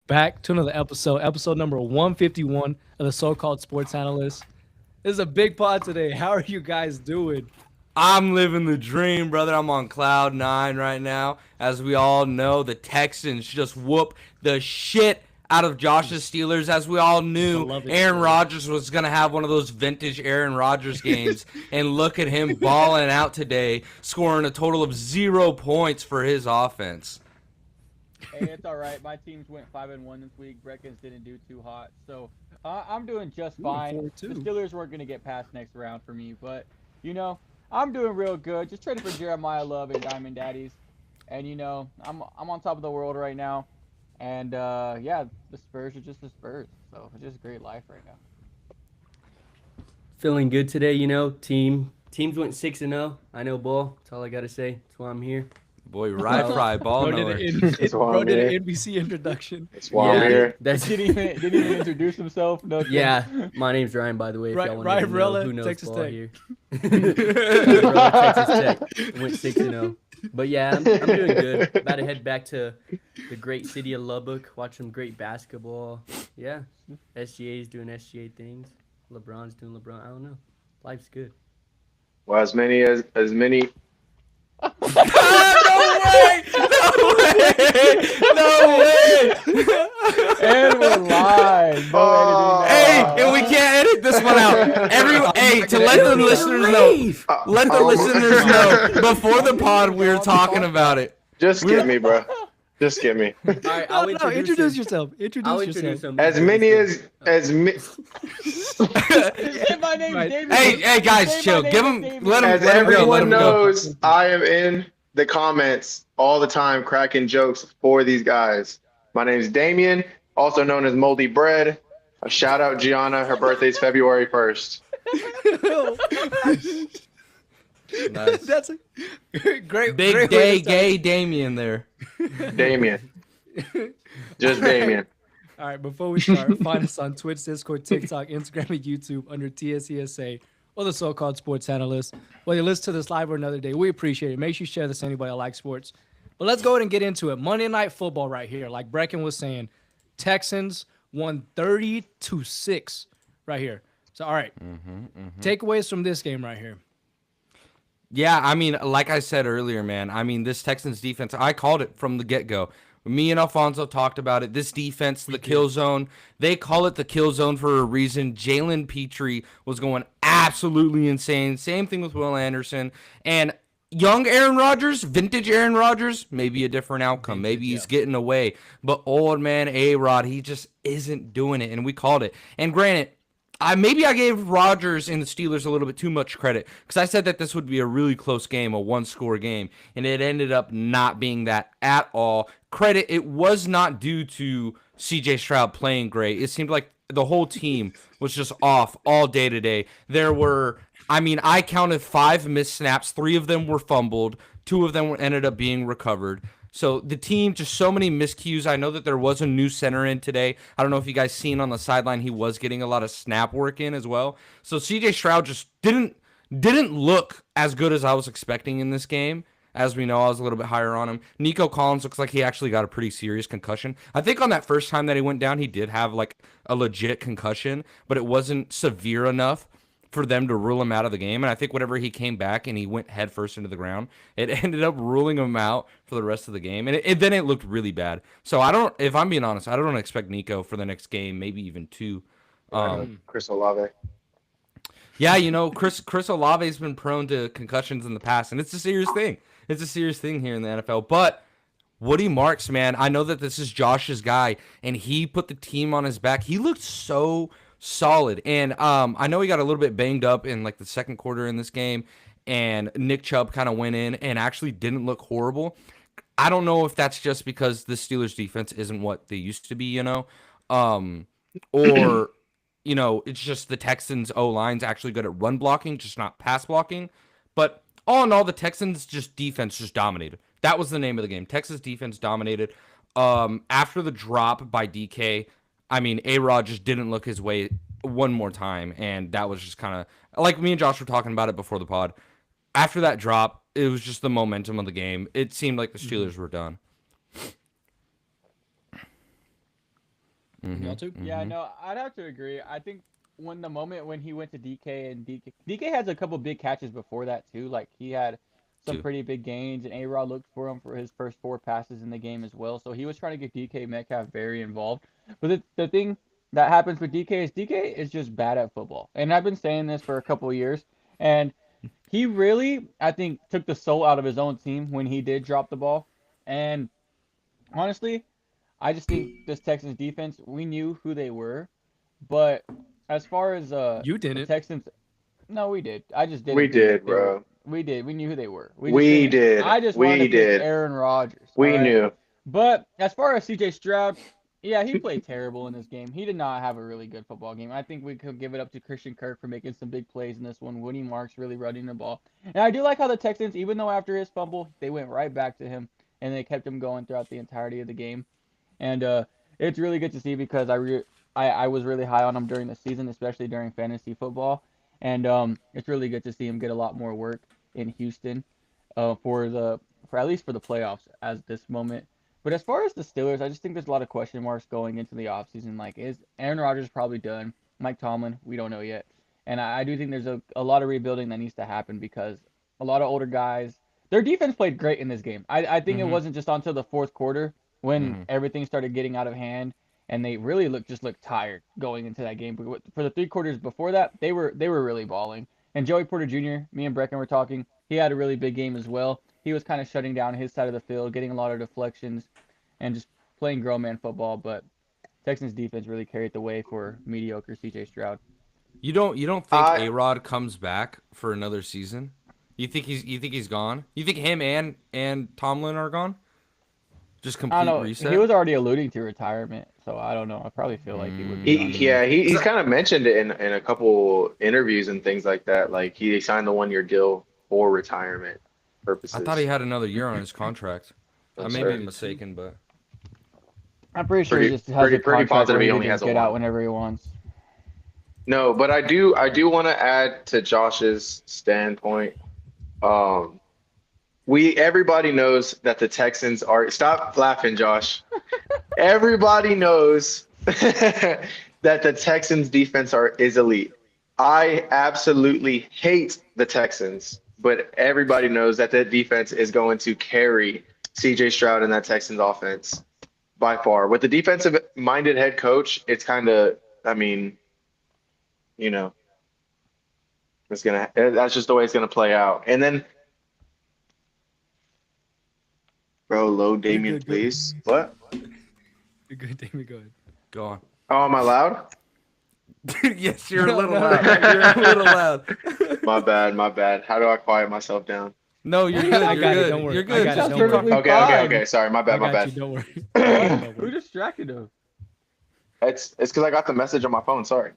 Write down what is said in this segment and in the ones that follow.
back to another episode number 151 of the so-called Sports Analyst. This is a big pod today. How are you guys doing? I'm living the dream, brother. I'm on cloud nine right now. As we all know, the Texans just whoop the shit out of Josh's Steelers. As we all knew, Beloved Aaron Steelers. Rodgers was going to have one of those vintage Aaron Rodgers games. And look at him balling out today, scoring a total of 0 points for his offense. Hey, it's all right. My teams went 5-1 this week. Breckens didn't do too hot, so I'm doing just fine. The 4-2. Steelers weren't going to get past next round for me, but I'm doing real good. Just trading for Jeremiah Love and Diamond Daddies, and I'm on top of the world right now, and yeah, the Spurs are just the Spurs, so it's just a great life right now. Feeling good today, teams went 6-0. I know ball. That's all I gotta say. That's why I'm here. Boy, fry ball Bro knower. did That's why bro I'm did here. an NBC introduction. That's why I'm here. That's Didn't even introduce himself. Nothing. yeah. My name's Ryan, by the way. If y'all want Ryan to know Varela, who knows Texas ball Tech. here. Varela, Texas Tech went 6-0. But yeah, I'm doing good. About to head back to the great city of Lubbock, watch some great basketball. Yeah, SGA's doing SGA things. LeBron's doing LeBron. I don't know. Life's good. Well, as many. No way! No way! And we're live. No Oh. editing Hey, now. and we can't edit this one out. To let the listeners know, let the listeners know, before the pod, we were talking about it. Just get me, bro. Just get me. All right, No, introduce yourself. I'll Introduce introduce yourself. him. As many as me. Say my name, Right. David. Hey, guys, Say chill. my Give name, him, David. let him, As let him go. Let everyone him go. knows, I am in the comments all the time, cracking jokes for these guys. My name is Damien, also known as Moldy Bread. A shout out Gianna. Her birthday's February 1st. Nice. That's a great Big great day, way to start. gay Damien there. Damien. Just Damien. All right, before we start, find us on Twitch, Discord, TikTok, Instagram, and YouTube under TSESA or the so-called Sports Analyst. Whether you listen to this live or another day, we appreciate it. Make sure you share this to anybody that likes sports. But let's go ahead and get into it. Monday Night Football right here. Like Brecken was saying, Texans won 30-6 right here. So, all right, takeaways from this game right here. Yeah, I mean, like I said earlier, man, I mean, this Texans defense, I called it from the get-go. Me and Alfonso talked about it. This defense, the kill zone, they call it the kill zone for a reason. Jalen Petrie was going absolutely insane. Same thing with Will Anderson. And young Aaron Rodgers, vintage Aaron Rodgers, maybe a different outcome. Maybe he's getting away. But old man A-Rod, he just isn't doing it, and we called it. And granted, I gave Rodgers and the Steelers a little bit too much credit because I said that this would be a really close game, a one-score game, and it ended up not being that at all. Credit, it was not due to C.J. Stroud playing great. It seemed like the whole team was just off all day today. There were, I counted 5 missed snaps. 3 of them were fumbled. 2 of them ended up being recovered. So the team, just so many miscues. I know that there was a new center in today. I don't know if you guys seen on the sideline, he was getting a lot of snap work in as well. So CJ Stroud just didn't look as good as I was expecting in this game. As we know, I was a little bit higher on him. Nico Collins looks like he actually got a pretty serious concussion. I think on that first time that he went down, he did have like a legit concussion, but it wasn't severe enough for them to rule him out of the game. And I think whenever he came back and he went headfirst into the ground, it ended up ruling him out for the rest of the game. And then it looked really bad. So if I'm being honest, I don't expect Nico for the next game, maybe even 2. Chris Olave. Yeah, Chris Olave's been prone to concussions in the past, and it's a serious thing. It's a serious thing here in the NFL. But Woody Marks, man, I know that this is Josh's guy, and he put the team on his back. He looked so solid. And I know he got a little bit banged up in like the second quarter in this game, and Nick Chubb kind of went in and actually didn't look horrible. I don't know if that's just because the Steelers defense isn't what they used to be, or it's just the Texans O-line's actually good at run blocking, just not pass blocking. But all in all, the Texans defense just dominated. That was the name of the game. Texas defense dominated. After the drop by DK, A-Rod just didn't look his way one more time, and that was just kind of like me and Josh were talking about it before the pod. After that drop, it was just the momentum of the game. It seemed like the Steelers were done. Y'all too? Yeah, no, I'd have to agree. I think when he went to DK and DK has a couple big catches before that too. Like he had some Two. pretty big gains, and A-Rod looked for him for his first 4 passes in the game as well. So he was trying to get DK Metcalf very involved. But the thing that happens with DK is just bad at football, and I've been saying this for a couple of years. And he really, I think, took the soul out of his own team when he did drop the ball. And honestly, I just think this Texans defense, we knew who they were, but as far as You the didn't. Texans, no, we did. I just didn't. We think did, they were- bro. We did. We knew who they were. We didn't- did. I just We wanted to pick did. Aaron Rodgers. We all right? knew. But as far as CJ Stroud, yeah, he played terrible in this game. He did not have a really good football game. I think we could give it up to Christian Kirk for making some big plays in this one. Woody Marks really running the ball. And I do like how the Texans, even though after his fumble, they went right back to him and they kept him going throughout the entirety of the game. And it's really good to see because I was really high on him during the season, especially during fantasy football. And it's really good to see him get a lot more work in Houston for at least for the playoffs as this moment. But as far as the Steelers, I just think there's a lot of question marks going into the offseason. Like, is Aaron Rodgers probably done? Mike Tomlin, we don't know yet. And I do think there's a lot of rebuilding that needs to happen because a lot of older guys, their defense played great in this game. I think it wasn't just until the fourth quarter when everything started getting out of hand and they really looked tired going into that game. But for the 3 quarters before that, they were really balling. And Joey Porter Jr., me and Brecken were talking, he had a really big game as well. He was kind of shutting down his side of the field, getting a lot of deflections, and just playing grown man football. But Texans defense really carried the way for mediocre CJ Stroud. You don't think A-Rod comes back for another season? You think he's gone? You think him and Tomlin are gone? Just I complete don't know. reset. He was already alluding to retirement, so I don't know. I probably feel like he would be. He's kind of mentioned it in a couple interviews and things like that. Like he signed the 1-year deal for retirement purposes. I thought he had another year on his contract. I That's may right. be mistaken, but I'm pretty sure Pretty- he just has pretty a contract positive where he he only can has a get one. out whenever he wants. No, but I do want to add to Josh's standpoint. Everybody knows that the Texans are. Stop laughing, Josh. Everybody knows that the Texans defense is elite. I absolutely hate the Texans, but everybody knows that the defense is going to carry CJ Stroud in that Texans offense by far. With the defensive-minded head coach, it's kind of, that's just the way it's gonna play out. And then, bro, load Damien, Good. please. What? You're good, Damien. Go ahead. go on. Oh, am I loud? Yes, you're a No, little no, loud. no. You're a little loud. My bad. How do I quiet myself down? No, you're good. I You're got it, good. don't worry. You're I good. got it, Just don't keep worry. talking. Okay. Sorry, my I bad. got you, don't worry. Don't Who worry. distracted him? It's because I got the message on my phone. Sorry,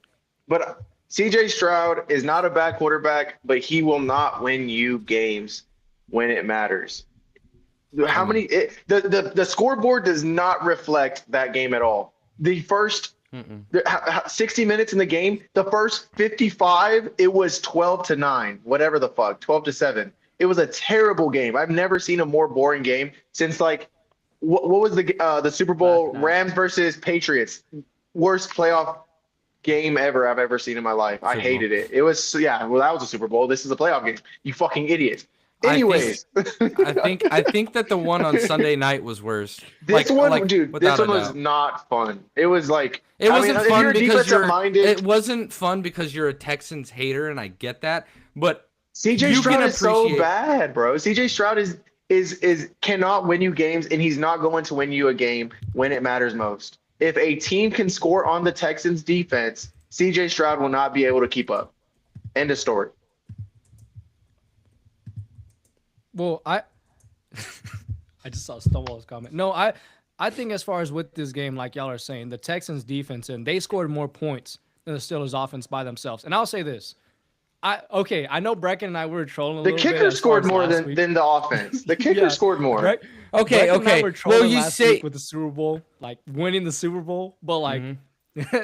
but CJ Stroud is not a bad quarterback, but he will not win you games when it matters. How many? The scoreboard does not reflect that game at all. The first 60 minutes in the game, the first 55, it was 12-9, whatever the fuck, 12-7. It was a terrible game. I've never seen a more boring game since like what was the Super Bowl Last night. Rams versus Patriots, worst playoff game ever I've ever seen in my life. I Super Bowl. hated it. It was that was a Super Bowl. This is a playoff game. You fucking idiot. Anyways, I think that the one on Sunday night was worse. this one was without a was doubt. not fun. It was like It wasn't if fun you're because defensive-minded, it wasn't fun because you're a Texans hater, and I get that. But CJ you Stroud can is so appreciate- bad, bro. CJ Stroud is cannot win you games, and he's not going to win you a game when it matters most. If a team can score on the Texans defense, CJ Stroud will not be able to keep up. End of story. Well, I just saw Stonewall's comment. No, I think as far as with this game, like y'all are saying, the Texans defense, and they scored more points than the Steelers offense by themselves. And I'll say this. I know Brecken and I were trolling a The little bit. kicker as far scored as more last than week. the offense. The kicker Yeah, scored more. Right? okay, Brecken and I okay. were trolling Well, you last say week with the Super Bowl, like winning the Super Bowl, but like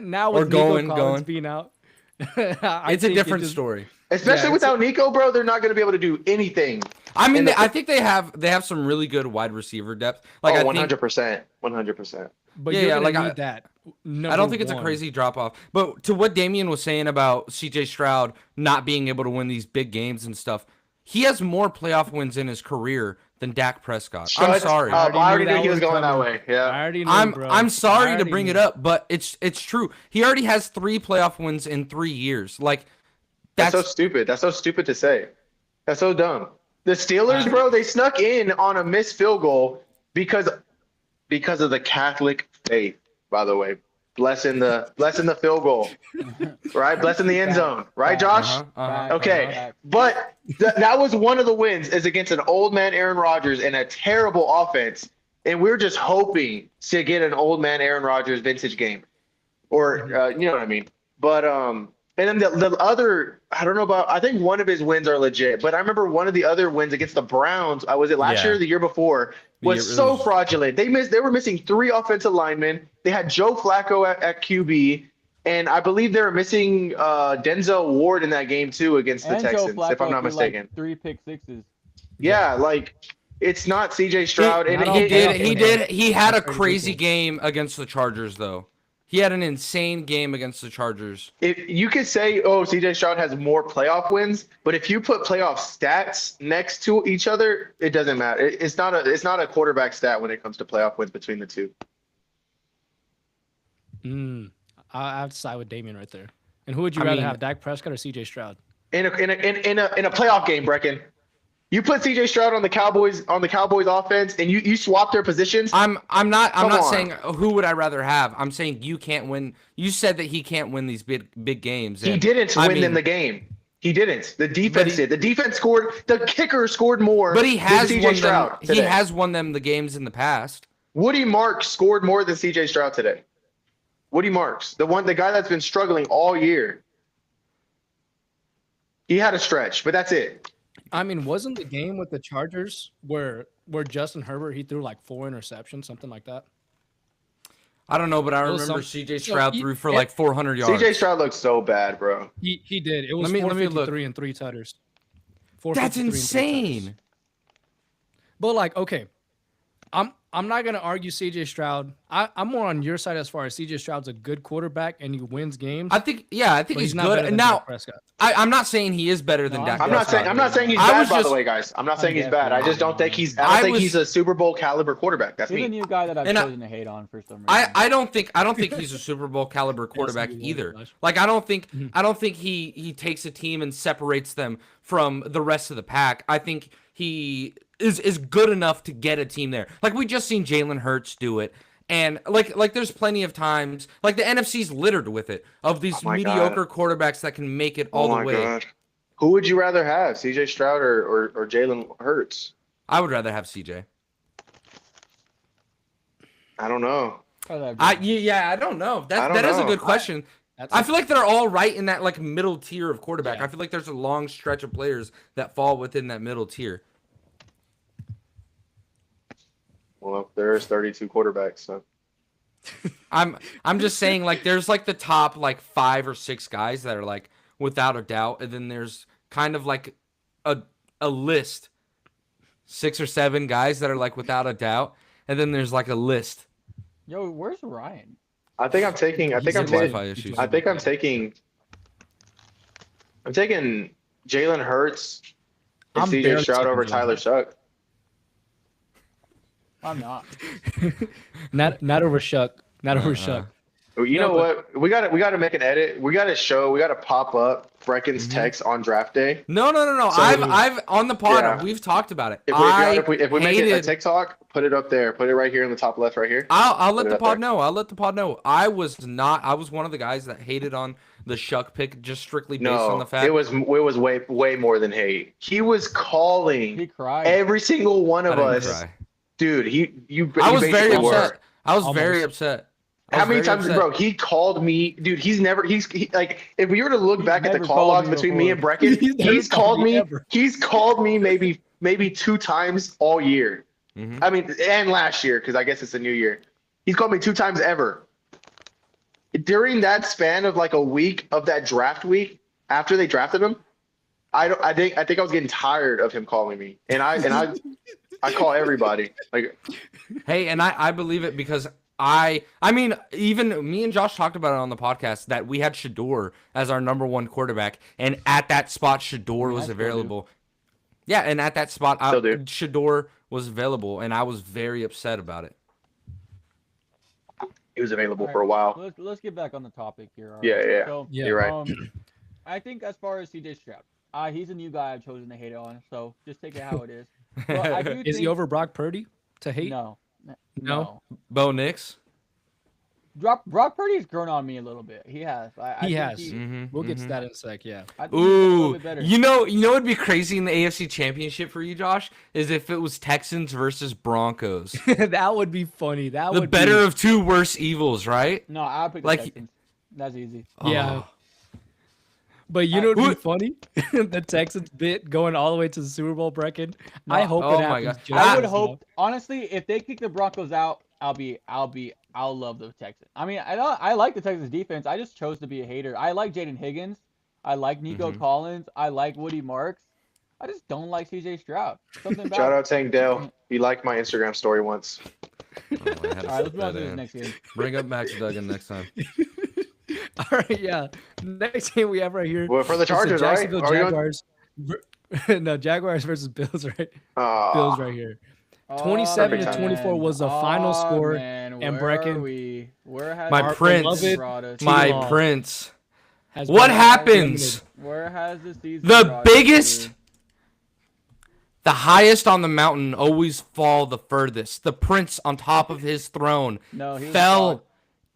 now Or with Nico going- Collins going. being out, it's a think it different just- story. Especially Yeah, without Nico, bro, they're not going to be able to do anything. I mean, And I think they have some really good wide receiver depth. Like Oh, I think 100%. 100%. But Yeah, you're yeah, gonna like, need I- that. I don't think it's a crazy drop off. But to what Damian was saying about CJ Stroud not being able to win these big games and stuff, he has more playoff wins in his career than Dak Prescott. I'm Shut sorry. up. I I already knew knew he that was was going that coming. way. I Yeah. already knew, I'm bro. I'm sorry I to already bring it knew. up, but it's true. He already has 3 playoff wins in 3 years. Like That's so that's stupid. That's so stupid to say. That's so dumb. The Steelers, bro, they snuck in on a missed field goal because of the Catholic faith, by the way. Blessing the field goal. Right? Blessing the end zone. Right, Josh? uh-huh. Okay. Facts. But that was one of the wins is against an old man Aaron Rodgers and a terrible offense. And we're just hoping to get an old man Aaron Rodgers vintage game. Or you know what I mean? But and then the other, I don't know about, I think one of his wins are legit, but I remember one of the other wins against the Browns, was it last Yeah. year or the year before, was year- it so was- fraudulent. They were missing 3 offensive linemen. They had Joe Flacco at QB, and I believe they were missing Denzel Ward in that game too against the And Joe Texans, Flacco if I'm not threw, mistaken. Like 3 pick sixes. Yeah, like it's not CJ Stroud. and not He all did. playoff He had a Crazy crazy people. game against the Chargers, though. He had an insane game against the Chargers. If you could say, oh, CJ Stroud has more playoff wins, but if you put playoff stats next to each other, it doesn't matter. It's not a quarterback stat when it comes to playoff wins between the two. I have to side with Damian right there. And who would you I rather mean- have, Dak Prescott or CJ Stroud? In a playoff game, Brecken. You put CJ Stroud on the Cowboys offense, and you swap their positions. I'm not Come on. saying who would I rather have. I'm saying you can't win. You said that he can't win these big games. He and, didn't I win them mean, the game. He didn't. The defense did. The defense scored. The kicker scored more. But he has than won CJ them. Stroud. He today. has won them the games in the past. Woody Marks scored more than CJ Stroud today. Woody Marks, the guy that's been struggling all year. He had a stretch, but that's it. I mean, wasn't the game with the Chargers where Justin Herbert, he threw like 4 interceptions, something like that? I don't know, but I It was remember some- CJ so Stroud he- threw for it- like 400 yards. CJ Stroud looks so bad, bro. He did. It was Let me look. 453 and 3 tutters. That's 453 and 3 tutters. insane. But like, okay, I'm not gonna argue CJ Stroud. I'm more on your side as far as CJ Stroud's a good quarterback and he wins games. I think he's but he's not better good. than Now, Dak Prescott. I'm not saying he is better than No, Dak I'm not saying he's I bad, was by just- the way, guys. I'm not saying he's definitely bad. I just don't think not. I don't think was- he's a Super Bowl caliber quarterback. That's He's a me. new guy that I've And I- chosen to hate on for some reason. I don't think he's a Super Bowl caliber quarterback he was, either. Josh. Like I don't think he takes a team and separates them from the rest of the pack. I think he is good enough to get a team there. Like we just seen Jalen Hurts do it. And like there's plenty of times like the NFC's littered with it of these Oh my God. mediocre quarterbacks that can make it all Oh the my way. God. Who would you rather have, CJ Stroud or Jalen Hurts? I would rather have CJ. I don't know. I don't know. I That don't is a know. good question. That's I feel like they're all right in that like middle tier of quarterback. Yeah. I feel like there's a long stretch of players that fall within that middle tier. Well, there's 32 quarterbacks, so I'm just saying like there's like the top like 5 or 6 guys that are like without a doubt, and then there's kind of like a list 6 or 7 guys that are like without a doubt, and then there's like a list. Yo, where's Ryan? I think I'm taking He's in Wi-Fi issues. I think I'm taking Jalen Hurts and I'm CJ barely Stroud taking over Jalen Tyler Hurts. Shuck. I'm not. not over Shuck. Not over Shuck. You No, know what? We gotta make an edit. We gotta pop up Brecken's text on draft day. No. So- I've on the pod. Yeah. We've talked about it. If we make it a hated- TikTok, put it up there. Put it right here in the top left, right here. I'll let Put it the up pod there. know. I'll let the pod know. I was one of the guys that hated on the Shuck pick just strictly based on No, the fact it was way more than hate. He was He calling cried. every single one I of didn't us, cry. dude. I was basically very were. upset. I was very Almost. upset. I How was many very times, upset. bro? He called me, dude. He like, if we were to look He's back at the never call called logs me between me and before. Brecken, He's never he's called called me me. ever. He's called me maybe 2 times all year. Mhm. I mean, and last year because I guess it's a new year. He's called me 2 times ever. During that span of like a week of that draft week after they drafted him, I think I was getting tired of him calling me, and I call everybody like. Hey, and I believe it because I mean, even me and Josh talked about it on the podcast that we had Shador as our number 1 quarterback, and at that spot, Shador was I still do. available. Yeah, and at that spot, Still do. Shador was available, and I was very upset about it. He was available All for a while. Let's get back on the topic here. all Yeah, right? yeah. So, Yeah. You're right. I think as far as CJ Stroud, he's a new guy I've chosen to hate on, so just take it how it is. But I do Is he think- over Brock Purdy to hate? No. No? Bo Nix. Brock Purdy's grown on me a little bit. He has. I He think has. Mhm, We'll get mhm. to that in a sec. Yeah. I think he's a little Ooh, bit better. you know what'd be crazy in the AFC Championship for you, Josh, is if it was Texans versus Broncos. That would be funny. That The would better be, of two worse evils, right? No, I'll pick the Like- Texans. That's easy. Yeah. Oh. But you know what'd be Who- funny? The Texans bit going all the way to the Super Bowl, Brecken. I No. hope Oh it my happens. God. just I would as hope, well. honestly, if they kick the Broncos out, I'll love the Texans. I mean, I like the Texans defense. I just chose to be a hater. I like Jaden Higgins. I like Nico Mhm. Collins. I like Woody Marks. I just don't like CJ Stroud. Something about Shout it. out Tank Dell. He liked my Instagram story once. Oh, I had to All right, slip let's move on that to this in. next game. Bring up Max Duggan next time. All right, yeah. Next game we have right here. Well, for the is Chargers, right? Jacksonville Are we on- Jaguars. No, Jaguars versus Bills, right? Ah, Bills right here. Oh, 27 to 24 was the final score, and where Brecken- are we? Where has My our prince. beloved brought us? My T-Law prince. Has What been happens? Where has the season? The brought us biggest, to? the highest on the mountain always fall the furthest. The prince on top of his throne No, he was fell false.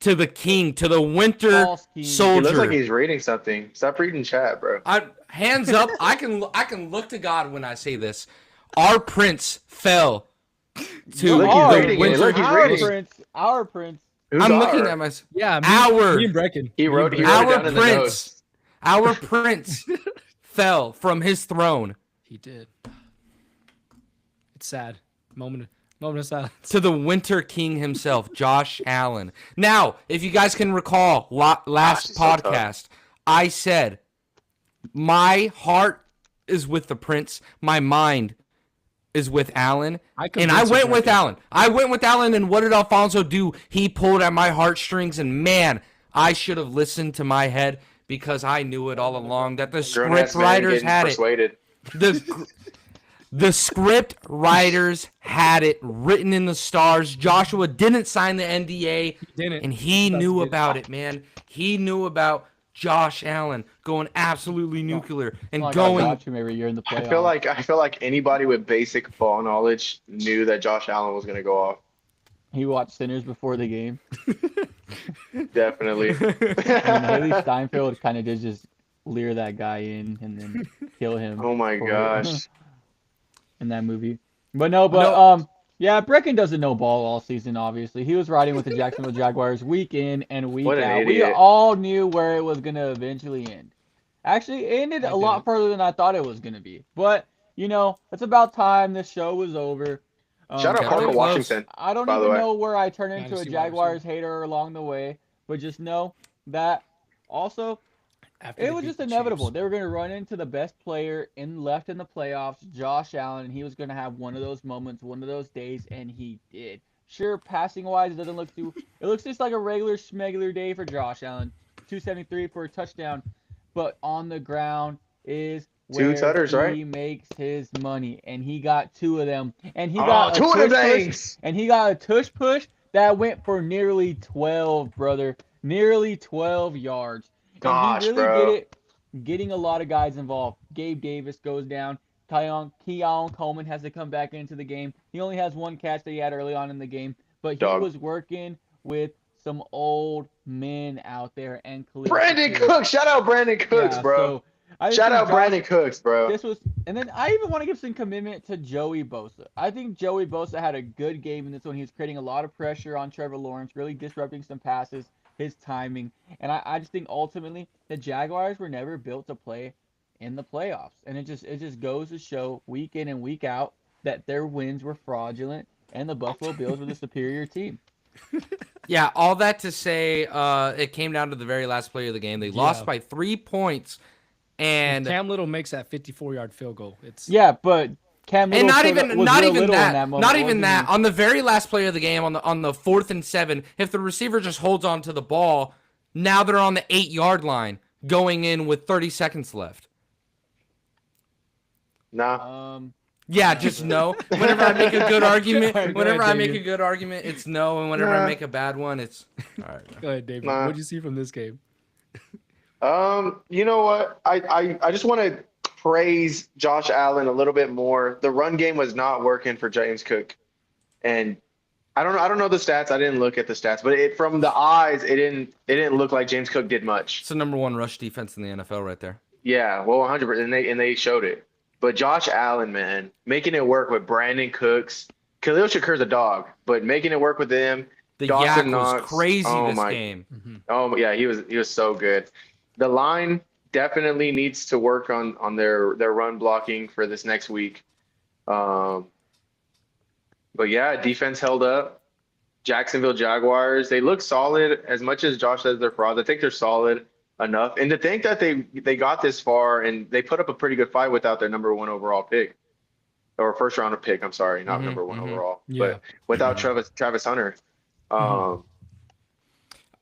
to the king, to the winter False king. he soldier. looks like he's reading something. Stop reading chat, bro. Hands up! I can look to God when I say this. Our prince fell to Look, he's the reading it. winter. Look, he's our reading. prince. Our prince. Who's I'm our? looking at my. Yeah, me, Our- me and Brecken. He Me wrote and it Our down in the prince. notes. Our prince fell from his throne He did. It's sad. Moment of silence. to the winter king himself, Josh Allen. Now, if you guys can recall last he's so tough. podcast, I said my heart is with the prince, my mind is with Allen, and I convinced you, went with Brecken. Allen. I went with Allen, and what did Alfonso do? He pulled at my heartstrings, and man, I should have listened to my head because I knew it all along that the Grown-ass script man writers getting had it. persuaded. The script writers had it written in the stars. Joshua didn't sign the NDA, Didn't. and he That's knew good. about it, man. He knew about Josh Allen going absolutely nuclear and Like I going. watch him every year in the playoffs. I feel like anybody with basic ball knowledge knew that Josh Allen was gonna go off. He watched Sinners before the game. Definitely. And Haley Steinfeld kind of did just leer that guy in and then kill him. Oh my for it gosh. in that movie. But yeah, Brecken doesn't know ball all season. Obviously, he was riding with the Jacksonville Jaguars week in and week What an out. We idiot. all knew where it was gonna eventually end. Actually, it ended I a lot didn't. further than I thought it was gonna be. But you know, it's about time the show was over. Shout out Yeah, Parker close. Washington. I don't by the even way. know where I turn into a Dynasty Jaguars hater along the way, but just know that also After it they was beat just the inevitable. Chiefs. They were going to run into the best player left in the playoffs, Josh Allen, and he was going to have one of those moments, one of those days, and he did. Sure, passing wise, it doesn't look too. It looks just like a regular schmegular day for Josh Allen, 273 for a touchdown, but on the ground is Two where tutters, he right? makes his money, and he got two of them, and he Oh, got a two of them tush push, things. and he got a tush push that went for nearly 12, brother, nearly 12 yards. And Gosh, he really bro. did it, getting a lot of guys involved. Gabe Davis goes down. Keon Coleman has to come back into the game. He only has one catch that he had early on in the game, but he Dog. was working with some old men out there. And Khalil Brandon Shakir. Cooks. Shout out Brandon Cooks, Yeah, bro. so I just Shout think out Brandon Cooks, bro. This was, and then I even want to give some commitment to Joey Bosa. I think Joey Bosa had a good game in this one. He was creating a lot of pressure on Trevor Lawrence, really disrupting some passes, his timing, and I just think ultimately the Jaguars were never built to play in the playoffs, and it just goes to show week in and week out that their wins were fraudulent, and the Buffalo Bills were the superior team. Yeah, all that to say, it came down to the very last play of the game. They lost Yeah. by 3 points, and Cam Little makes that 54-yard field goal. It's Yeah, but Cam And Little not showed up- even was not real even little in that, moment, not even wasn't that. he? On the very last play of the game, on the 4th and 7, if the receiver just holds on to the ball, now they're on the 8-yard line going in with 30 seconds left. Nah. Yeah, just no. Whenever I make a good argument, All right, go whenever ahead, I make a David. good argument, it's no, and whenever I Nah. make a bad one, it's all right. Go ahead, David. Nah. What did you see from this game? You know what? I just want to praise Josh Allen a little bit more. The run game was not working for James Cook, and I don't know the stats. I didn't look at the stats, but from the eyes, it didn't look like James Cook did much. It's the number 1 rush defense in the NFL right there. Yeah, well, 100%, and they showed it. But Josh Allen, man, making it work with Brandon Cooks, Khalil Shakur's a dog, but making it work with them. The Dawson yak was Knox, crazy oh this my- game. Oh yeah, he was so good. The line definitely needs to work on their run blocking for this next week. But yeah, defense held up. Jacksonville Jaguars, they look solid as much as Josh says they're frauds. I think they're solid enough. And to think that they got this far and they put up a pretty good fight without their number 1 overall pick. Or first round of pick, I'm sorry, not number 1 overall. Yeah. But without Travis Hunter.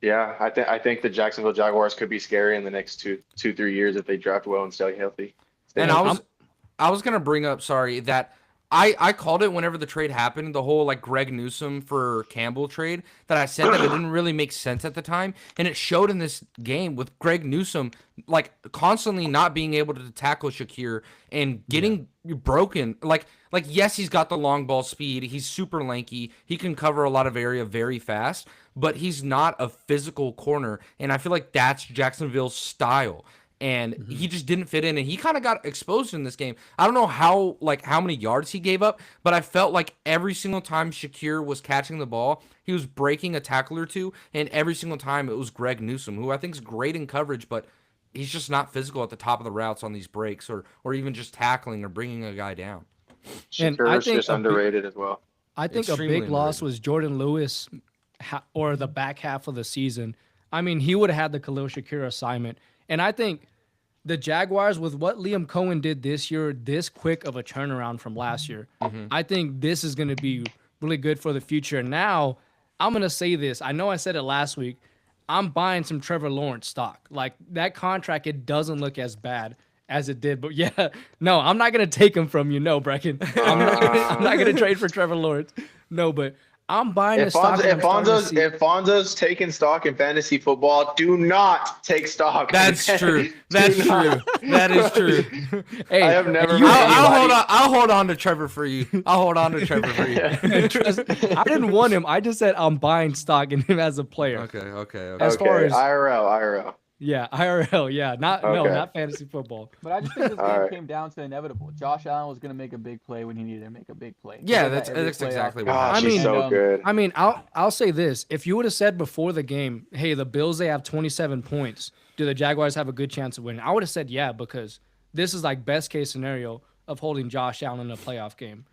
Yeah, I think the Jacksonville Jaguars could be scary in the next 2-3 years if they draft well and stay healthy. And I was gonna bring up, sorry, that I called it whenever the trade happened, the whole like Greg Newsome for Campbell trade, that I said that it didn't really make sense at the time, and it showed in this game with Greg Newsome like constantly not being able to tackle Shakir and getting broken. Like yes, he's got the long ball speed, he's super lanky, he can cover a lot of area very fast, but he's not a physical corner, and I feel like that's Jacksonville's style. And he just didn't fit in, and he kind of got exposed in this game. I don't know how many yards he gave up, but I felt like every single time Shakir was catching the ball, he was breaking a tackle or two, and every single time it was Greg Newsome, who I think is great in coverage, but he's just not physical at the top of the routes on these breaks, or even just tackling or bringing a guy down. And I Shakur's think just a big- underrated as well. I think Extremely a big loss underrated. was Jordan Lewis or the back half of the season. I mean, he would have had the Khalil Shakir assignment. And I think the Jaguars, with what Liam Cohen did this year, this quick of a turnaround from last year, I think this is going to be really good for the future. Now, I'm going to say this. I know I said it last week. I'm buying some Trevor Lawrence stock. Like, that contract, it doesn't look as bad as it did. But yeah, no, I'm not going to take him from you. No, Brecken. I'm not going to trade for Trevor Lawrence. No, but I'm buying the stock. If Fonzo's taking stock in fantasy football, do not take stock. That's true. That's true. That is true. Hey, I have never you- met I'll hold on to Trevor for you. I'll hold on to Trevor for you. Trust- I didn't want him. I just said I'm buying stock in him as a player. Okay. As far as- IRL. Yeah, IRL. Yeah, no, Okay. not fantasy football. But I just think this All game right. came down to inevitable. Josh Allen was going to make a big play when he needed to make a big play. He Yeah, did that that's every exactly playoff. what Gosh, I he's mean, so good. I mean, I'll say this: if you would have said before the game, "Hey, the Bills, they have 27 points. Do the Jaguars have a good chance of winning?" I would have said yeah, because this is like best case scenario of holding Josh Allen in a playoff game.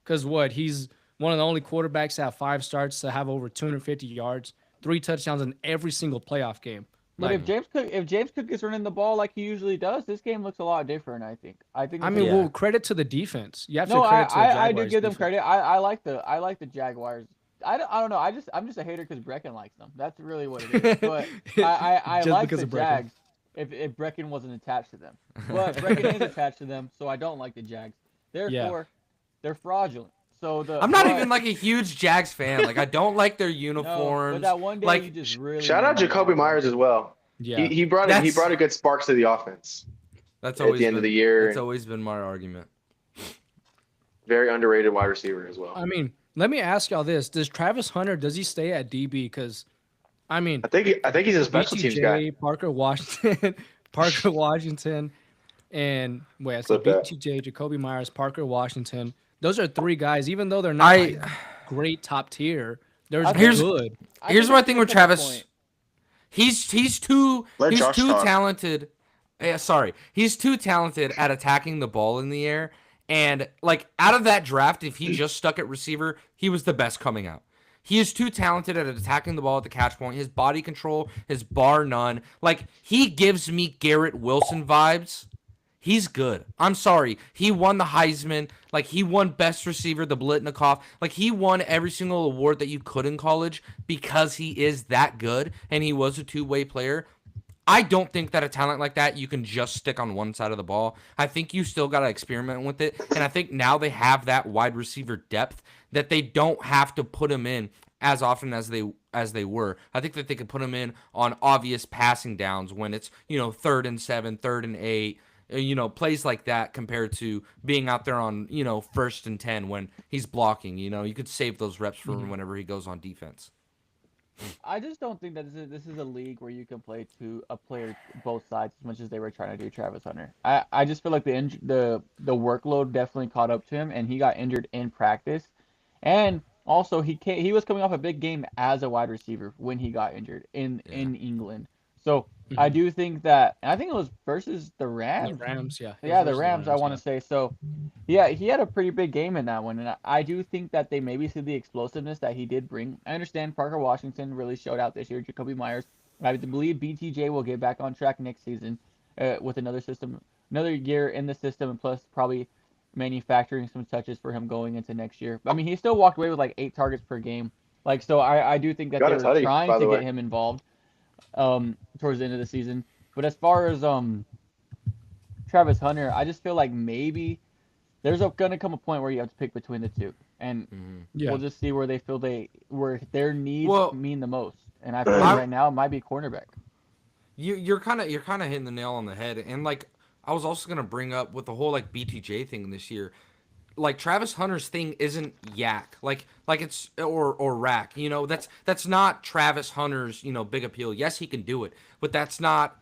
Because he's one of the only quarterbacks to have 5 starts, to have over 250 yards, 3 touchdowns in every single playoff game. But Like, if James Cook is running the ball like he usually does, this game looks a lot different. I think. I it's mean, a- well, credit to the defense. You have no, to credit to the I do Jaguars give them defense. credit. I like the Jaguars. I don't know. I'm just a hater because Brecken likes them. That's really what it is. But I Just like because the of Brecken. Jags if Brecken wasn't attached to them. But Brecken is attached to them, so I don't like the Jags. Therefore, they're fraudulent. So I'm not even like a huge Jags fan. Like I don't like their uniforms. but that one day like you just really Shout out Jacoby Myers as well. Yeah, He brought That's- a good sparks to the offense that's at always the end of been- the year. That's always been my argument. Very underrated wide receiver as well. I mean, let me ask y'all this: does Travis Hunter, does he stay at DB? Because, I mean, I think he's a special teams guy. Parker Washington, Parker Washington, and I said Flip that. BTJ, Jacoby Myers, Parker Washington. Those are 3 guys. Even though they're not like, great top tier, they're Here's- good. Here's my thing with At that Travis. point, He's too Let Josh talk. talented. He's too talented at attacking the ball in the air. And like out of that draft, if he just stuck at receiver, he was the best coming out. He is too talented at attacking the ball at the catch point. His body control is bar none. Like he gives me Garrett Wilson vibes. He's good. I'm sorry. He won the Heisman. Like, he won Best Receiver, the Blitnikoff. Like, he won every single award that you could in college because he is that good and he was a two-way player. I don't think that a talent like that you can just stick on one side of the ball. I think you still got to experiment with it. And I think now they have that wide receiver depth that they don't have to put him in as often as they were. I think that they could put him in on obvious passing downs when it's, 3rd and 7, 3rd and 8, plays like that compared to being out there on, 1st and 10 when he's blocking. You could save those reps for him whenever he goes on defense. I just don't think that this is a league where you can play a player both sides as much as they were trying to do Travis Hunter. I just feel like the workload definitely caught up to him, and he got injured in practice, and also he was coming off a big game as a wide receiver when he got injured in England. So I do think that, and I think it was versus the Rams. The Rams, yeah. Yeah, the Rams, I want to say. So, yeah, he had a pretty big game in that one. And I do think that they maybe see the explosiveness that he did bring. I understand Parker Washington really showed out this year. Jacoby Myers. I believe BTJ will get back on track next season with another year in the system, and plus probably manufacturing some touches for him going into next year. I mean, he still walked away with like 8 targets per game. Like, so I do think that they were trying to get him involved towards the end of the season. But as far as Travis Hunter, I just feel like maybe there's gonna come a point where you have to pick between the two, and we'll just see where they feel where their needs mean the most. And I feel like right now it might be cornerback. You're kind of hitting the nail on the head. And like, I was also gonna bring up with the whole like BTJ thing this year. Like, Travis Hunter's thing isn't yak, like it's or rack. That's not Travis Hunter's big appeal. Yes, he can do it, but that's not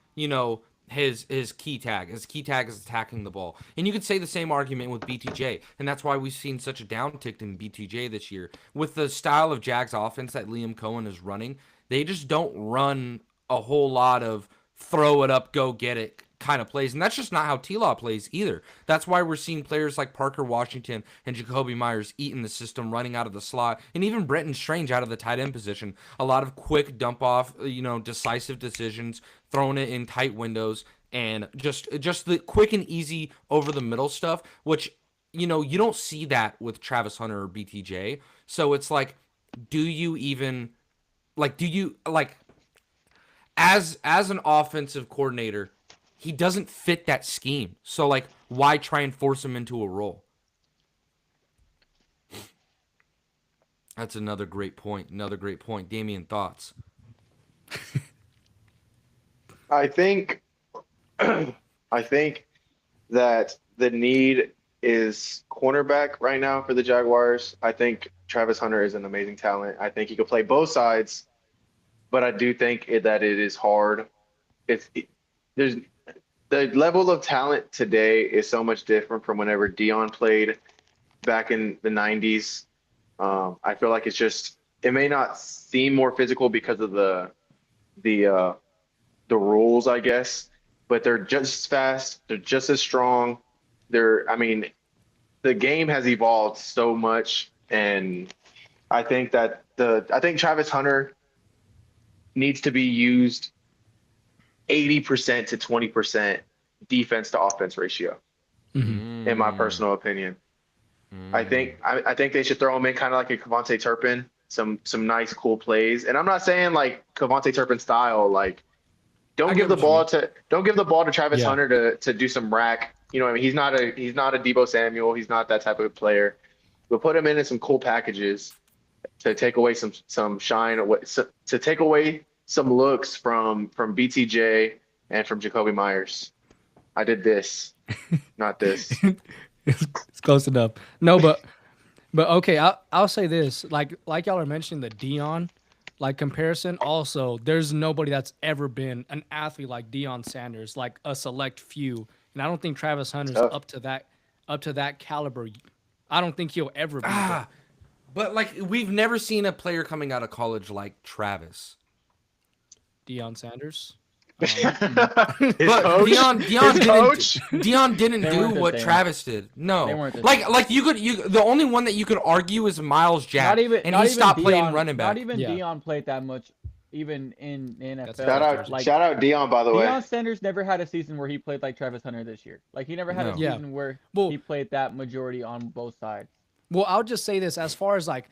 his key tag. His key tag is attacking the ball, and you could say the same argument with BTJ, and that's why we've seen such a downtick in BTJ this year with the style of Jags offense that Liam Cohen is running. They just don't run a whole lot of throw it up, go get it kind of plays, and that's just not how T-Law plays either. That's why we're seeing players like Parker Washington and Jacoby Myers eating the system, running out of the slot, and even Brenton Strange out of the tight end position. A lot of quick dump off, decisive decisions, throwing it in tight windows, and just the quick and easy over the middle stuff, which you don't see that with Travis Hunter or BTJ. So it's like, as an offensive coordinator, he doesn't fit that scheme. So, like, why try and force him into a role? That's another great point. Damian, thoughts? I think that the need is cornerback right now for the Jaguars. I think Travis Hunter is an amazing talent. I think he could play both sides, but I do think that it is hard. The level of talent today is so much different from whenever Deion played back in the 90s. I feel like it may not seem more physical because of the rules, I guess, but they're just as fast. They're just as strong. The game has evolved so much, and I think that Travis Hunter needs to be used 80% to 20% defense to offense ratio, in my personal opinion. I think they should throw him in kind of like a Kevontae Turpin, some nice cool plays. And I'm not saying like Kevontae Turpin style, like don't give the ball to Travis Hunter to do some rack. He's not a Deebo Samuel. He's not that type of player. But put him in some cool packages to take away some shine, to take away some looks from BTJ and from Jacoby Myers. I did this, not this. It's close enough. No, but okay, I'll say this. Like y'all are mentioning the Deion comparison. Also, there's nobody that's ever been an athlete like Deion Sanders, like a select few. And I don't think Travis Hunter's up to that caliber. I don't think he'll ever be. But like, we've never seen a player coming out of college like Travis. Deion Sanders. But Deion didn't do what Travis did. No, the only one that you could argue is Miles Jack, and he stopped playing running back. Not even Deion played that much even in the That's NFL. Shout out Dion, by the way. Deion Sanders never had a season where he played like Travis Hunter this year. Like he never had a No. Yeah. season where Well- he played that majority on both sides. Well, I'll just say this: as far as like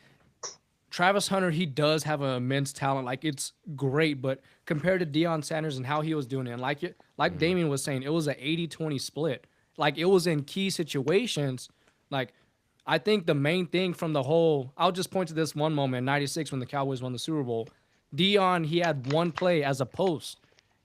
Travis Hunter, he does have an immense talent. Like it's great, but compared to Deion Sanders and how he was doing it, and like Damien was saying, it was an 80-20 split. Like it was in key situations. Like I think the main thing from the whole, I'll just point to this one moment in '96 when the Cowboys won the Super Bowl. Deion, he had one play as a post,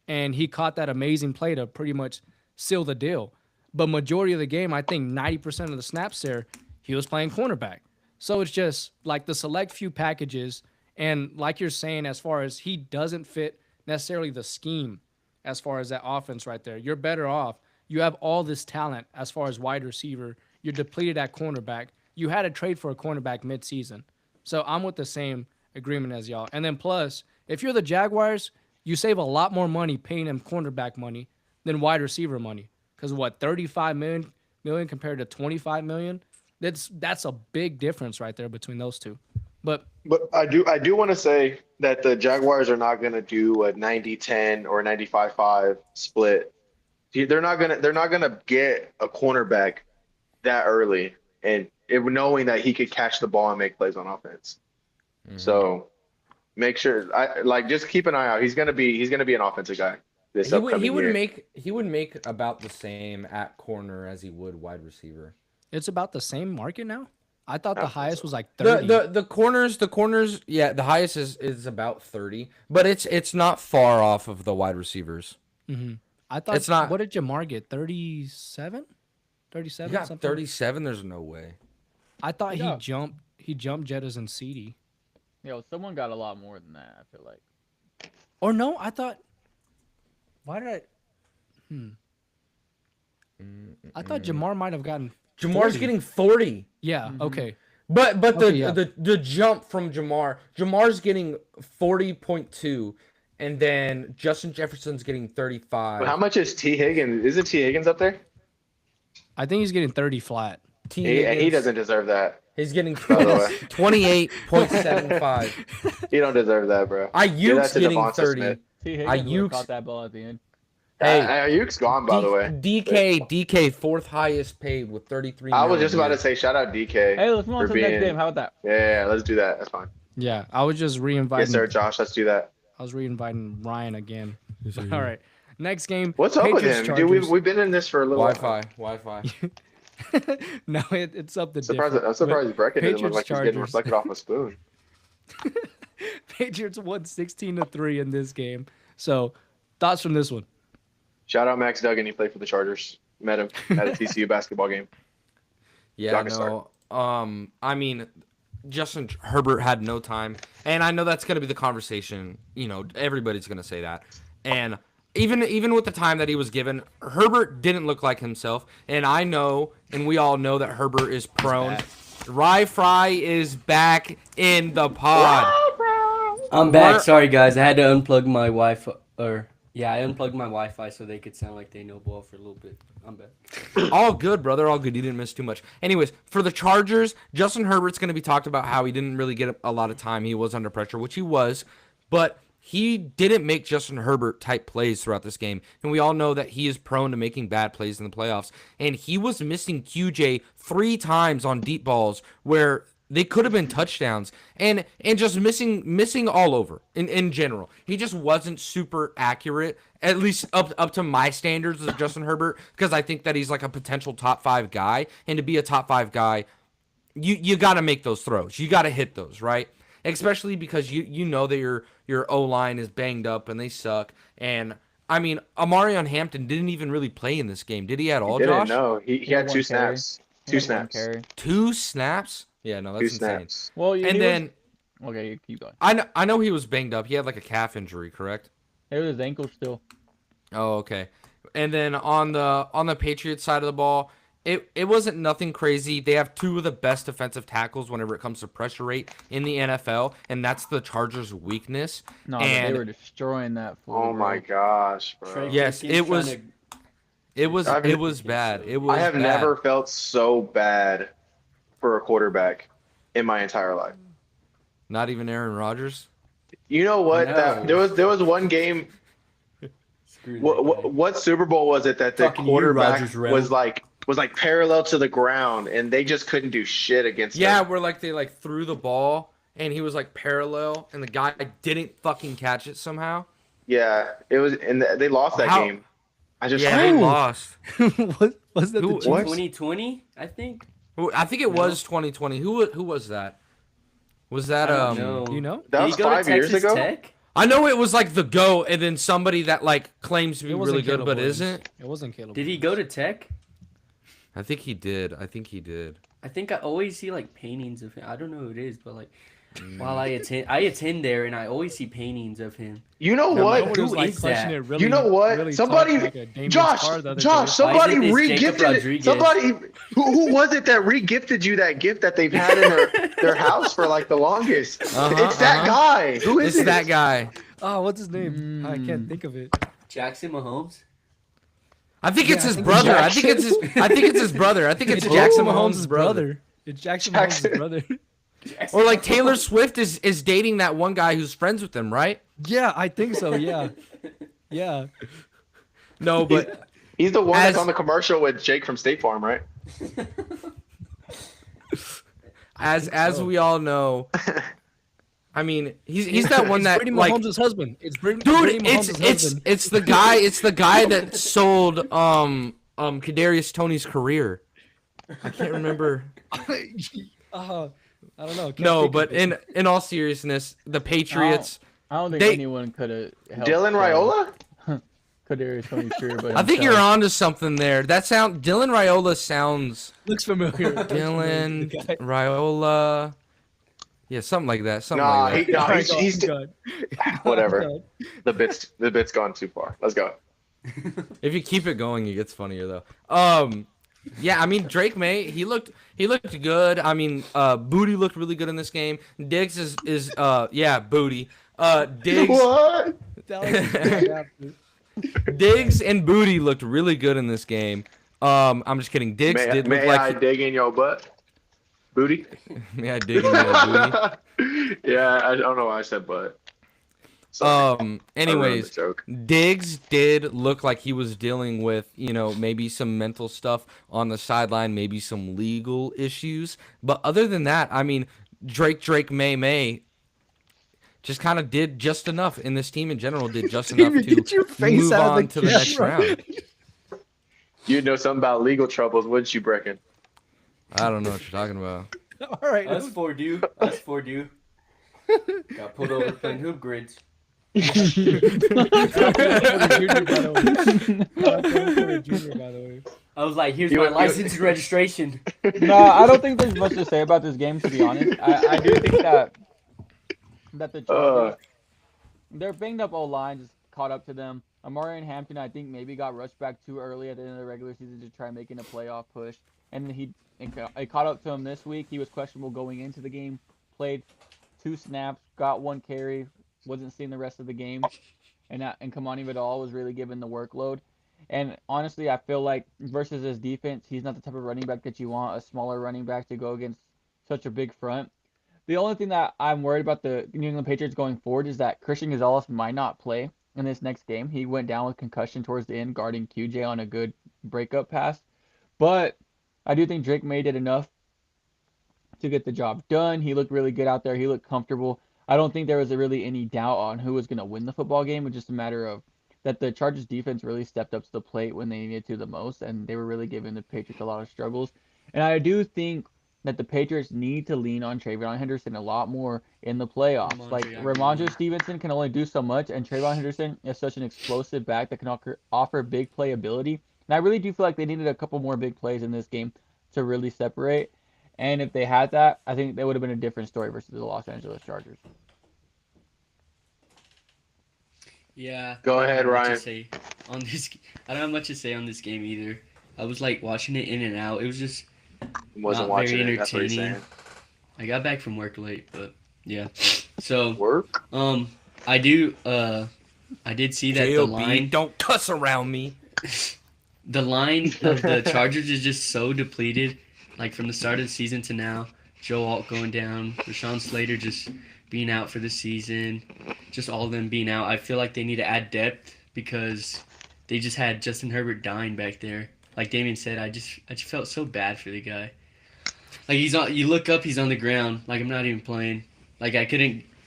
and he caught that amazing play to pretty much seal the deal. But majority of the game, I think 90% of the snaps there, he was playing cornerback. So it's just like the select few packages, and like you're saying, as far as he doesn't fit necessarily the scheme, as far as that offense right there, you're better off. You have all this talent as far as wide receiver. You're depleted at cornerback. You had to trade for a cornerback mid-season. So I'm with the same agreement as y'all. And then plus, if you're the Jaguars, you save a lot more money paying him cornerback money than wide receiver money. Because what, 35 million compared to 25 million? That's a big difference right there between those two. But I do want to say that the Jaguars are not going to do a 90-10 or 95-5 split. They're not gonna get a cornerback that early, and knowing that he could catch the ball and make plays on offense. Mhm. So make sure, just keep an eye out. He's gonna be an offensive guy this upcoming year. He would make about the same at corner as he would wide receiver. it's about the same market now. I thought the I think highest so. was like 30. The corners, yeah, the highest is about 30, but it's not far off of the wide receivers. I thought it's not- What did Jamar get? 37? 37 He got something? 37. There's no way. I thought Yeah. he jumped Jettas and CD. Someone got a lot more than that, I feel like. Or no, I thought why did I thought Jamar might have gotten Jamar's 40. getting 40. Yeah, okay. But Okay, yeah. the jump from Jamar's getting 40.2, and then Justin Jefferson's getting 35. But how much is T Higgins? Isn't T Higgins up there? I think he's getting 30 flat. He Higgins, doesn't deserve that. He's getting By the way. 28.75. He don't deserve that, bro. Give that Ayuk's to getting Devonta 30. Smith. T. Higgins would've Ayuk's- caught that ball at the end. Hey, Ayuk's gone, by the way. DK fourth highest paid with 33. I was just million. about to say, shout out DK. Hey, let's move on For to the next being- game. How about that? Yeah, let's do that. That's fine. Yeah, I was just re-inviting Yes, sir, Josh. Let's do that. I was re-inviting Ryan again. All right. Next game. What's up with Patriots, him, dude? Chargers. We've been in this for a little Wi-Fi. No, it's up to I'm surprised Brecken doesn't look like he's getting Chargers. reflected off a spoon. Patriots won 16-3 in this game. So, thoughts from this one? Shout out Max Duggan. He played for the Chargers. Met him at a TCU basketball game. Yeah, Y'all can start. no. I mean, Justin Herbert had no time, and I know that's going to be the conversation. You know, everybody's going to say that, and even with the time that he was given, Herbert didn't look like himself. And I know, and we all know that Herbert is prone. Rye Fry is back in the pod. I'm back. Mar- Sorry, guys. I had to unplug my Wi-Fi. I unplugged my Wi-Fi so they could sound like they know ball for a little bit. I'm back. All good, brother. All good. You didn't miss too much. Anyways, for the Chargers, Justin Herbert's going to be talked about how he didn't really get a lot of time. He was under pressure, which he was, but he didn't make Justin Herbert type plays throughout this game. And we all know that he is prone to making bad plays in the playoffs. And he was missing QJ 3 times on deep balls where they could have been touchdowns, and just missing all over in general. He just wasn't super accurate, at least up to my standards of Justin Herbert, because I think that he's like a potential top 5 guy, and to be a top 5 guy, you got to make those throws. You got to hit those, right? Especially because you know that your O-line is banged up and they suck. And I mean, Amarion Hampton didn't even really play in this game, did he at all, Didn't Josh? know. He had 2 one carry. snaps. He 2 had one snaps. carry. 2 snaps? Yeah, no, 2 that's insane. snaps. Well, And then okay, you keep going. I know he was banged up. He had like a calf injury, correct? It was his ankle still. Oh, okay. And then on the Patriots side of the ball, it wasn't nothing crazy. They have 2 of the best defensive tackles whenever it comes to pressure rate in the NFL, and that's the Chargers' weakness. No, but And- they were destroying that. Fool, Oh my bro. gosh, bro. Trey Yes, Pipkins it was- trying to- It was I've- bad. It was I have bad. never felt so bad for a quarterback in my entire life. Not even Aaron Rodgers. You know what? No. There was one game. Screw that guy. What Super Bowl was it that the Fucking you, quarterback Rodgers Rail. was like parallel to the ground and they just couldn't do shit against Yeah, them? where like they like threw the ball and he was like parallel and the guy didn't fucking catch it somehow. Yeah, it was, and they lost that How- game. I just Yeah, they Oh. lost. what was that? Who- The what? Chiefs? 2020, I think. I think it was 2020. Who was that? Was that I don't know. Do you know? that Did was he go 5 to years Texas ago. Tech? I know it was like the GOAT and then somebody that like claims to be It wasn't really good Caleb but Williams. isn't. It wasn't Caleb. Did he go to Tech? I think he did. I think he did. I think I always see like paintings of him. I don't know who it is, but like Mm. while I attend there and I always see paintings of him. You know No, what? Nobody was Who like is clutching that? it really, You know what? really Somebody- tough, like a Damian Josh, Carr the other Josh, day. somebody Why is it this Jacob re-gifted. Rodriguez? Somebody, who was it that re-gifted you that gift that they've had in their house for like the longest? Uh-huh, It's that guy. Who is It's it? that guy. Oh, what's his name? I can't think of it. Jackson Mahomes. I think it's Yeah, I his think brother. I Jackson. think it's his. I think it's his brother. I think it's It's Jackson Jackson Mahomes' Mahomes' brother. It's Jackson Jackson. Mahomes' brother. Or like Taylor Swift is dating that one guy who's friends with him, right? Yeah, I think so. Yeah, yeah. No, but He's the one As- that's on the commercial with Jake from State Farm, right? as so. we all know, I mean, he's that one It's that Brady like, Mahomes' husband. It's Brady dude, Mahomes' husband. it's the guy that sold Kadarius Toney's career. I can't remember. I don't know. Can't No, think but of it. in all seriousness, the Patriots. I don't think They- anyone could have. Dylan Raiola? Kadarius Toney career, but I think you're himself. onto something there. Dylan Raiola sounds looks familiar. Dylan The guy- Raiola. Yeah, something like that. Something Nah, like that. no, Alright, he's go on. whatever. Go The bit's gone too far. Let's go. If you keep it going, it gets funnier though. Yeah, I mean Drake May, he looked good. I mean, Booty looked really good in this game. Diggs is yeah, Booty. Diggs What? on. Diggs and Booty looked really good in this game. I'm just kidding. Diggs did look May like I dig in your butt? Booty? yeah, Diggs and Booty. Yeah, I don't know why I said butt. Sorry. I ruined the Anyways, joke. Diggs did look like he was dealing with, maybe some mental stuff on the sideline, maybe some legal issues. But other than that, I mean, Drake May just kind of did just enough, and this team in general did just enough Get your to face move out of the on to the next camera. round. You'd know something about legal troubles, wouldn't you, Brecken? I don't know what you're talking about. All right. Us four do. Got pulled over playing hoop grids. I was like, here's You my would- license and registration. No, I don't think there's much to say about this game, to be honest. I do think that the Chargers, their banged up O line just caught up to them. Amari and Hampton, I think, maybe got rushed back too early at the end of the regular season to try making a playoff push, and it caught up to him this week. He was questionable going into the game, played 2 snaps, got 1 carry, wasn't seeing the rest of the game, and Kamani Vidal was really given the workload. And honestly, I feel like versus his defense, he's not the type of running back that you want, a smaller running back to go against such a big front. The only thing that I'm worried about the New England Patriots going forward is that Christian Gonzalez might not play in this next game. He went down with concussion towards the end, guarding QJ on a good breakup pass. But I do think Drake May did enough to get the job done. He looked really good out there. He looked comfortable. I don't think there was really any doubt on who was going to win the football game. It was just a matter of that the Chargers defense really stepped up to the plate when they needed to the most, and they were really giving the Patriots a lot of struggles. And I do think that the Patriots need to lean on Trayvon Henderson a lot more in the playoffs. Ramondre Stevenson can only do so much, and Trayvon Henderson is such an explosive back that can offer big playability. And I really do feel like they needed a couple more big plays in this game to really separate. And if they had that, I think that would have been a different story versus the Los Angeles Chargers. Yeah. Go I don't ahead, have much to Ryan. say on this. I don't have much to say on this game either. I was like watching it in and out. It was just Wasn't Not very watching it. That's what he's saying. entertaining. I got back from work late, but yeah. So Work? I did see that the JOB, line don't cuss around me. the line of the Chargers is just so depleted. Like from the start of the season to now, Joe Alt going down, Rashawn Slater just being out for the season, just all of them being out, I feel like they need to add depth because they just had Justin Herbert dying back there. Like Damien said, I just felt so bad for the guy. Like you look up, he's on the ground. Like I'm not even playing. Like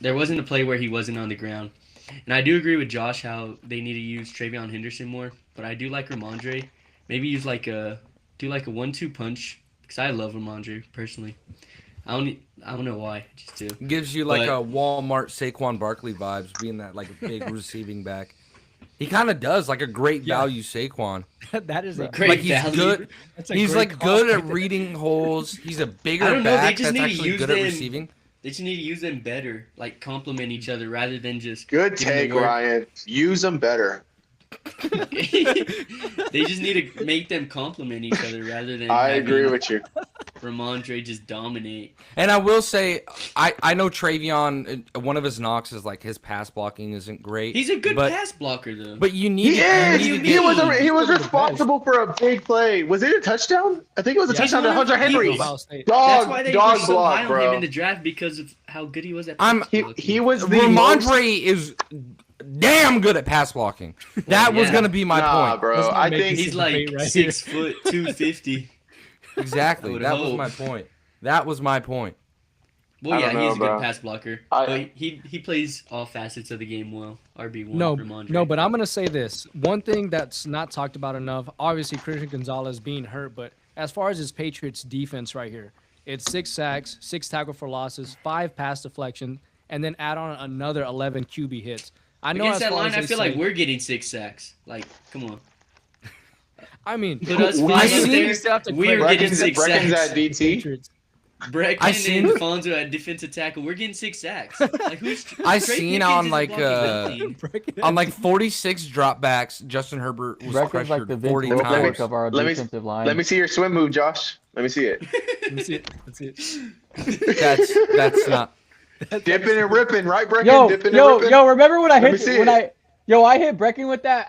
there wasn't a play where he wasn't on the ground. And I do agree with Josh how they need to use Travion Henderson more. But I do like Ramondre. Maybe use do like a 1-2 punch because I love Ramondre personally. I don't know why, I just do. Gives you like But- a Walmart Saquon Barkley vibes, being that like a big receiving back. He kind of does like a great Yeah. value Saquon. That is a Great Like he's value. good. That's a He's great like call good right at there. reading holes. He's a bigger I don't know, they back just that's need to actually use good at them- receiving. They just need to use them better, like complement each other rather than just Good give them the take, work. Ryan. Use them better. They just need to make them complement each other rather than I having agree with you. Ramondre just dominate. And I will say, I know Travion. One of his knocks is like his pass blocking isn't great. He's a good but, pass blocker though. But you need. He you is. need to He get- was He's one of the responsible for a big play. Was it a touchdown? I think it was a Yeah. touchdown to He's one Hunter of- Henry. he's- Ohio State. That's why they were Dog so high block, on him bro. in the draft because of how good he was at I'm- pass He blocking. was the most. Ramondre is damn good at pass blocking. That was Yeah. gonna be my Nah, point. bro. Let's not I make think this He's like debate right here. 6 foot 250. I Exactly. would That was hope. my point. That was my point. Well, I yeah, don't know, he's a bro. good pass blocker. I- But he plays all facets of the game well. RB1, No, Ramondre. no, but I'm gonna say this. One thing that's not talked about enough. Obviously, Christian Gonzalez being hurt, but as far as his Patriots defense right here, it's 6 sacks, 6 tackle for losses, 5 pass deflection, and then add on another 11 QB hits. I know Against as that far line, as I they feel like say- we're getting 6 sacks. Like, come on. I mean, Put us We- five I up seen- there. you still have to We're credit getting 6 Brecken's sacks. at DT. Patriots. Brecken I seen- and Fonzo at defensive tackle. We're getting 6 sacks. Like, who's I Trey seen Pickens on, isn't like, blocking nothing. On like 46 dropbacks, Justin Herbert was Brecken's like pressured the Vince 40 Wilfork times. Wilfork of our Let me- defensive line. Let me see your swim move, Josh. Let me see it. Let me see it. Let's see it. That's not. Dipping and ripping, right, Brecken? Yo, Dipping yo, and ripping. yo! Remember when I Let me hit see when it. I hit Brecken with that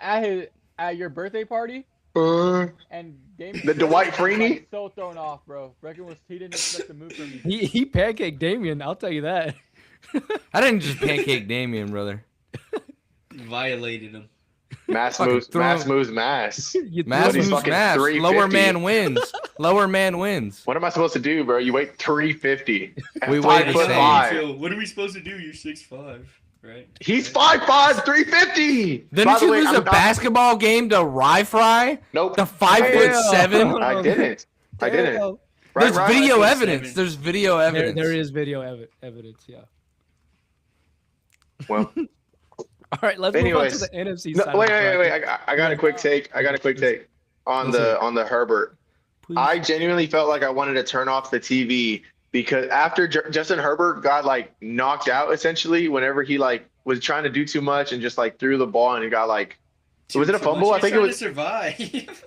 at your birthday party, and Damien The Dwight was, Freeney? like, so thrown off, bro. Brecken he didn't expect the move from me. He pancaked Damien. I'll tell you that. I didn't just pancake Damien, brother. Violated him. Mass Fucking moves, throw mass him. moves, mass. You Mass What, he's moves fucking mass. 350? Lower man wins. Lower man wins. What am I supposed to do, bro? You weigh 350. At We weigh the 5'5". same. What are we supposed to do? You're 6'5", right? He's 5'5", 350. Didn't By the you way, lose I'm a not- basketball game to Rye Fry? Nope. The 5'7"? I didn't. I didn't. Damn. There's Right, video 5'7". evidence. There's video There, evidence. there is video evidence. Yeah. Well, All right, let's move on Anyways. to the NFC no, side. wait. of the bracket. I got a quick take. I got a quick take on the Herbert. Please. I genuinely felt like I wanted to turn off the TV because after Justin Herbert got like knocked out, essentially, whenever he like was trying to do too much and just like threw the ball and he got like, was it a fumble? I think it was. To survive.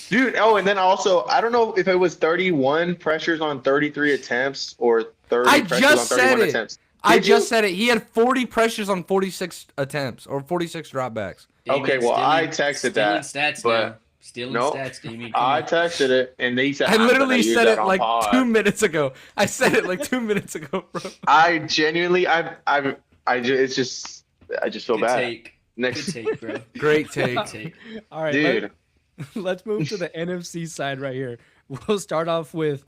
Dude, oh, and then also, I don't know if it was 31 pressures on 33 attempts or 30 I pressures just on 31 said it. attempts. I Did you? just said it. He had 40 pressures on 46 attempts or 46 dropbacks. Okay, well, I texted that, Stats but now. Stealing nope. stats, Damien. Come I on. texted it, and they said I I'm literally gonna use said that it on like pod. 2 minutes ago. I said it like 2 minutes ago, bro. I genuinely, it's just, I just feel Good bad. take. Good Next, take, bro. Great take. Good take. All right, dude, let's move to the NFC side right here. We'll start off with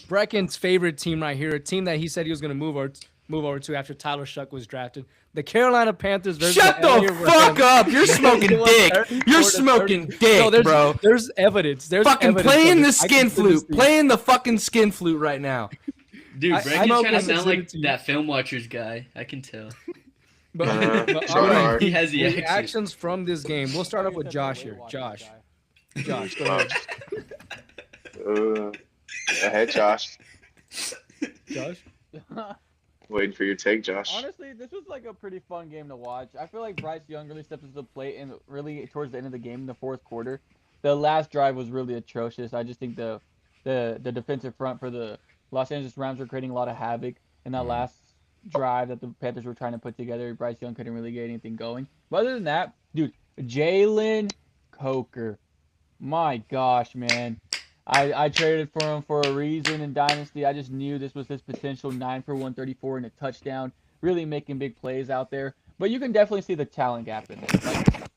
Brecken's favorite team right here, a team that he said he was going to move over to after Tyler Shuck was drafted. The Carolina Panthers versus Shut LA the Rams. fuck up. You're smoking dick. 34 You're to smoking 30. dick, No, there's, bro. There's evidence. There's Fucking evidence playing of the it. I skin can send this flute. to you. Playing the fucking skin flute right now. Dude, I Brecken's know trying to I can sound send like it to you. that film watchers guy. I can tell. But, but Try all right, hard. He has the accent. reactions from this game. We'll start off with Josh here. Josh, go ahead. ahead, Josh. Josh. Waiting for your take, Josh. Honestly, this was like a pretty fun game to watch. I feel like Bryce Young really stepped into the plate and really towards the end of the game in the fourth quarter. The last drive was really atrocious. I just think the defensive front for the Los Angeles Rams were creating a lot of havoc in that last drive that the Panthers were trying to put together. Bryce Young couldn't really get anything going. But other than that, dude, Jalen Coker. My gosh, man. I traded for him for a reason in Dynasty. I just knew this was his potential. 9 for 134 and a touchdown. really making big plays out there. But you can definitely see the talent gap in there. Like,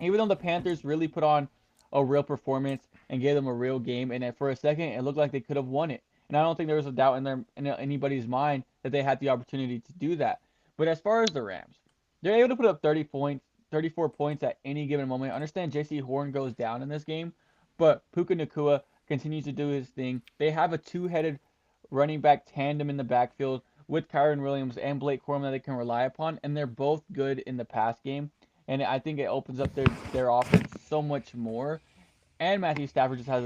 even though the Panthers really put on a real performance and gave them a real game, and for a second it looked like they could have won it. And I don't think there was a doubt in anybody's mind that they had the opportunity to do that. But as far as the Rams, they're able to put up 30 points, 34 points at any given moment. I understand J.C. Horn goes down in this game, but Puka Nacua continues to do his thing. They have a two-headed running back tandem in the backfield with Kyron Williams and Blake Corum that they can rely upon, and they're both good in the pass game. And I think it opens up their offense so much more. And Matthew Stafford just has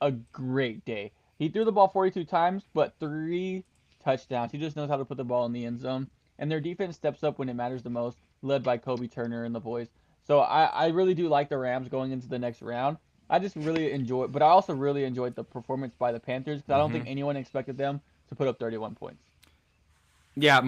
a great day. He threw the ball 42 times, but 3 touchdowns. He just knows how to put the ball in the end zone. And their defense steps up when it matters the most, led by Kobe Turner and the boys. So I really do like the Rams going into the next round. I just really enjoy, but I also really enjoyed the performance by the Panthers because I don't think anyone expected them to put up 31 points. Yeah,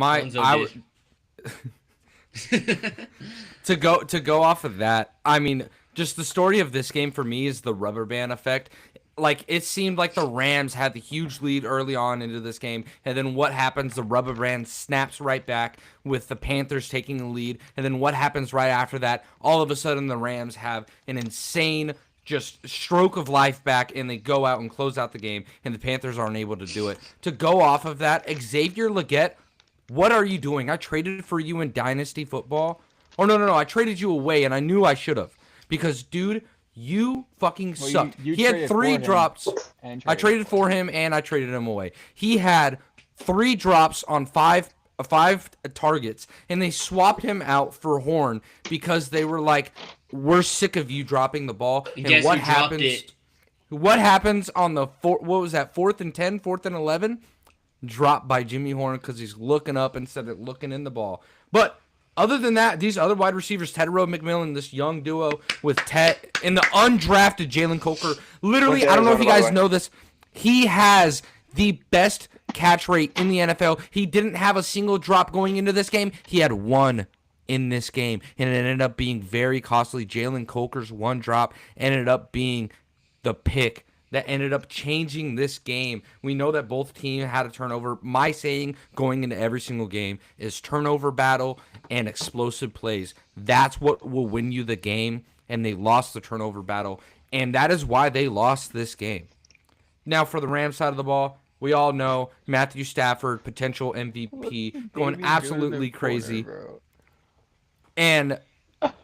to go off of that, I mean, just the story of this game for me is the rubber band effect. Like, it seemed like the Rams had the huge lead early on into this game, and then what happens? The rubber band snaps right back with the Panthers taking the lead, and then what happens right after that? All of a sudden, the Rams have an insane just stroke of life back, and they go out and close out the game, and the Panthers aren't able to do it. To go off of that, Xavier Legette, what are you doing? I traded for you in Dynasty Football. Oh, no. I traded you away, and I knew I should have. Because, dude, you fucking sucked. You he had 3 drops. I traded for him, and I traded him away. He had 3 drops on 5 targets, and they swapped him out for Horn because they were like, we're sick of you dropping the ball. And what happens? What happens on the, what was that, 4th and 10, 4th and 11? Dropped by Jimmy Horn because he's looking up instead of looking in the ball. But other than that, these other wide receivers, Tedrow McMillan, this young duo with Ted, and the undrafted Jalen Coker, literally, I don't know if you guys know this, he has the best catch rate in the NFL. He didn't have a single drop going into this game. He had 1 in this game, and it ended up being very costly. Jalen Coker's 1 drop ended up being the pick that ended up changing this game. We know that both teams had a turnover. My saying going into every single game is turnover battle and explosive plays. That's what will win you the game, and they lost the turnover battle, and that is why they lost this game. Now, for the Rams side of the ball, we all know Matthew Stafford, potential MVP, going absolutely crazy. And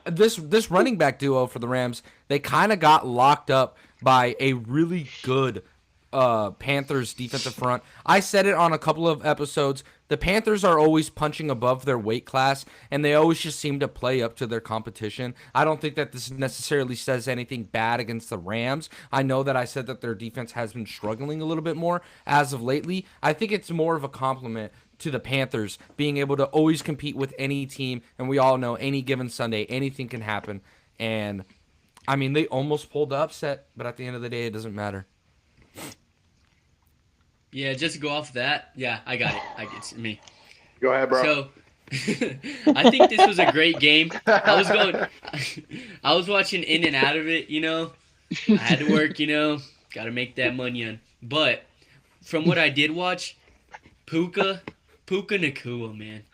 this running back duo for the Rams, they kind of got locked up by a really good Panthers defensive front. I said it on a couple of episodes. The Panthers are always punching above their weight class, and they always just seem to play up to their competition. I don't think that this necessarily says anything bad against the Rams. I know that I said that their defense has been struggling a little bit more as of lately. I think it's more of a compliment to the Panthers being able to always compete with any team, and we all know any given Sunday, anything can happen. And I mean, they almost pulled the upset, but at the end of the day, it doesn't matter. Yeah, just to go off that. Yeah, I got it. It's me. Go ahead, bro. So, I think this was a great game. I was watching in and out of it, you know. I had to work, you know. Got to make that money on. But from what I did watch, Puka Nacua, man.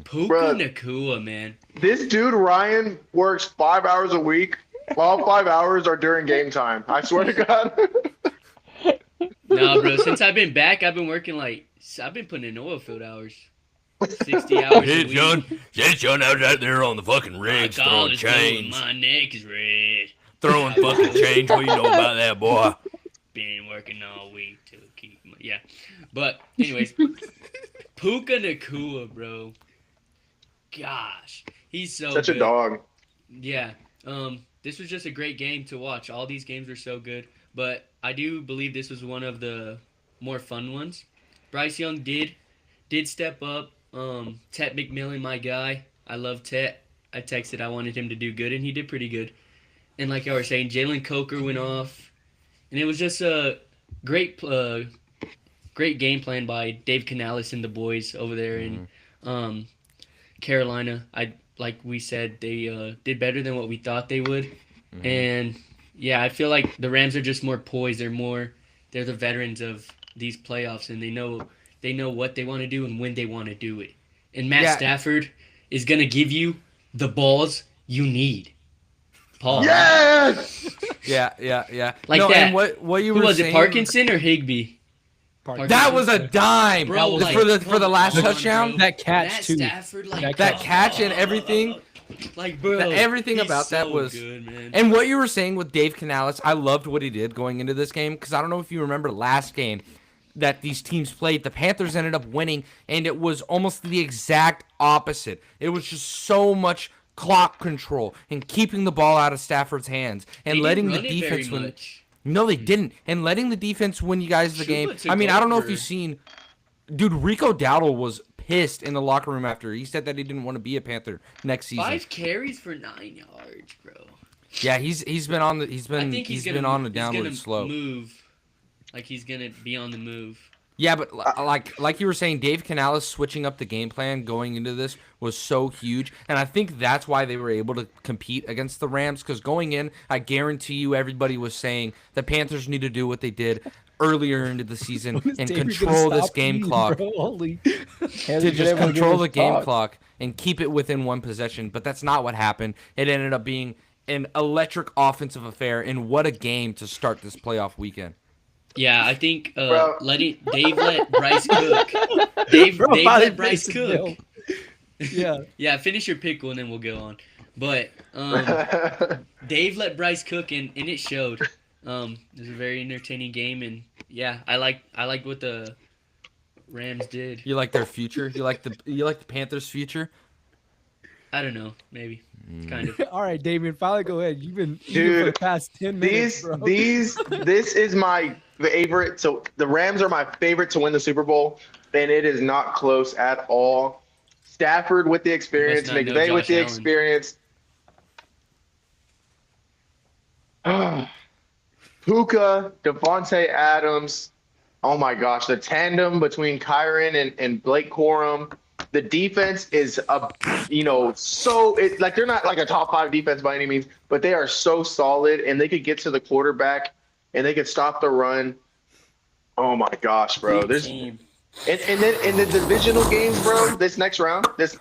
Puka Nacua, man. This dude, Ryan, works 5 hours a week. All 5 hours are during game time. I swear to God. No, bro. Since I've been back, I've been working I've been putting in oil field hours. 60 hours a week. John out there on the fucking rigs throwing chains. My neck is red. Throwing fucking change. What do you know about that, boy? Been working all week to keep my... Yeah. But, anyways. Puka Nacua, bro. Gosh. He's so Such good. a dog. Yeah. This was just a great game to watch. All these games were so good. But I do believe this was one of the more fun ones. Bryce Young did step up. Tet McMillan, my guy. I love Tet. I texted I wanted him to do good, and he did pretty good. And like I was saying, Jalen Coker went off. And it was just a great game plan by Dave Canales and the boys over there in Carolina. Like we said, they did better than what we thought they would. Mm-hmm. And yeah, I feel like the Rams are just more poised. They're the veterans of these playoffs, and they know what they want to do and when they want to do it. and Matt Yeah. Stafford is gonna give you the balls you need. Paul. Yes. Yeah. Like no, that. And what you Who were was saying, it? Parkinson or Higby? That was a dime, Bro, for like, the last come on, touchdown. bro. That catch Matt too. Stafford, like That catch and everything. Like, bro, Everything he's about that so was good, man. And what you were saying with Dave Canales, I loved what he did going into this game because I don't know if you remember last game that these teams played. The Panthers ended up winning, and it was almost the exact opposite. It was just so much clock control and keeping the ball out of Stafford's hands and They letting didn't the run it very defense win. much. No, they didn't. And letting the defense win you guys the game. Chuba took I mean, I don't know if over. you've seen. Dude, Rico Dowdle was pissed in the locker room after. He said that he didn't want to be a Panther next season. 5 carries for 9 yards, bro. Yeah, he's been on the he's I been think he's he's been gonna, on the he's downward gonna slope. move. Like he's gonna be on the move. Yeah, but like you were saying, Dave Canales switching up the game plan going into this was so huge, and I think that's why they were able to compete against the Rams. Because going in, I guarantee you, everybody was saying the Panthers need to do what they did earlier into the season When is and David gonna control this stop game eating, clock. bro? Holy. To just control the game clock and keep it within one possession, but that's not what happened. It ended up being an electric offensive affair, and what a game to start this playoff weekend. Yeah, I think Bro. Dave let Bryce cook. Dave Finally let Bryce fixed cook. it, Yeah. Yeah, finish your pickle and then we'll go on. But Dave let Bryce cook and it showed. It was a very entertaining game, and yeah, I liked what the Rams did. You like their future? You like the Panthers' future? I don't know, maybe kind of. All right, Damien, finally go ahead. You've been eating for Dude, the past 10 minutes, This bro. is my favorite. So the Rams are my favorite to win the Super Bowl, and it is not close at all. Stafford with the experience, not know McVay with Josh the Allen. experience. Puka, Devontae Adams. Oh my gosh, the tandem between Kyron and Blake Corum. The defense is like they're not like a top 5 defense by any means, but they are so solid, and they could get to the quarterback and they could stop the run. Oh my gosh, bro. There's Team. and then in the divisional games, bro, this next round, the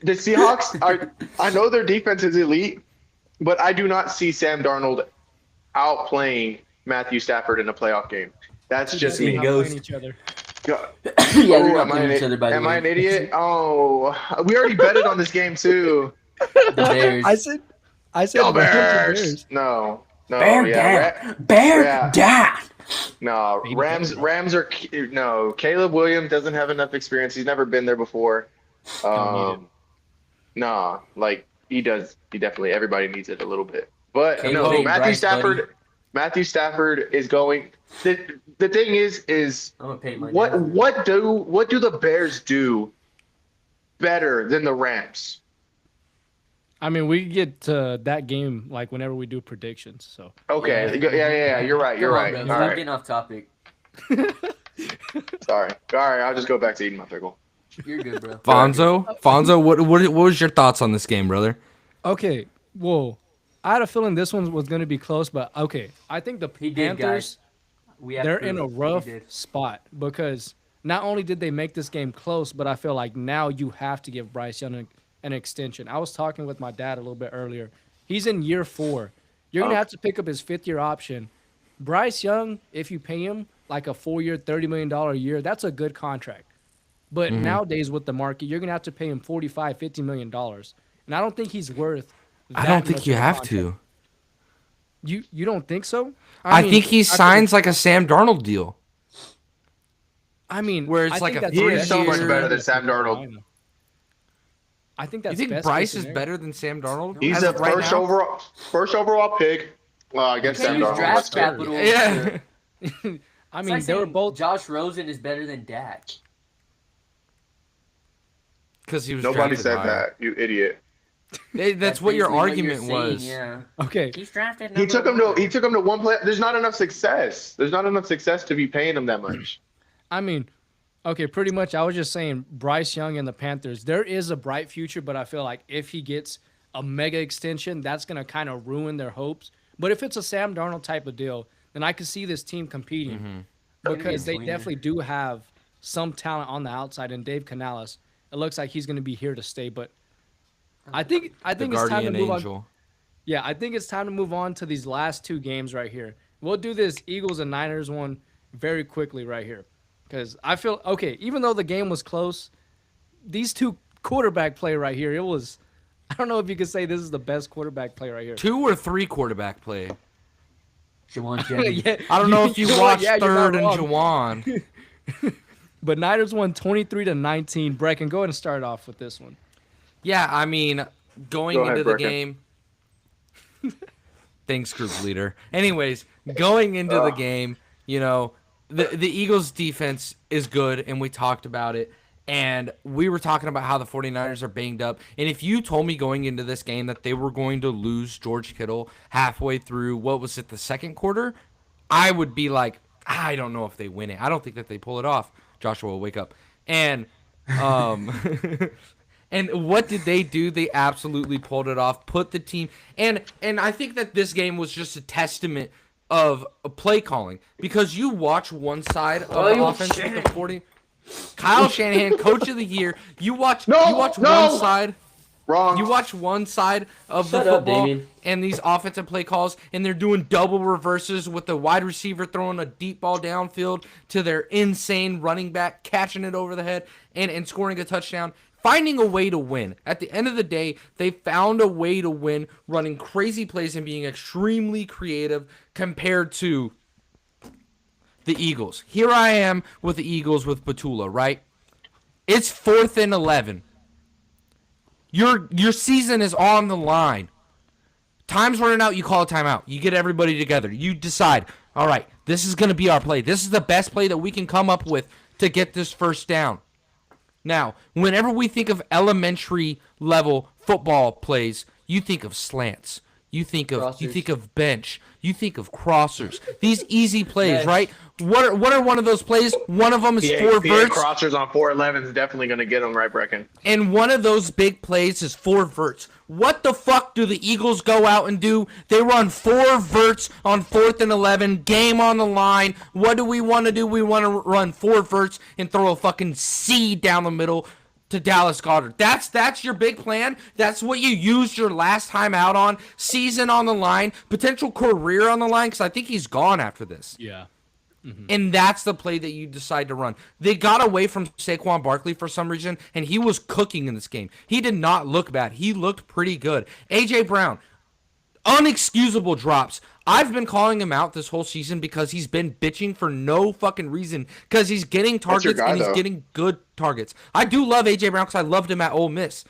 Seahawks I know their defense is elite, but I do not see Sam Darnold outplaying Matthew Stafford in a playoff game. That's just Team me. Not Ghost. playing each other. Go- Yeah, they're Oh, not am I playing an- each other, by the Am way. I an idiot? Oh, we already betted on this game too. The Bears. I said Go the Bears! No, Bear yeah, down. Bear yeah. down. no. Baby Rams Bears. are no. Caleb Williams doesn't have enough experience. He's never been there before. Don't need Nah, like he does. He definitely. Everybody needs it a little bit. But Caleb no, ain't Matthew Bryce, Stafford. buddy. Matthew Stafford is going. The thing is I'm gonna paint my what nails. what do the Bears do better than the Rams? I mean, we get to that game like whenever we do predictions. So Okay, yeah. You're right. You're Come on, right. bro. All Stop right. getting off topic. Sorry. All right. I'll just go back to eating my pickle. You're good, bro. Fonzo, what was your thoughts on this game, brother? okay, whoa. I had a feeling this one was going to be close, but okay. I think the He did, Panthers, guys. We have they're proof. in a He rough did. spot because not only did they make this game close, but I feel like now you have to give Bryce Young an extension. I was talking with my dad a little bit earlier. He's in year 4. You're going to have to pick up his 5th-year option. Bryce Young, if you pay him like a 4-year, $30 million a year, that's a good contract. But nowadays with the market, you're going to have to pay him $45, $50 million. And I don't think he's worth I that don't think much you of a have contract. to. You don't think so? I mean, think he after the- signs like a Sam Darnold deal. I mean, where it's I like think a that's He the is so best much scenario better than for Sam Darnold. Carolina. I think You that's think best Bryce case is scenario. better than Sam Darnold? He's as a of right first now? overall pick. Well, I guess Can't Sam use Darnold. draft Let's go. capital. Yeah. I It's mean, like they were saying both. Josh Rosen is better than Dak. Because he was Nobody drafted said higher. that. You idiot. That's what your basically argument you're saying, was. Yeah. Okay, He's drafted. He took him to one play. There's not enough success. There's not enough success to be paying him that much. I mean, okay, pretty much. I was just saying Bryce Young and the Panthers. There is a bright future, but I feel like if he gets a mega extension, that's gonna kind of ruin their hopes. But if it's a Sam Darnold type of deal, then I could see this team competing Mm-hmm. because they tweener. definitely do have some talent on the outside, and Dave Canales, it looks like he's going to be here to stay. But I think The it's time to guardian move on. angel. Yeah, I think it's time to move on to these last two games right here. We'll do this Eagles and Niners one very quickly right here. Because I feel, okay, even though the game was close, these two quarterback play right here, it was, I don't know if you could say this is the best quarterback play right here. 2 or 3 quarterback play. Jawan Jennings. Yeah, I don't know if you know what? watched Yeah, you're third not and wrong. Jawan. But Niners won 23-19. Brecken, go ahead and start off with this one. Yeah, I mean, going Go ahead, into the Brecken. game. Thanks, group leader. Anyways, going into the game, you know, the Eagles defense is good, and we talked about it. And we were talking about how the 49ers are banged up. And if you told me going into this game that they were going to lose George Kittle halfway through, what was it, the second quarter, I would be like, I don't know if they win it. I don't think that they pull it off. Joshua will wake up. And and what did they do? They absolutely pulled it off, put the team and I think that this game was just a testament of play calling, because you watch one side of the offense with the 40. Kyle Shanahan, coach of the year. You watch one side. Wrong. You watch one side of the Shut up, football Damien. and these offensive play calls, and they're doing double reverses with the wide receiver throwing a deep ball downfield to their insane running back, catching it over the head and scoring a touchdown, finding a way to win. At the end of the day, they found a way to win, running crazy plays and being extremely creative compared to the Eagles. Here I am with the Eagles with Batula, right? It's 4th and 11. Your season is on the line. Time's running out, you call a timeout. You get everybody together. You decide, all right, this is going to be our play. This is the best play that we can come up with to get this first down. Now, whenever we think of elementary level football plays, you think of slants. You think of bench. You think of crossers. These easy plays, Yes. right? What are one of those plays? One of them is four verts. Crossers on 411 is definitely going to get them right, Brecken. And one of those big plays is 4 verts. What the fuck do the Eagles go out and do? They run 4 verts on 4th and 11, game on the line. What do we want to do? We want to run 4 verts and throw a fucking C down the middle to Dallas Goedert. That's your big plan? That's what you used your last time out on? Season on the line, potential career on the line, because I think he's gone after this. Yeah. And that's the play that you decide to run. They got away from Saquon Barkley for some reason, and he was cooking in this game. He did not look bad. He looked pretty good. A.J. Brown, unexcusable drops. I've been calling him out this whole season because he's been bitching for no fucking reason, because he's getting targets guy, and he's though. getting good targets. I do love A.J. Brown because I loved him at Ole Miss.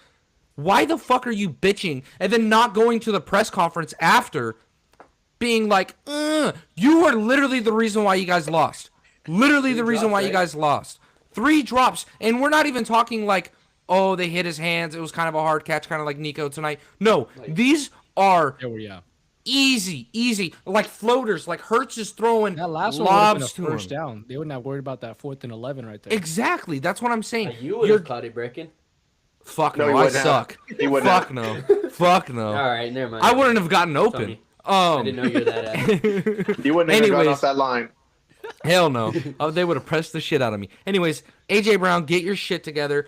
Why the fuck are you bitching and then not going to the press conference after being like, you are literally the reason why you guys lost. Literally the reason why you guys lost. 3 drops. And we're not even talking like, oh, they hit his hands. It was kind of a hard catch, kind of like Nico tonight. No, these are Yeah. easy. Like floaters. Like Hurts is throwing That last one would have been lobs a to first him. down. They wouldn't have worried about that 4th and 11 right there. Exactly. That's what I'm saying. You would You're have caught it, Brecken. fuck No, no. he I wouldn't have. suck. He wouldn't Fuck have. no. Fuck no. All right, never mind. I wouldn't have gotten open. Tony. I didn't know you were that ass. You wouldn't have gone Anyways. off that line. Hell no. They would have pressed the shit out of me. Anyways, A.J. Brown, get your shit together.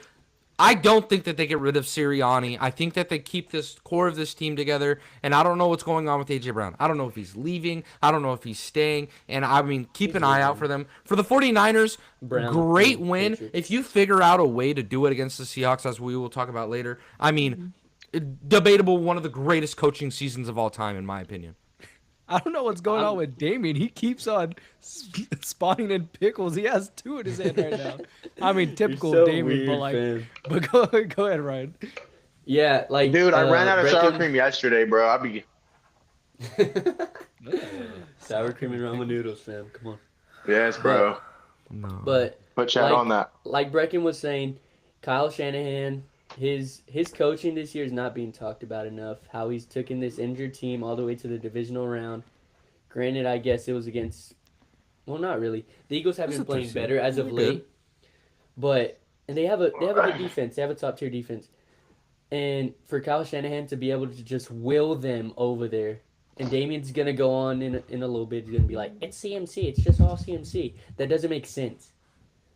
I don't think that they get rid of Sirianni. I think that they keep this core of this team together, and I don't know what's going on with A.J. Brown. I don't know if he's leaving. I don't know if he's staying, and I mean, keep an eye out for them. For the 49ers, Brown, great win. Patriots. If you figure out a way to do it against the Seahawks, as we will talk about later, I mean, debatable, one of the greatest coaching seasons of all time, in my opinion. I don't know what's going on with Damien. He keeps on spawning in pickles. He has 2 in his hand right now. I mean, typical so Damien, weird, but like, fam. but go ahead, Ryan. Yeah, like Dude, I ran out of sour Brecken- cream yesterday, bro. I'll be. Sour cream and ramen noodles, fam. Come on. Yes, bro. No. But Put chat like- on that. like Brecken was saying, Kyle Shanahan, his coaching this year is not being talked about enough. How he's taken this injured team all the way to the divisional round. Granted, I guess it was against. Well, not really. The Eagles have It's been a playing tough seed. better as of They're late, good. but and they have a good defense. They have a top tier defense, and for Kyle Shanahan to be able to just will them over there. And Damien's gonna go on in a little bit. He's gonna be like, "It's CMC. It's just all CMC." That doesn't make sense.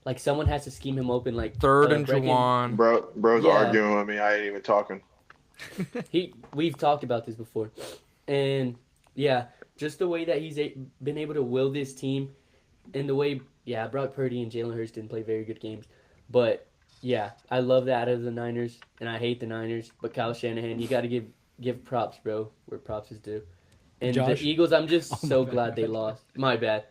like someone has to scheme him open, like Third and Brecken. Juwan. Bro's Yeah. arguing with me. I ain't even talking. We've talked about this before, and yeah, just the way that he's been able to will this team, and the way Brock Purdy and Jalen Hurts didn't play very good games, but yeah, I love that out of the Niners, and I hate the Niners, but Kyle Shanahan, you got to give props, bro, where props is due. And Josh? the Eagles, I'm just Oh, so my glad they lost. My bad.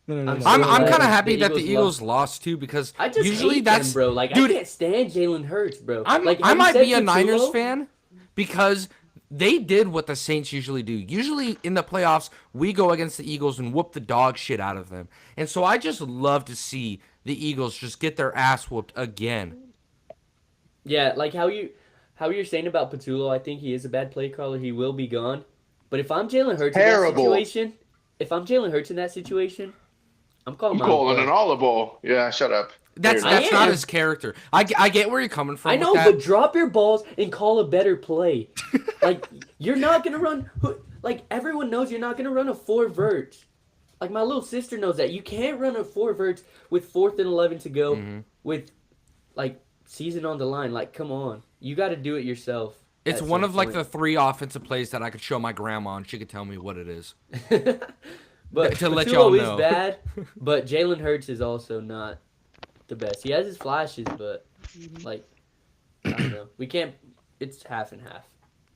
No. I'm I'm so kind of glad happy the that the Eagles Eagles lost too because I just usually hate that's them, bro. Like dude, I can't stand Jalen Hurts, bro. I like have you might said be a Niners Patullo? fan because they did what the Saints usually do. Usually in the playoffs, we go against the Eagles and whoop the dog shit out of them. And so I just love to see the Eagles just get their ass whooped again. Yeah, like how you're saying about Patullo, I think he is a bad play caller. He will be gone. But if I'm Jalen Hurts Terrible. in that situation, I'm calling I'm my calling own an play. Olive Bowl. Yeah, shut up. That's You're I not am. his character. I get where you're coming from. I with know, that. but drop your balls and call a better play. Like you're not gonna run. Like everyone knows, you're not gonna run a 4 vert. Like my little sister knows that you can't run a 4 vert with 4th and 11 to go Mhm. with like season on the line. Like come on, you got to do it yourself. It's at one some of like point. the 3 offensive plays that I could show my grandma and she could tell me what it is. But to let Patullo y'all is know. bad, but Jalen Hurts is also not the best. He has his flashes, but like I don't know. We can't. It's half and half.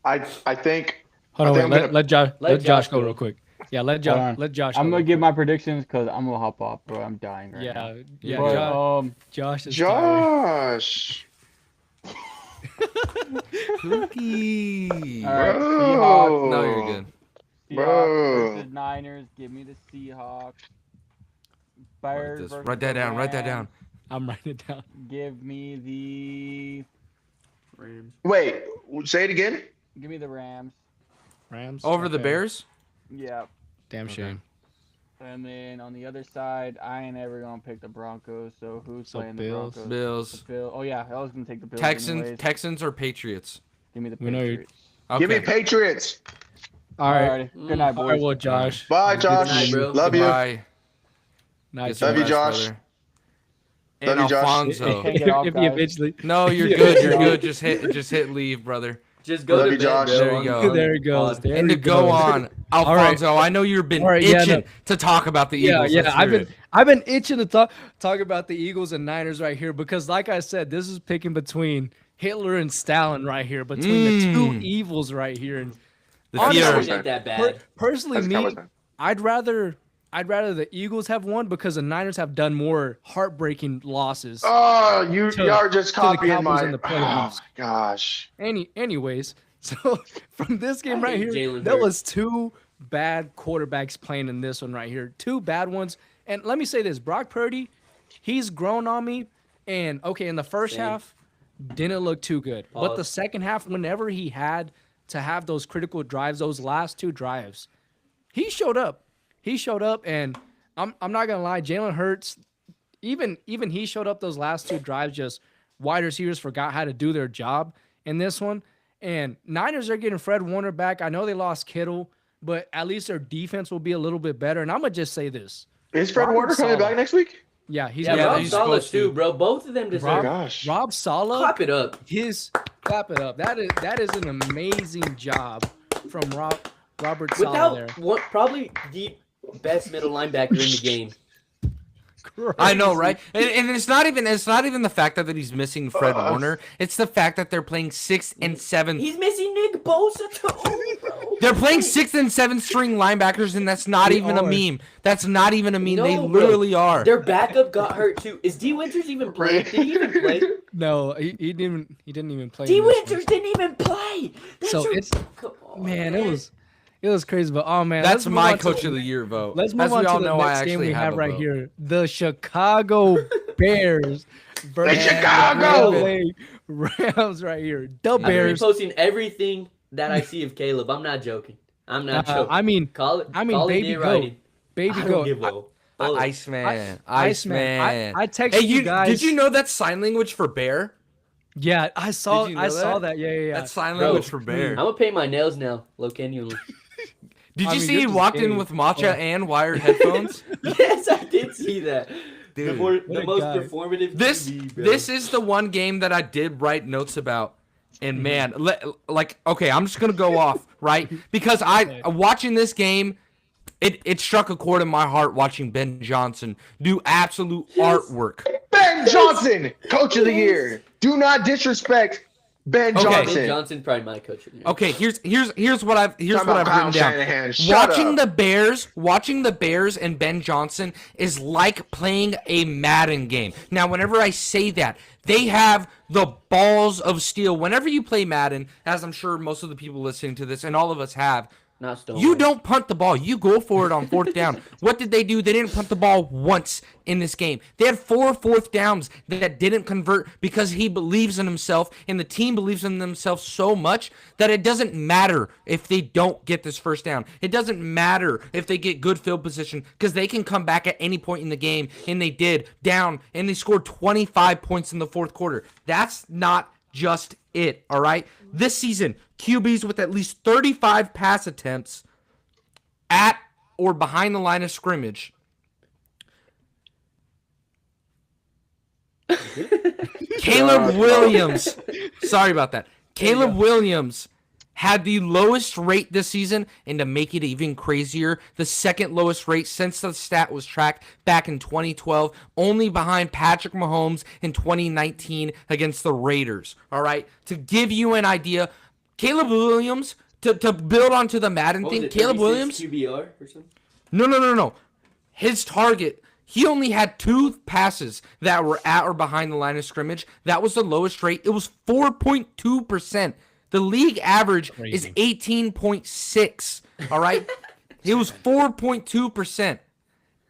I think Hold I on, think wait. I'm gonna- Let Josh Let Josh Josh go go. real quick. Yeah, let Hold on. Josh. I'm go gonna real give quick. my predictions because I'm gonna hop off, bro. I'm dying right now. Yeah, But, Josh, Josh is tired. Josh. Cookie. All right, Bro. Seahawks. No, you're good. Seahawks Bro. versus Niners. Give me the Seahawks. Write Bears this. versus Write that the down. Write that Rams. down. I'm writing it down. Give me the Rams. Wait, say it again. Give me the Rams. Rams Over the okay. Bears? Yeah. Damn Okay. shame. And then on the other side, I ain't ever gonna pick the Broncos. So who's So playing Bills. the Broncos? Bills. The Bill. Oh yeah, I was gonna take the Bills. Texans. anyways. Or Patriots? Give me the We know you- Patriots. Okay. Give me Patriots. All right. Alrighty. Good night, All right, boys. well, Josh. Bye, Good Josh. night, bro. Love you. Goodbye. Nice. Get some Love you, rest, Josh. brother. Love And you, Josh. Alfonso. Can't get off, if he guys. eventually. No, you're Yeah. good. You're Yeah. good. Just hit leave, brother. Just go Love to you, bed, Josh. bro. There you go. There he goes. There And he to go goes. on, Alfonso, I know you've been All right, yeah, itching no. to talk about the Yeah, Eagles. yeah. Let's I've hear been it. I've been itching to talk about the Eagles and Niners right here because, like I said, this is picking between Hitler and Stalin right here, between the two Mm. evils right here. And The honestly, Fiora. Cowboys ain't that bad. personally, That's me, Cowboys fan. I'd rather the Eagles have won because the Niners have done more heartbreaking losses. Oh, you To- are just to the copying Cowboys my. in the Oh playoffs. my gosh. Anyways, so from this game I right hate here, Jalen there Hurts. was two bad quarterbacks playing in this one right here. Two bad ones. And let me say this, Brock Purdy, he's grown on me. And okay, in the first Same. half, didn't look too good. But the Pause. second half, whenever he had to have those critical drives, those last two drives, he showed up. He showed up, and I'm not gonna lie, Jalen Hurts, even he showed up those last two drives. Just wide receivers forgot how to do their job in this one. And Niners are getting Fred Warner back. I know they lost Kittle, but at least their defense will be a little bit better. And I'm gonna just say this: Is Fred Robert Warner coming Saleh. back next week? yeah, he's Yeah, Yeah, Rob he's Saleh supposed to. too, bro. Both of them Oh deserve. gosh. Rob Saleh. Clap it up. Clap it up. That is an amazing job from Robert Saleh Without there. one, probably the best middle linebacker in the game. I know, Crazy. right? And it's not even the fact that he's missing Fred Warner. It's the fact that they're playing 6th and 7th. He's missing Nick Bosa too, bro. They're playing 6th and 7th string linebackers, and that's not They even a are. meme. That's not even a meme. No, They bro. literally are. Their backup got hurt too. Is D Winters even playing? Did he even play? No, he didn't even play. D in this one. Winters didn't even play. That's So your- it's Come on, man, it was crazy. But oh man, That's let's move my on to coach the- of the year vote. Let's As move we on all to the know, I next game actually we have a right vote. here. The Chicago Bears versus Chicago! the LA Rams right here. The I'm gonna be Bears. posting everything that I see of Caleb. I'm not joking. I'm not joking. I mean, call it. I mean, call baby it goat. writing. baby I go. don't give a. Oh, Iceman. Iceman. Iceman. I texted Hey, you guys. did you know that's sign language for bear? Yeah, I saw. Did you know I saw that? that. Yeah. That's sign Bro, language for bear. I'm gonna paint my nails now, locanually. Did I you mean, see you're he just walked gay. in with matcha Oh. and wired headphones? Yes, I did see that. Dude. What The a most guy. performative This QB, bro. this is the one game that I did write notes about. And man, like okay, I'm just gonna go off, right? Because watching this game, it struck a chord in my heart watching Ben Johnson do absolute artwork. Ben Johnson, coach of the year. Do not disrespect Ben Okay. Johnson. Ben Johnson probably my coach. Of the year. Okay, here's what I've Talking about written Kyle down. Shanahan. Shut Watching up. watching the Bears and Ben Johnson is like playing a Madden game. Now, whenever I say that, they have the balls of steel. Whenever you play Madden, as I'm sure most of the people listening to this and all of us have, Not Stone. you don't punt the ball. You go for it on fourth down. What did they do? They didn't punt the ball once in this game. They had 4 fourth downs that didn't convert because he believes in himself and the team believes in themselves so much that it doesn't matter if they don't get this first down. It doesn't matter if they get good field position because they can come back at any point in the game, and they did, down, and they scored 25 points in the fourth quarter. That's not just it, all right? This season, QBs with at least 35 pass attempts at or behind the line of scrimmage. Caleb Williams. Sorry about that. Caleb Williams had the lowest rate this season, and to make it even crazier, the second lowest rate since the stat was tracked back in 2012, only behind Patrick Mahomes in 2019 against the Raiders. All right? To give you an idea, Caleb Williams, to build onto the Madden What was thing, it, Caleb 36 Williams, QBR or something? no. His target, he only had 2 passes that were at or behind the line of scrimmage. That was the lowest rate. It was 4.2%. The league average is 18.6. All right? It was 4.2%.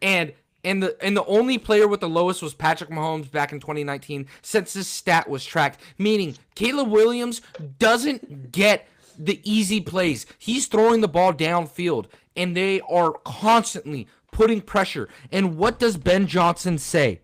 And the only player with the lowest was Patrick Mahomes back in 2019 since this stat was tracked. Meaning Caleb Williams doesn't get the easy plays. He's throwing the ball downfield, and they are constantly putting pressure. And what does Ben Johnson say?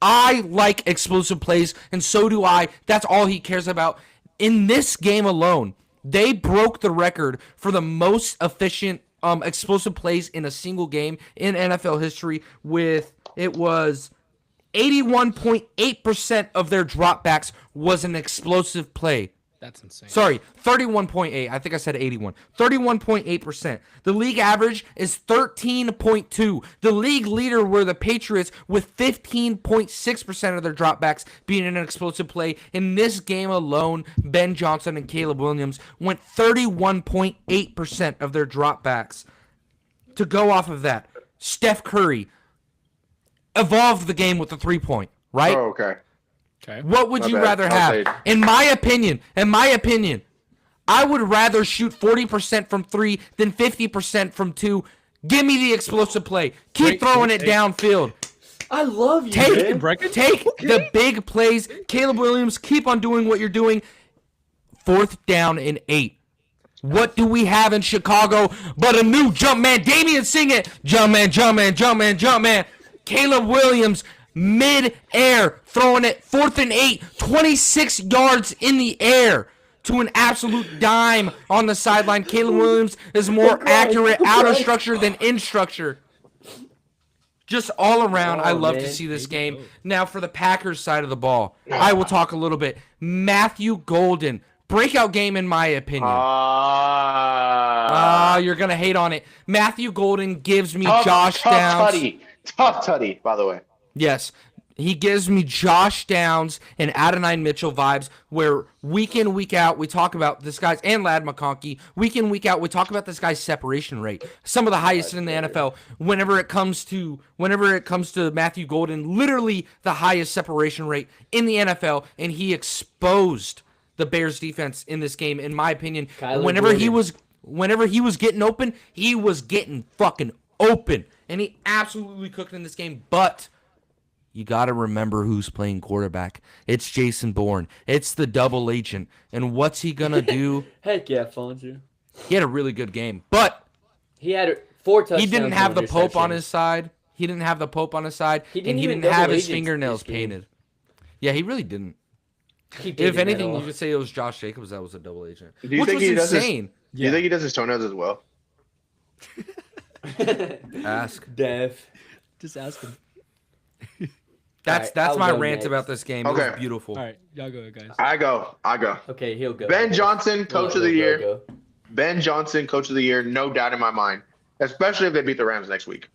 I like explosive plays, and so do I. That's all he cares about. In this game alone, they broke the record for the most efficient explosive plays in a single game in NFL history with, it was 81.8% of their dropbacks was an explosive play. That's insane. Sorry, 31.8. I think I said 81. 31.8%. The league average is 13.2. The league leader were the Patriots with 15.6% of their dropbacks being an explosive play. In this game alone, Ben Johnson and Caleb Williams went 31.8% of their dropbacks. To go off of that, Steph Curry evolved the game with the 3-point, right? Oh, okay. Okay. What would My you bad. rather I'll have? take- In my opinion, I would rather shoot 40% from 3 than 50% from 2. Give me the explosive play. Keep Great throwing it take. downfield. I love you, Take man. the big plays. Caleb Williams, keep on doing what you're doing. 4th down and 8. What do we have in Chicago but a new jump man? Damian, sing it. Jump man, jump man, jump man, jump man. Caleb Williams, mid-air, throwing it 4th and 8, 26 yards in the air to an absolute dime on the sideline. Caleb Williams is more accurate out of structure than in structure. Just all around, I love to man. see this game. Now, for the Packers side of the ball, I will talk a little bit. Matthew Golden, breakout game in my opinion. You're going to hate on it. Matthew Golden gives me Josh Downs. Tough tutty, by the way. Yes. He gives me Josh Downs and Adonai Mitchell vibes where week in, week out, we talk about this guy's, and Lad McConkey, week in, week out, we talk about this guy's separation rate. Some of the highest in the NFL whenever it comes to Matthew Golden, literally the highest separation rate in the NFL, and he exposed the Bears defense in this game, in my opinion. Kyler Whenever he Gordon. was getting open, he was getting fucking open. And he absolutely cooked in this game, but you got to remember who's playing quarterback. It's Jason Bourne. It's the double agent. And what's he going to do? Heck yeah, Fonzie. He had a really good game, but He had 4 touchdowns. he didn't have no the Pope on interceptions. his side. He didn't have the Pope on his side, He and didn't he even didn't have double his agents fingernails this game. painted. Yeah, he really didn't. He If didn't at anything, all. you could say it was Josh Jacobs that was a double agent, Do you which think was he does his- insane. Do you think he does his toenails as well? Ask. Deaf. Just ask him. That's I'll my go rant next. about this game. It Okay. was beautiful. All right, y'all go, guys. I go. Okay, he'll go. Ben Johnson, coach of the year. Go. Ben Johnson, coach of the year, no doubt in my mind. Especially if they beat the Rams next week.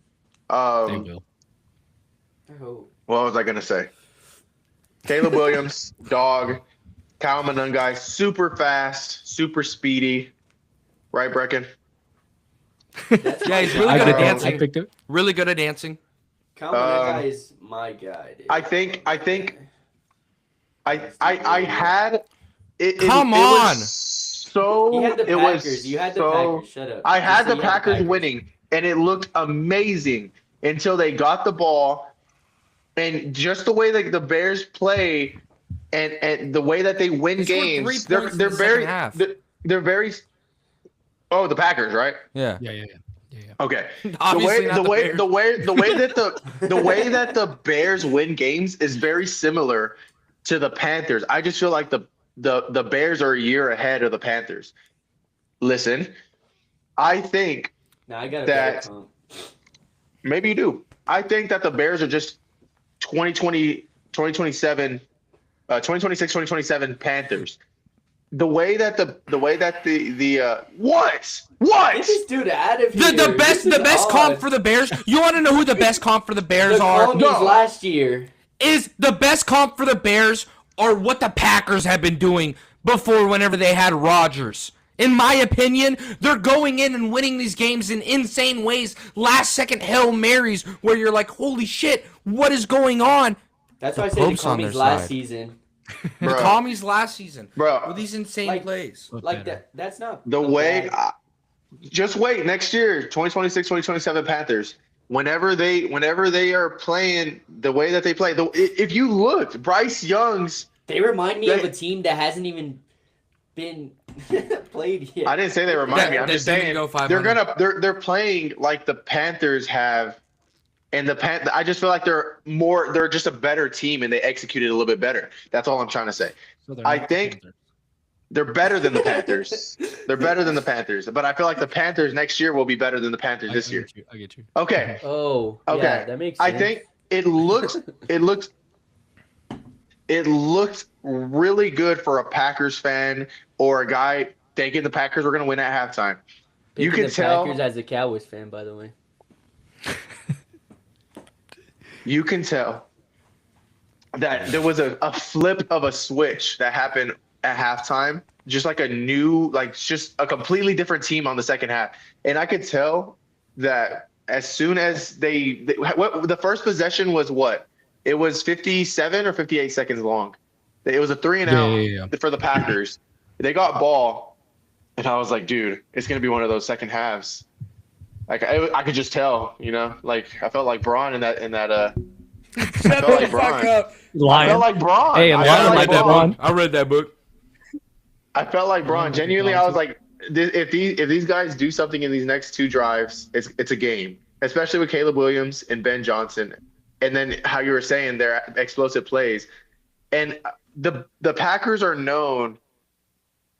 They What will. Oh. was I gonna say? Caleb Williams, dog. Kyle Manungai, super fast, super speedy. Right, Brecken? Yeah, he's really I good picked at it. dancing. I picked it. Really good at dancing. That guy is my guy, dude. I think I had it. Come it on. was so You had the it was Packers. You had the so- Packers. Shut up. I had Just the say you Packers winning, and it looked amazing until they got the ball, and just the way that the Bears play, and the way that they win They scored 3 games, points they're in the very second half. they're very. Oh, the Packers, right? Yeah. Yeah. Okay. Obviously not the way Bears. the way that the way that the Bears win games is very similar to the Panthers. I just feel like the Bears are a year ahead of the Panthers. Listen, I think Nah, I got a that- better comp. maybe you do. I think that the Bears are just 2026, 2027 Panthers. The way that the what? Get this dude out of here. The best This is comp odd. for the Bears. You want to know who the best comp for the Bears The are? commies No. last year. Is the best comp for the Bears are what the Packers have been doing before whenever they had Rodgers. In my opinion, they're going in and winning these games in insane ways. Last second Hail Marys where you're like, holy shit, what is going on? That's why I The said the Pope's on their commies last side. season. The Bro. commies last season. Bro. With these insane Like- plays. Like that's not The a way bad- just wait next year 2026 2027 Panthers whenever they are playing the way that they play if you looked Bryce Young's they remind me of they- a team that hasn't even been played yet. I didn't say they remind me I'm That just didn't saying go 500. they're playing like the Panthers have and I just feel like they're just a better team and they executed a little bit better. That's all I'm trying to say. So they're I not think- Panthers. They're better than the Panthers. They're better than the Panthers, but I feel like the Panthers next year will be better than the Panthers this year. I get you. Okay. Oh, Okay. yeah, that makes sense. I think it looked really good for a Packers fan or a guy thinking the Packers were going to win at halftime. You Picking can the tell- Packers as a Cowboys fan, by the way. You can tell that there was a flip of a switch that happened at halftime, just like just a completely different team on the second half. And I could tell that as soon as what the first possession was what? It was 57 or 58 seconds long. It was a 3 and out Yeah. for the Packers. They got ball, and I was like, dude, it's gonna be one of those second halves. Like I could just tell, like I felt like Braun in that. I felt like Braun. I Lion. felt like Braun. Hey, I and felt Lion like like that Braun. book. I read that book. I felt like Braun. Genuinely, I was like, if these guys do something in these next 2 drives, it's a game. Especially with Caleb Williams and Ben Johnson, and then how you were saying their explosive plays, and the Packers are known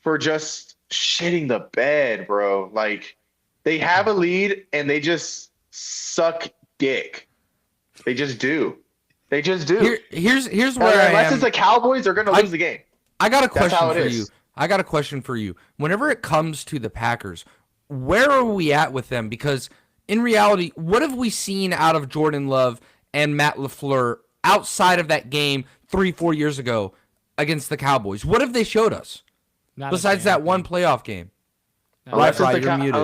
for just shitting the bed, bro. Like they have a lead and they just suck dick. They just do. They just do. Here's And where I unless am. it's the Cowboys, they're gonna lose the game. I got a That's question how it for is. you. I got a question for you. Whenever it comes to the Packers, where are we at with them? Because in reality, what have we seen out of Jordan Love and Matt LaFleur outside of that game 3-4 years ago against the Cowboys? What have they showed us Not a besides damn that one thing. playoff game? Not Unless Right, it's you're the muted.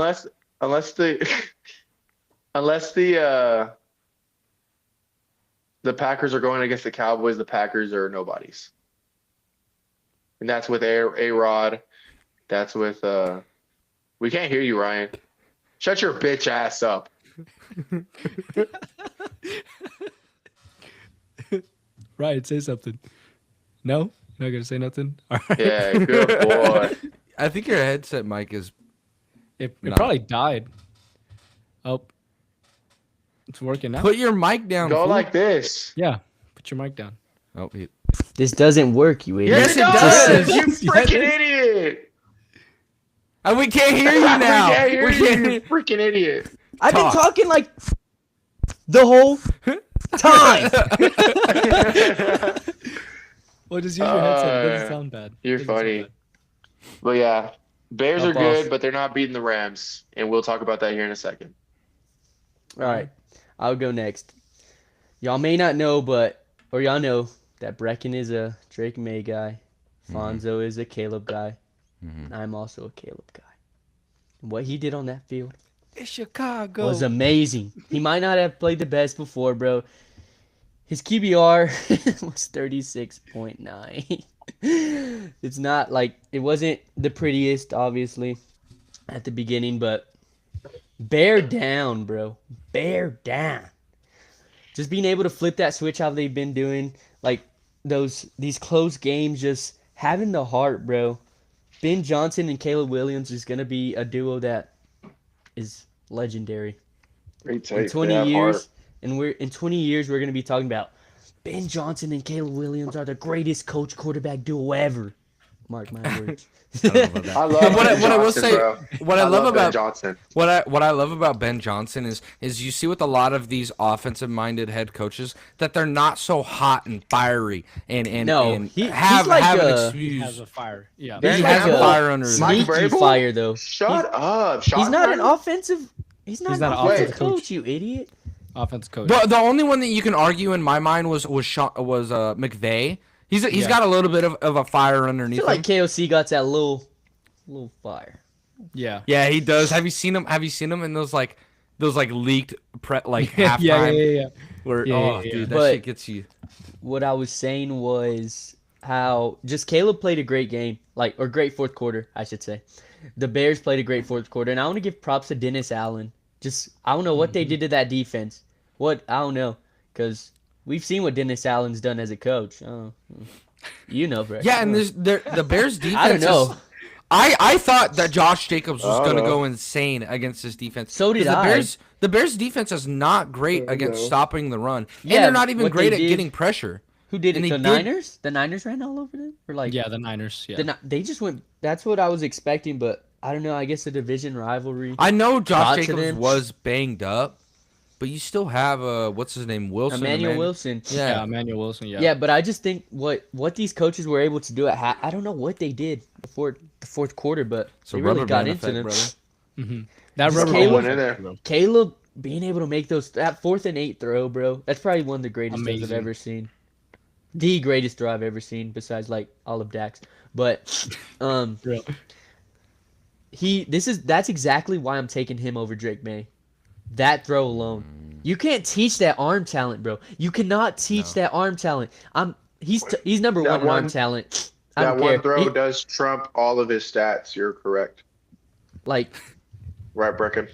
unless the Packers are going against the Cowboys, the Packers are nobodies. And that's with A-Rod. That's with we can't hear you, Ryan. Shut your bitch ass up. Ryan, say something. No? Not gonna say nothing? All right. Yeah, good boy. I think your headset mic is. It No. probably died. Oh. It's working now. Put your mic down. Go fool. like this. Yeah. Put your mic down. Oh, This doesn't work, you idiot. Yes, it does. does. You freaking idiot. we can't hear you now. We can't hear We you, can't you freaking idiot. I've been Talk. talking like the whole Time. Well, just use your headset. It doesn't sound bad. You're Doesn't sound funny. bad. But yeah, Bears are Jump good, off. but they're not beating the Rams, and we'll talk about that here in a second. All right, I'll go next. Y'all may not know, or y'all know that Brecken is a Drake May guy. Fonzo is a Caleb guy. Mhm. I'm also a Caleb guy. What he did on that field It's Chicago. was amazing. He might not have played the best before, bro. His QBR was 36.9. It's not like it wasn't the prettiest, obviously, at the beginning, but bear down, bro. Bear down. Just being able to flip that switch how they've been doing, like these close games, just having the heart, bro. Ben Johnson and Caleb Williams is gonna be a duo that is legendary. Great take. In They 20 have years, heart. and in 20 years we're gonna be talking about Ben Johnson and Caleb Williams are the greatest coach quarterback duo ever. Mark my words. I don't know about that. I love What I- Ben what I will Johnson, say- bro. What I love Ben about Johnson. what I love about Ben Johnson is you see with a lot of these offensive minded head coaches that they're not so hot and fiery and No, and he's have like an a- He has excuse. a fire. Yeah. He's He like has a fire under his Mike sneaky Vrabel? fire though. Shut up. He's Sean not an Payton? offensive. He's not He's an not an offensive offensive coach, coach. you idiot. Offense coach. The only one that you can argue in my mind was McVay. He's Yeah. got a little bit of a fire I underneath feel him. like KOC got that little fire. Yeah. Yeah, he does. Have you seen him? Have you seen him in those leaked halftime? yeah. Where Yeah, oh, yeah, yeah. dude, that But- shit gets you. What I was saying was how just Caleb played a great game, or great fourth quarter, I should say. The Bears played a great fourth quarter, and I want to give props to Dennis Allen. I don't know what they did to that defense. I don't know, because we've seen what Dennis Allen's done as a coach. Oh, you know, bro. Yeah, and the Bears defense. I don't know. I thought that Josh Jacobs was I going to don't know. go insane against this defense. So did 'Cause I. The Bears defense is not great I against know. stopping the run, and Yeah, they're not even what great they at did- getting pressure. Who did it? And he The did- Niners? The Niners ran all over them? Or Yeah, the Niners. Yeah. they just went. That's what I was expecting, but I don't know. I guess the division rivalry. I know Got Josh to Jacobs them. was banged up, but you still have what's his name, Wilson. Emmanuel Wilson. Yeah, Yeah, Emmanuel Wilson. Yeah. Yeah, but I just think what these coaches were able to do at I don't know what they did before the fourth quarter, but it's a they really rubber got band into effect, them. brother. Mm-hmm. That Just rubber Caleb- band in there. effect, bro. Caleb being able to make that 4th and 8 throw, bro. That's probably one of the greatest throws I've Amazing. ever seen. The greatest throw I've ever seen, besides all of Dax. But Real. that's exactly why I'm taking him over Drake May. That throw alone. You can't teach that arm talent, bro. You cannot teach that arm talent. He's number That one in arm one- talent. I That don't one care. throw does trump all of his stats. You're correct. Like, Right, Brecken?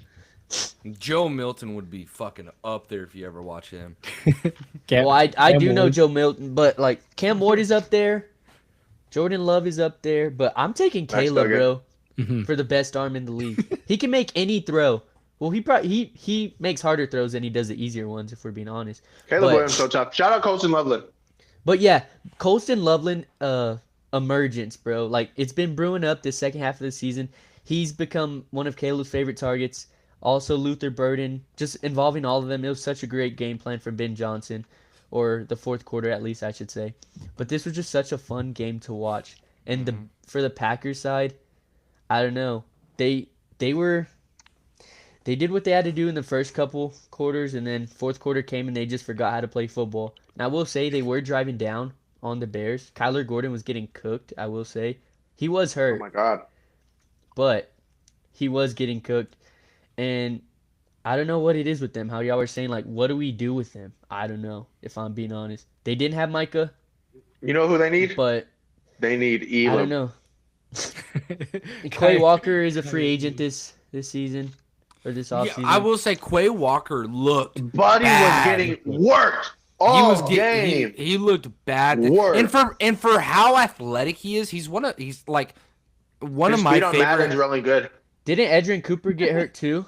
Joe Milton would be fucking up there if you ever watch him. Cam- well, I Cam do know Ward. Joe Milton, but Cam Ward is up there. Jordan Love is up there, but I'm taking That's Caleb, still bro, Mhm. for the best arm in the league. He can make any throw. Well, he makes harder throws than he does the easier ones, if we're being honest. Caleb But- Williams so tough. Shout out Colston Loveland. But yeah, Colston Loveland emergence, bro. It's been brewing up this second half of the season. He's become one of Caleb's favorite targets. Also Luther Burden, just involving all of them. It was such a great game plan from Ben Johnson, or the fourth quarter at least, I should say. But this was just such a fun game to watch. And for the Packers side, I don't know. They did what they had to do in the first couple quarters, and then fourth quarter came and they just forgot how to play football. And I will say they were driving down on the Bears. Kyler Gordon was getting cooked, I will say. He was Oh hurt, my God. but he was getting cooked. And I don't know what it is with them. How y'all were saying, what do we do with them? I don't know, if I'm being honest. They didn't have Micah, You know who they need? but They need I Elam. don't know. Quay Walker is a free agent this season, or this Yeah, offseason. I will say Quay Walker looked. Buddy Bad. was getting worked all He was game. he looked bad. Word. And for how athletic he is, he's one of His my speed on Madden's favorite. really good. Didn't Edrin Cooper get hurt too?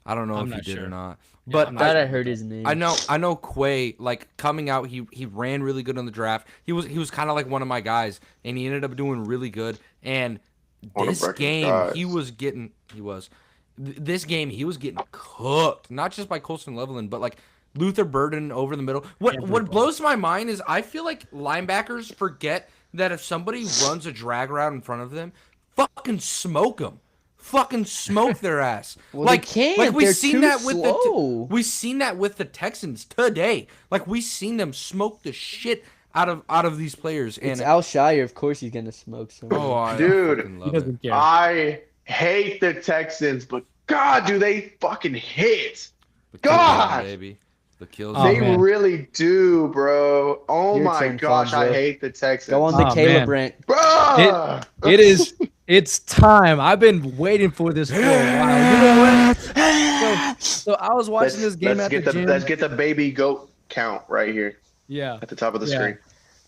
I don't know I'm if not he did sure. or not, Yeah, but I'm I not thought I sure. heard his name. I know Quay, coming out, he ran really good on the draft. He was kind of like one of my guys, and he ended up doing really good. And One of this Brecken's game, guys. this game he was getting cooked, not just by Colston Loveland, but Luther Burden over the middle. What blows my mind is I feel like linebackers forget that if somebody runs a drag route in front of them, fucking smoke them. Fucking smoke their ass. Well, they can't. Like we've They're seen too that with slow. we've seen that with the Texans today. Like we've seen them smoke the shit out of these players. It's And Al Shire. Of course he's gonna smoke someone. I Dude, fucking He love it. doesn't care. I hate the Texans, but God, do they fucking hit? The kill God! zone, baby. The kill Oh, zone. They man. really do, bro. Oh Your my turn, gosh, I Fonzo. hate the Texans. Go on the Oh, Caleb man. rant. Bruh! It's time. I've been waiting for this for a while. You know what? So I was watching this game at the gym. Let's get the baby goat count right here Yeah. at the top of the Yeah. screen.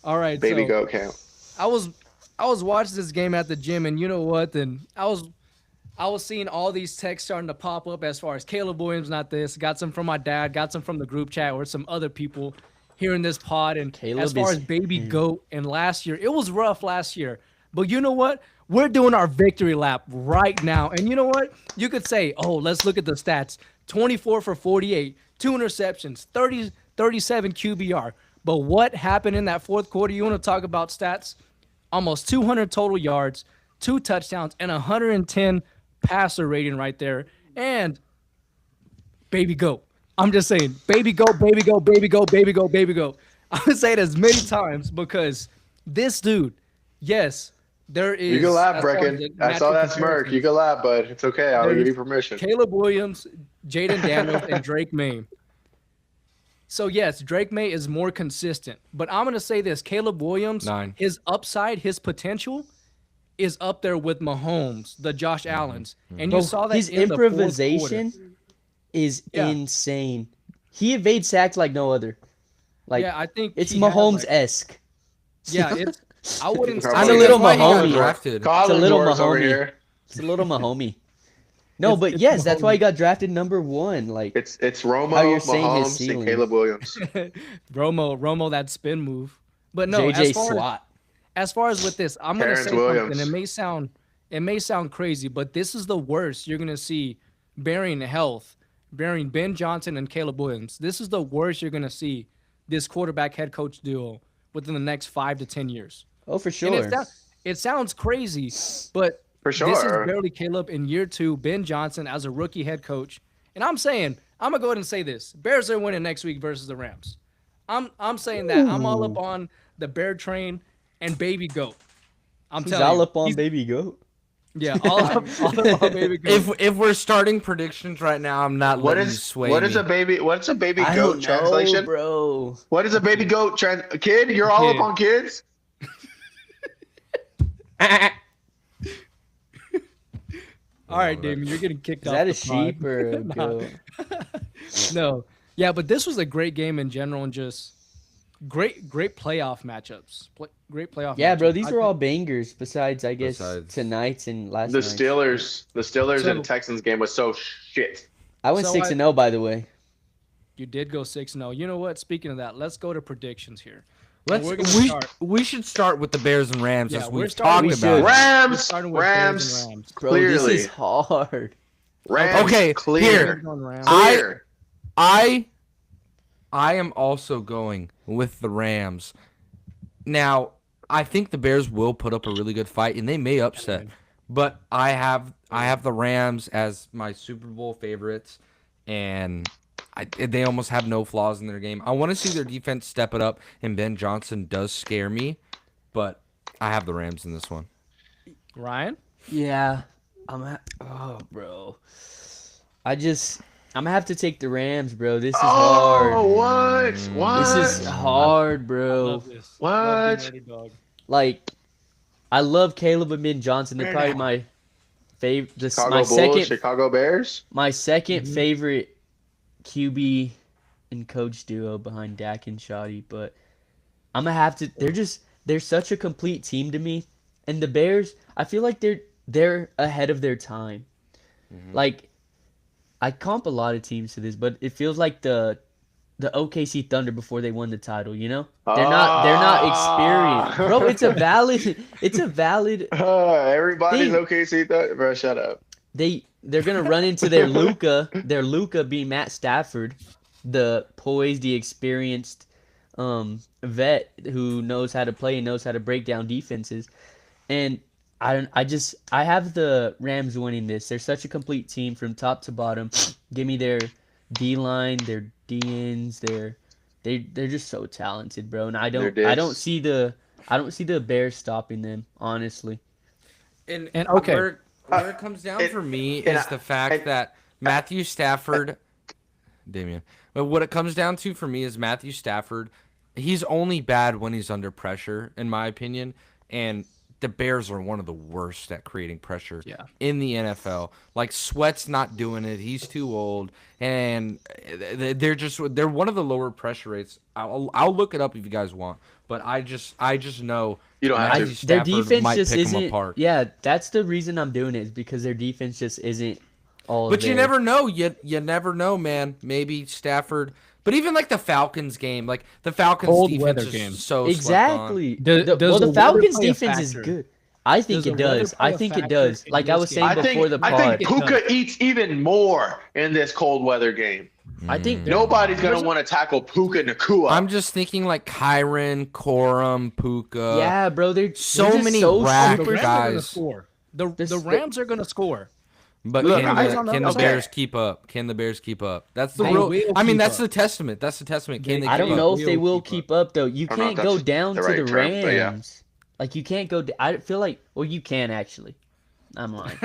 All right. Baby so goat count. I was watching this game at the gym, and you know what? Then I was seeing all these texts starting to pop up as far as Caleb Williams, not this. Got some from my dad, got some from the group chat or some other people hearing this pod. And Caleb as far is- as baby goat and last year, it was rough last year. But you know what? We're doing our victory lap right now. And you know what? You could say, oh, let's look at the stats. 24 for 48, 2 interceptions, 37 QBR. But what happened in that fourth quarter? You want to talk about stats? Almost 200 total yards, 2 touchdowns, and 110 passer rating right there. And baby goat. I'm just saying, baby goat, baby goat, baby goat, baby goat, baby goat. I'm gonna say it as many times because this dude, yes, there is. You can laugh, as far as Brecken. the I saw natural that smirk. comparisons, You can laugh, bud. It's okay. I'll There's give you permission. Caleb Williams, Jaden Daniels, and Drake May. So yes, Drake May is more consistent, but I'm gonna say this: Caleb Williams, 9. his upside, his potential, is up there with Mahomes, the Josh Allens, and you Bro, saw that his in the fourth quarter. improvisation is Yeah. insane. He evades sacks like no other. Like Yeah, I think it's he has, Mahomes like- esque. Yeah, it's. I wouldn't. It's a say little that's why he got Mahoney. drafted. Collins little Wars over Mahoney. here. It's a little Mahomey. No, It's- but it's yes, that's why he Mahomes. got drafted number 1. Like It's Romo, How you're saying his Mahomes, and ceiling. Caleb Williams. Romo, that spin move. But no, JJ Swat. as far as with this, I'm gonna Terrence say Williams. something. It may sound crazy, but this is the worst you're gonna see bearing Ben Johnson and Caleb Williams. This is the worst you're gonna see this quarterback head coach duo within the next 5 to 10 years. Oh, for And sure. it sounds crazy, but For this is sure. barely Caleb in year 2, Ben Johnson as a rookie head coach. And I'm gonna go ahead and say this. Bears are winning next week versus the Rams. I'm saying that. I'm all up on the Bear train and baby goat. I'm He's telling all you. up on He's- baby goat. Yeah, all up on baby goat. If we're starting predictions right now, I'm not What letting you is sway what's me. a baby I goat don't translation? know, bro. What is a baby goat kid? You're all Kid. up on kids? All right, Damon, you're getting kicked Is off. that a the pod. sheep or a Nah. goat? No. Yeah, but this was a great game in general and just great playoff matchups. Great playoff. Yeah, bro, matchups. these I are think- all bangers. Besides, I guess Besides- tonight's and last The night. Steelers So- and Texans game was so shit. I went So 6-0, by the way. You did go 6-0. You know what? Speaking of that, let's go to predictions here. Let's We're gonna start. we should start with the Bears and Rams Yeah, as we're we've starting talked with- about. We it. We're Rams, starting with Bears Rams, and Rams. Bro, clearly. this is hard. Rams, Okay, clear. here. Going Rams. Clear. I am also going with the Rams. Now, I think the Bears will put up a really good fight and they may upset. But I have the Rams as my Super Bowl favorites, and they almost have no flaws in their game. I want to see their defense step it up, and Ben Johnson does scare me, but I have the Rams in this one. Ryan? Yeah. Oh, bro. I'm gonna have to take the Rams, bro. This is Oh, hard. what? This is hard, I bro. love this. What? Love being underdog. Like, I love Caleb and Ben Johnson. They're probably my favorite. Chicago My Bulls, second, Chicago Bears. my 2nd Mhm. favorite QB and coach duo behind Dak and Shoddy. But I'm gonna have to. They're such a complete team to me. And the Bears, I feel like they're ahead of their time. Like, I comp a lot of teams to this, but it feels like the OKC Thunder before they won the title. You know, they're not experienced, bro. It's a valid. Everybody's Thing. OKC. Bro, shut up. They're gonna run into their Luca being Matt Stafford, the poised, the experienced vet who knows how to play and knows how to break down defenses. And I have the Rams winning this. They're such a complete team from top to bottom. Give me their D line, their DNs, they're just so talented, bro. And I don't see the Bears stopping them, honestly. And okay. where it comes down for me is the fact that Matthew Stafford, Damien. But what it comes down to for me is Matthew Stafford. He's only bad when he's under pressure, in my opinion. And the Bears are one of the worst at creating pressure in the NFL. Like, Sweat's not doing it. He's too old. And they're one of the lower pressure rates. I'll look it up if you guys want. But I just know You don't have to. Matthew Their Stafford defense might just pick 'em isn't. apart. Yeah, that's the reason I'm doing it, is because their defense just isn't all. But you there. never know. You never know, man. Maybe Stafford. But even like the Falcons game, like the Falcons Cold defense weather is game. so slept on. Exactly. Does The the weather Falcons play a defense is factor? good. I think Does it the weather does. play I a think it factor does. in Like I this was game? saying before the pod. I think Puka eats even more in this cold weather game. I think Nobody's gonna want to tackle Puka Nakua. I'm just thinking like Kyron, Corum, Puka. yeah, bro. They're So they're just many so rack The super- Rams are gonna guys. score. The This- Rams are gonna score. But Look, can guys the, on the can the other Bears side. keep up? Can the Bears keep up? That's the They real. will I mean, keep that's up. the testament. That's the testament. Can they? I keep don't up? know if Will they will keep keep up though. You I don't know can't if go that's down the to right the term, but yeah. Rams. Like you can't go. I feel like. Well, you can actually. I'm lying.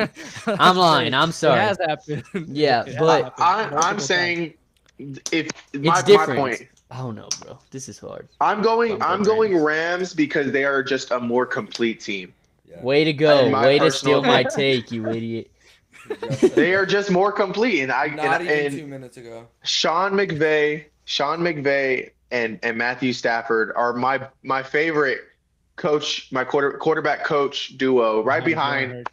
I'm lying. I'm sorry. It has happened. Yeah, It has but- happened I'm multiple saying, if It's my different. point, I don't know, bro. This is hard. I'm going Rams. Rams because they are just a more complete team. Way to go. In my Way to personal steal my take, you idiot. They are just more complete, and minutes ago. Sean McVay, and Matthew Stafford are my favorite coach, my quarterback coach duo, right behind.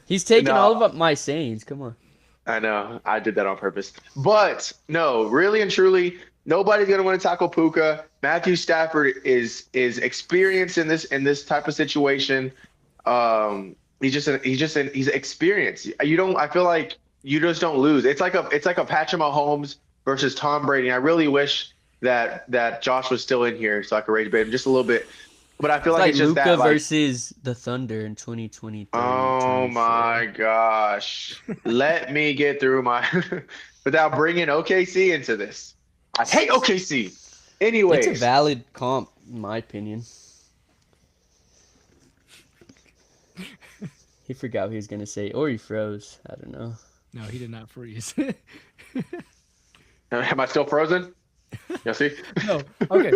He's taking No. all of my sayings. Come on. I know, I did that on purpose. But no, really and truly, nobody's gonna want to tackle Puka. Matthew Stafford is experienced in this type of situation. He's experienced. I feel like you just don't lose. It's like a Patrick Mahomes versus Tom Brady. And I really wish that Josh was still in here so I could rage bait him just a little bit. But I feel It's like like it's just Luka that. Like, versus the Thunder in 2023. oh my gosh! Let me get through my without bringing OKC into this. I hate OKC. Anyways, It's a valid comp, in my opinion. He forgot what he was going to say, or he froze. I don't know. No, he did not freeze. am I still frozen? You see? No. Okay.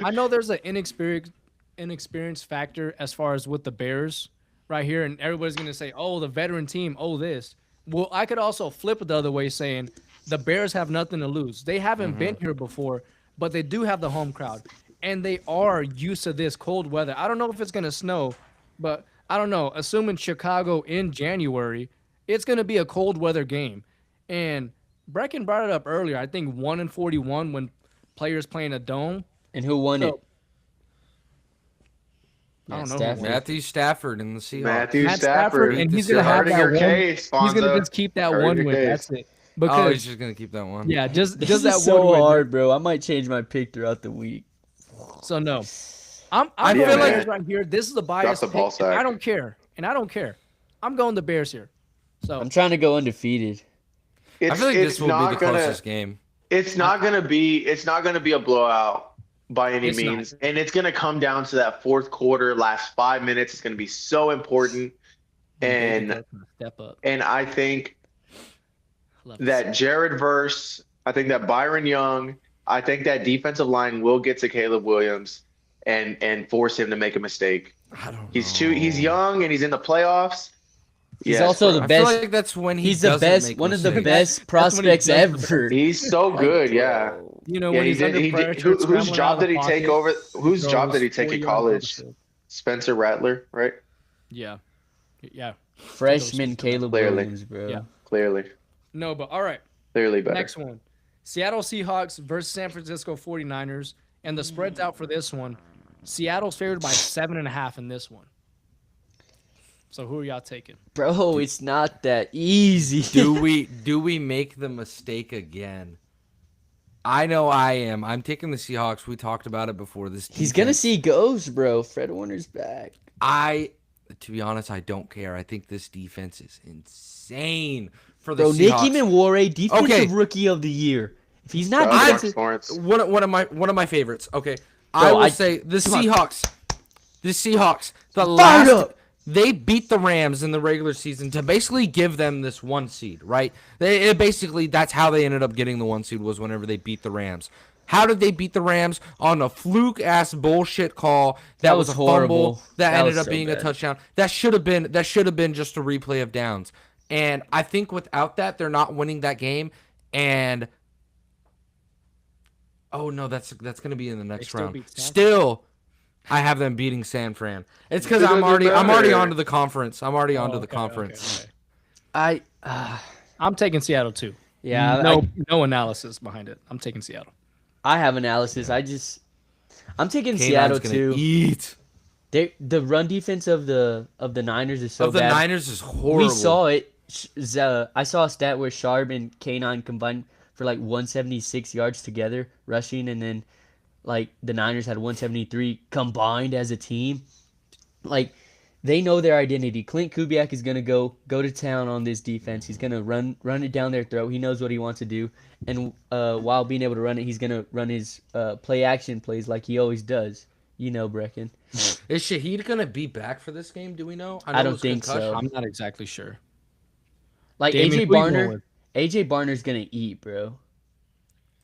I know there's an inexperienced factor as far as with the Bears right here, and everybody's gonna say, "Oh, the veteran team. Oh, this." Well, I could also flip it the other way, saying the Bears have nothing to lose. They haven't been here before, but they do have the home crowd, and they are used to this cold weather. I don't know if it's gonna snow, but I don't know. Assuming Chicago in January, it's gonna be a cold weather game, and Brecken brought it up earlier. I think 1-41 when players playing a dome. And who won it? So- I don't know who Stafford. won. Matthew Stafford and the Seahawks. Matthew Matt Stafford, and he's You're gonna have hurting that your one. case, He's gonna Fonzo. just keep that Hurting one your win. case. That's it. Oh, Because he's just gonna keep that one. yeah, just This that is so one win. hard, bro. I might change my pick throughout the week. So no, I Yeah, feel like man. right here. This is a bias. the ball pick, and sack. I don't care, I'm going the Bears here. So I'm trying to go undefeated. I feel like this it's will be not the gonna. closest game. It's not gonna be a blowout by any It's not. means, and it's gonna come down to that fourth quarter, last 5 minutes. It's gonna be so important, and step up. I think Love to that Jared Verse, I think that Byron Young, I think that defensive line will get to Caleb Williams and force him to make a mistake. I don't know. He's young and he's in the playoffs. He's Yes, also bro. the I feel best. like that's when he He's the doesn't best. make One of the mistakes. best That's when he prospects does ever. He's so good, yeah. You know Yeah, when he he's did. under He did. pressure. Whose scrambling out job of the did he take pocket, over? Whose job throws did he take 40 at yards over college? the field. Spencer Rattler, right? Yeah, yeah. Freshman Caleb Clearly. Williams, bro. Yeah. Clearly No, but all right. better. Next one. Seattle Seahawks versus San Francisco 49ers. And the spread's out for this one. Seattle's favored by 7.5 in this one. So who are y'all taking? Bro, it's not that easy. Do we make the mistake again? I know I am. I'm taking the Seahawks. We talked about it before. He's gonna defense. see ghosts, bro. Fred Warner's back. To be honest, I don't care. I think this defense is insane for the Bro, Seahawks. Nicky Manware, defensive Okay. rookie of the year. If he's not Bro, defensive, Lawrence. One of my favorites. Okay, I Bro, will say the come on. Seahawks. The Seahawks. The Fired last up. they beat the Rams in the regular season to basically give them this 1 seed, right? Basically that's how they ended up getting the 1 seed was whenever they beat the Rams. How did they beat the Rams? On a fluke ass bullshit call that was a horrible. fumble that That ended was up so being a bad. touchdown. That should have been just a replay of downs. And I think without that, they're not winning that game. And oh no, that's gonna be in the next still round. beat San Fran. Still, I have them beating San Fran. It's because It I'm doesn't already matter. onto the conference. I'm already onto the Okay, conference. okay. I I'm taking Seattle too. yeah, No analysis behind it. I'm taking Seattle. I have analysis. I'm taking K9's Seattle gonna too. eat. The run defense of the Niners is so Of the bad. Niners is horrible. We saw it. I saw a stat where Sharp and K9 combined for like 176 yards together rushing, and then like the Niners had 173 combined as a team. Like they know their identity. Clint Kubiak is gonna go to town on this defense. He's gonna run it down their throat. He knows what he wants to do, and while being able to run it, he's gonna run his play action plays like he always does. You know, Brecken. Is Shaheed gonna be back for this game? Do we know? I know don't it was think concussion. so. I'm not exactly sure. Like Damon, AJ who you going Barner. with? AJ Barner's gonna eat, bro.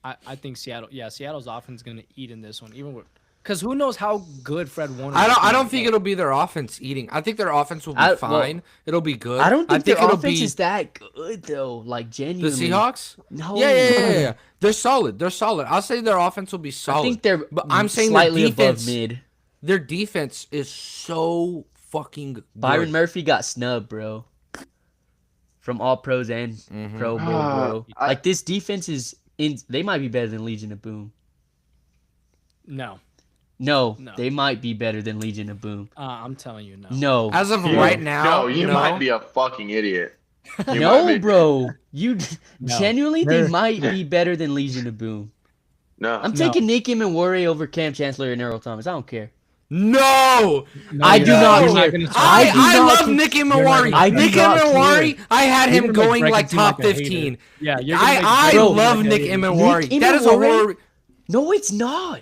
I think Seattle. Yeah, Seattle's offense is gonna eat in this one, even with because who knows how good Fred Warner. I don't think it'll be their offense eating. I think their offense will be Well, fine. It'll be good. I don't think their it'll offense be is that good though. Like the genuinely. Seahawks. No. Yeah. They're solid. They're solid. I'll say their offense will be solid. I think they're but I'm saying their slightly defense. above mid. Their defense is so fucking good. Byron Murphy got snubbed, bro. From all pros and Mhm. Pro Bowl, bro. I- Like this defense is in. They might be better than Legion of Boom. No, No, No. they might be better than Legion of Boom. I'm telling you no. No, As of Dude, right now, no, you no. might be a fucking idiot. You might no, be. bro. You No. genuinely they They're- might be better than Legion of Boom. No. I'm taking Nicky Manware over Cam Chancellor and Earl Thomas. I don't care. No, No, I you're do not you're care. gonna talk- I do I not love care. Nicky You're not Mawari. gonna- I do Nicky not Mawari. I had him You're gonna going make like Brecken seem top like a hater. 15. Yeah, you're gonna make I Brecken Bro, seem love like a Nick hater. Mawari. Nick That is a Emenwari? horror. No, it's not.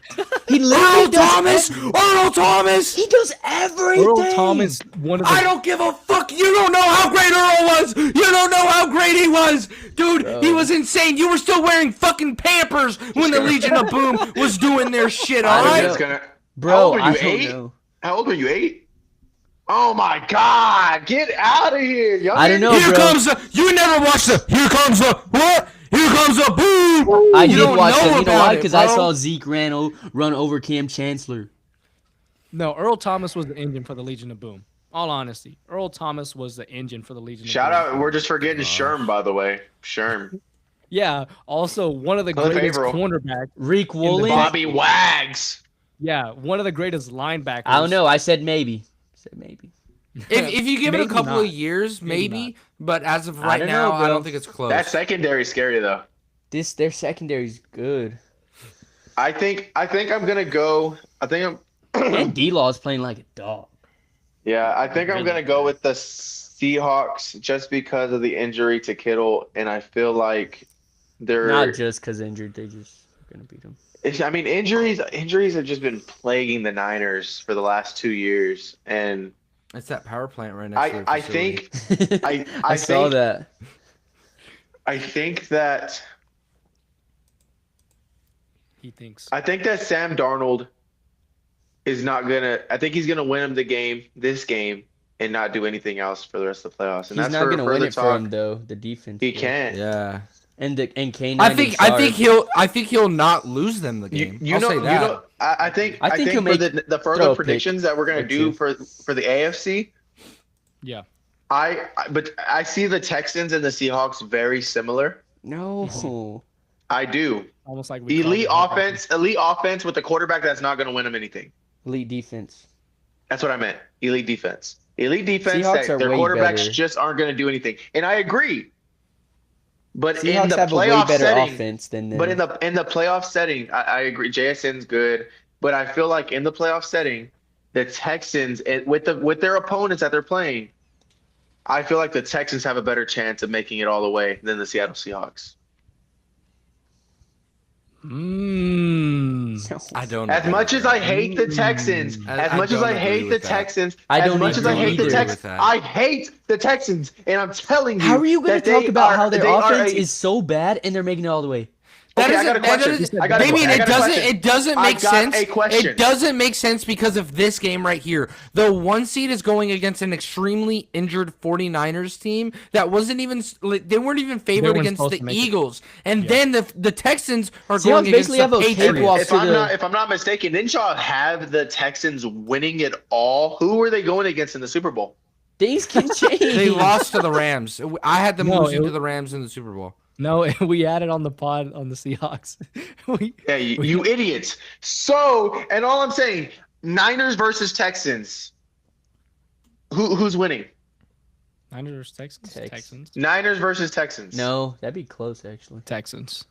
He Earl literally does. Thomas. Earl Thomas. He does everything. Earl Thomas, one of the I don't give a fuck. You don't know how great Earl was. You don't know how great he was. Dude, he was insane. You were still wearing fucking Pampers when the Legion of Boom was doing their shit, I all think right? it's gonna. How Bro, old were I you, don't 8? know. How old were you? 8? Oh my God! Get out of here, young. I don't know, Here bro. comes the. You never watched the. Here comes the. What? Here comes the boom. I You did don't watch know them. You know about why? it, Because I bro. saw Zeke run over Cam Chancellor. No, Earl Thomas was the engine for the Legion of Boom. All honesty, Earl Thomas was the engine for the Legion Shout of Boom. out! We're just forgetting Sherm, by the way. Sherm. Yeah, also one of the Cliff greatest Averill. cornerbacks. Reek Woolen. Bobby Wags. Yeah, one of the greatest linebackers. I don't know. I said maybe. If you give it a Maybe couple not. of years, Maybe maybe. But as of I right don't now, know, I bro. don't think it's close. That secondary scary though. Their secondary's good. I think I'm gonna go. I think I'm. And D-Law's playing like a dog. Yeah, I think I'm Really gonna go with the Seahawks just because of the injury to Kittle, and I feel like they're. Not just because injured. They just gonna beat him. I mean, injuries have just been plaguing the Niners for the last 2 years, and It's that power plant right next to their I facility. think I I saw think that. I think that He thinks. I think that Sam Darnold is not gonna. I think he's gonna win him this game, and not do anything else for the rest of the playoffs. And He's that's not for gonna win further it for talk. him though. The defense. He will. can't. Yeah. And K9. I think he'll not lose them the game. You I'll know, say that. You know, I think I think he'll for make- the throw further a pick predictions that we're gonna or do two. for the AFC. Yeah. But I see the Texans and the Seahawks very similar. No. I do. Almost like we Elite called it. elite offense with a quarterback that's not gonna win them anything. Elite defense. That's what I meant. Elite defense. Elite defense Seahawks that are their way quarterbacks better. just aren't going to do anything. And I agree. But in Seahawks the have a way playoff better setting, offense than them. but in the playoff setting, I agree. JSN's good, but I feel like in the playoff setting, the Texans with their opponents that they're playing, I feel like the Texans have a better chance of making it all the way than the Seattle Seahawks. I don't. As much as I hate the Texans, as much as I hate the Texans, as much as I hate the Texans, I hate the Texans, and I'm telling you. How are you going that to talk they about are- how their they are offense a- is so bad and they're making it all the way? Okay, I got a question. I got a Damien, question. it doesn't I make got sense. a question. It doesn't make sense because of this game right here. The 1 seed is going against an extremely injured 49ers team that wasn't even they weren't even favored weren't against supposed the to make it. Eagles. And then the Texans are Seahawks going against basically the have a Patriots. cakewalk If I'm not mistaken, didn't y'all have the Texans winning it all? Who were they going against in the Super Bowl? Things can change. They lost to the Rams. I had them No, losing it- to the Rams in the Super Bowl. No, we added on the pod on the Seahawks. Yeah, you idiots. So, and all I'm saying, Niners versus Texans. Who's winning? Niners, Texans, Tex- Texans, Niners versus Texans. No, that'd be close actually. Texans.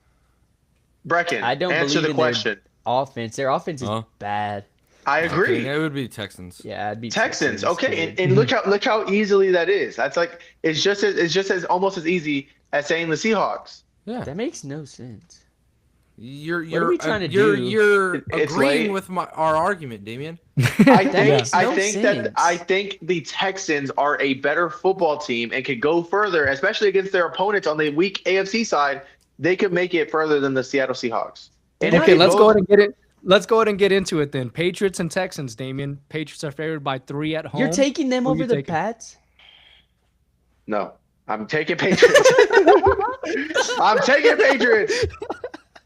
Brecken, I don't answer believe the in their- question. Offense. Their offense is Huh? bad. I agree. Okay, it would be Texans. Yeah, it'd be Texans. Okay, dude. and look how easily that is. That's like it's just as almost as easy as saying the Seahawks. Yeah. That makes no sense. You're are we trying to you're do? you're It's agreeing late. with our argument, Damien. I think makes I no think sense. I think the Texans are a better football team and could go further, especially against their opponents on the weak AFC side. They could make it further than the Seattle Seahawks. And if Okay, they let's both- go ahead and get it. Let's go ahead and get into it then. Patriots and Texans, Damien. Patriots are favored by 3 at home. You're taking them Who over you the taking? Pats? No, I'm taking Patriots. I'm taking Patriots.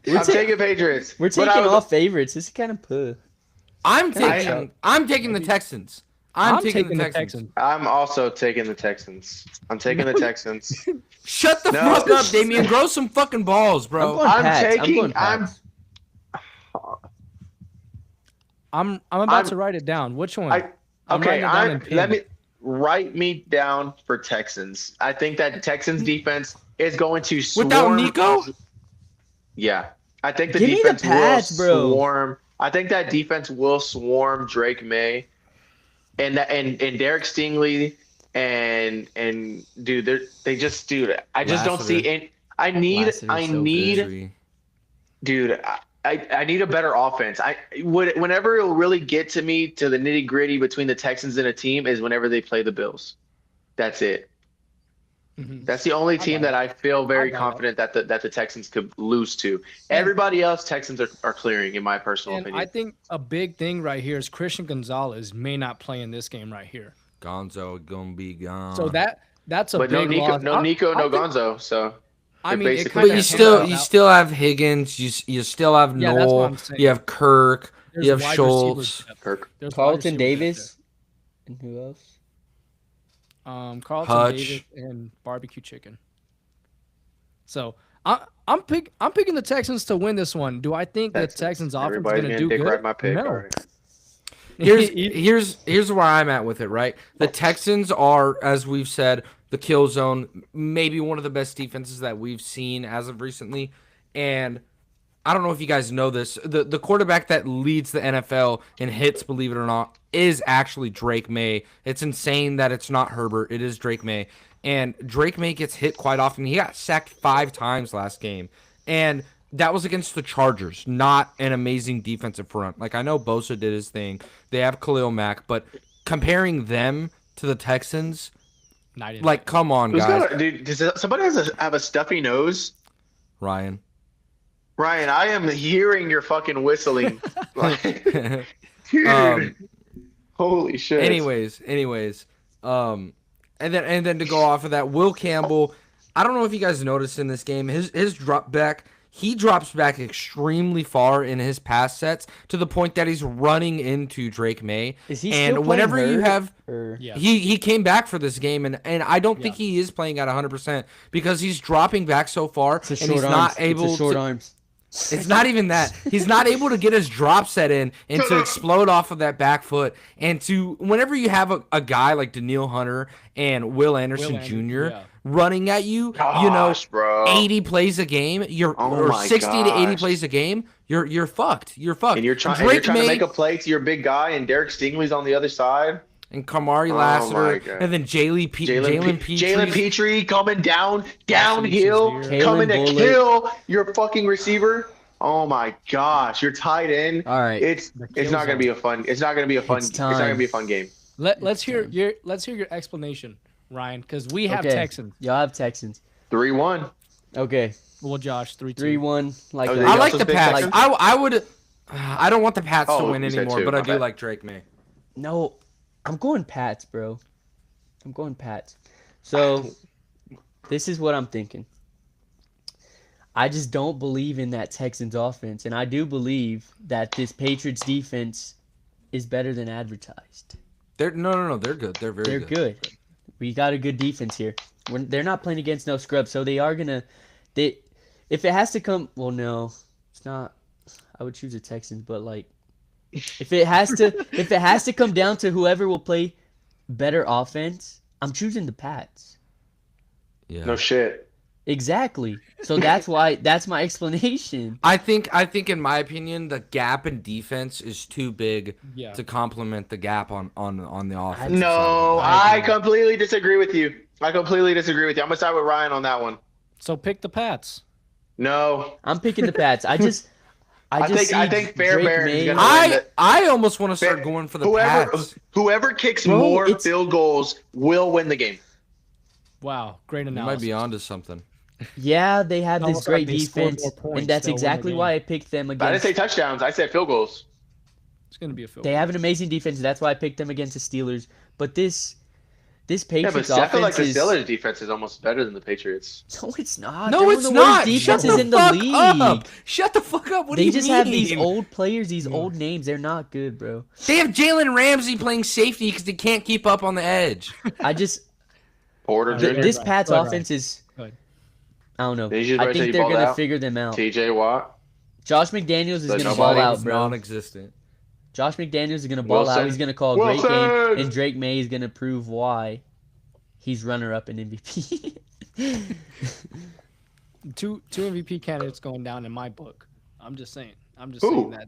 I'm taking Patriots. We're But I taking was- all favorites. This is kind of puh. I'm I- taking the Texans. I'm taking the Texans. I'm also taking the Texans. I'm taking the Texans. Shut the No. fuck up, Damien. Grow some fucking balls, I'm bro. going I'm Pats. I'm taking- going I'm- Pats. I'm about I'm- to write it down. Which one? I- I'm Okay, writing it down in pen. let me write me down for Texans. I think that Texans defense is going to swarm. Without Nico? Yeah, I think the Give me the defense Pats, will bro. swarm. I think that defense will swarm Drake May, and Derek Stingley, and dude, they just dude. I just don't see Lassiter. it. I need Injury. dude. I need a better offense. Whenever it'll really get to me to the nitty gritty between the Texans and a team is whenever they play the Bills. That's it. Mhm. That's the only team that I feel very got it. confident that the Texans could lose to. Everybody else, Texans are clearing, in my personal And opinion. I think a big thing right here is Christian Gonzalez may not play in this game right here. Gonzo gonna be gone. So that's a but no big Nico, loss. no I'm- Nico, no I'm think- Gonzo. So I mean, it basically- kinda But But hands you out. still have Higgins. You still have Yeah, that's what Noel. I'm saying. You have Kirk. There's You have wide Schultz. receivers depth. Kirk. There's wide Carlton receivers Davis. And who else? depth. Carlton Hutch. Davis and barbecue chicken. So I'm picking the Texans to win this one. Do I think the Texans offense is Everybody's going to gonna do dick good? ride my pick. No. All right. Here's where I'm at with it, right? The Texans are, as we've said, the kill zone, maybe one of the best defenses that we've seen as of recently. And I don't know if you guys know this. The quarterback that leads the NFL in hits, believe it or not, is actually Drake May. It's insane that it's not Herbert. It is Drake May. And Drake May gets hit quite often. He got sacked 5 times last game. And that was against the Chargers, not an amazing defensive front. Like, I know Bosa did his thing. They have Khalil Mack, but comparing them to the Texans, Night and like, come on, Who's guys. got dude? Does somebody have a stuffy nose? Ryan. Ryan, I am hearing your fucking whistling. Like, dude, Um, holy shit. Anyways, and then to go off of that, Will Campbell, I don't know if you guys noticed in this game, his drop back, he drops back extremely far in his pass sets to the point that he's running into Drake May. Is he And still whenever playing you hurt? have Or... Yeah. he came back for this game, and I don't think he is playing at 100% because he's dropping back so far It's a and short he's arms. not able it's a short to. arms. It's not even that. He's not able to get his drop set in and to explode off of that back foot. And to whenever you have a guy like Daniil Hunter and Will Anderson Jr. yeah. running at you, Gosh, bro. 80 plays a game, Oh or my 60 to 80 gosh. plays a game, you're fucked. You're fucked. And you're trying Drake to May make a play to your big guy, and Derek Stingley's on the other side. and Kamari Oh my Lassiter, God. and then Jalen Jalen Petrie. Petrie coming downhill, Shazier. coming to Kalen Bullock. kill your fucking receiver. Oh my gosh, you're tied in. All right. It's not gonna be a fun. It's not gonna be a fun. It's It's not gonna time. be a fun game. Let's hear your explanation, Ryan, because we have Okay. Texans. Y'all have Texans. 3-1. Okay. Well, Josh, 3-2. 3-1. Like Oh, that. they I also like the picked Pats. Texans? I would. I don't want the Pats to Oh, win you said anymore, two. but I My do bad. like Drake May. No, I'm going Pats, bro. I'm going Pats. So, this is what I'm thinking. I just don't believe in that Texans offense, and I do believe that this Patriots defense is better than advertised. They're no. They're good. They're very They're good. We got a good defense here. They're not playing against no scrubs, so they are gonna. If it has to come, well, no, it's not. I would choose the Texans, but like, if it has to come down to whoever will play better offense, I'm choosing the Pats. Yeah. No shit. Exactly. So that's my explanation. I think in my opinion the gap in defense is too big Yeah. to complement the gap on the offense. No, I I agree. completely disagree with you. I'm gonna side with Ryan on that one. So pick the Pats. No, I'm picking the Pats. I just I see think Fairbairn is May. gonna- I almost want to start going for the Pats. Whoever kicks Bro, more it's- field goals will win the game. Wow, great You analysis. might be onto something. Yeah, they have this Almost like great they scored defense, more points, and that's they'll win the exactly game. why I picked them I didn't against. say touchdowns. I said field goals. It's gonna be a field. They have an amazing defense. That's why I picked them against the Steelers. But this Yeah, Patriots but I feel like offense the is Steelers defense is almost better than the Patriots. no, it's not. No, They're one it's of the worst not. Shut defenses the in the fuck league. up. Shut the fuck up. What do They you just mean? have these old players, these old names. They're not good, bro. They have Jalen Ramsey playing safety because they can't keep up on the edge. I just Porter Th- Jr., this Right. Pats Go ahead, offense is. Go ahead. I don't know. Did you just I say think you they're balled gonna out? figure them out. T.J. Watt. Josh McDaniels is But gonna nobody ball It's out, bro. non-existent. Josh McDaniels is gonna ball out. Wilson. He's gonna call a great game, Wilson. and Drake May is gonna prove why he's runner-up in MVP. Two MVP candidates going down in my book. I'm just saying. Who? saying that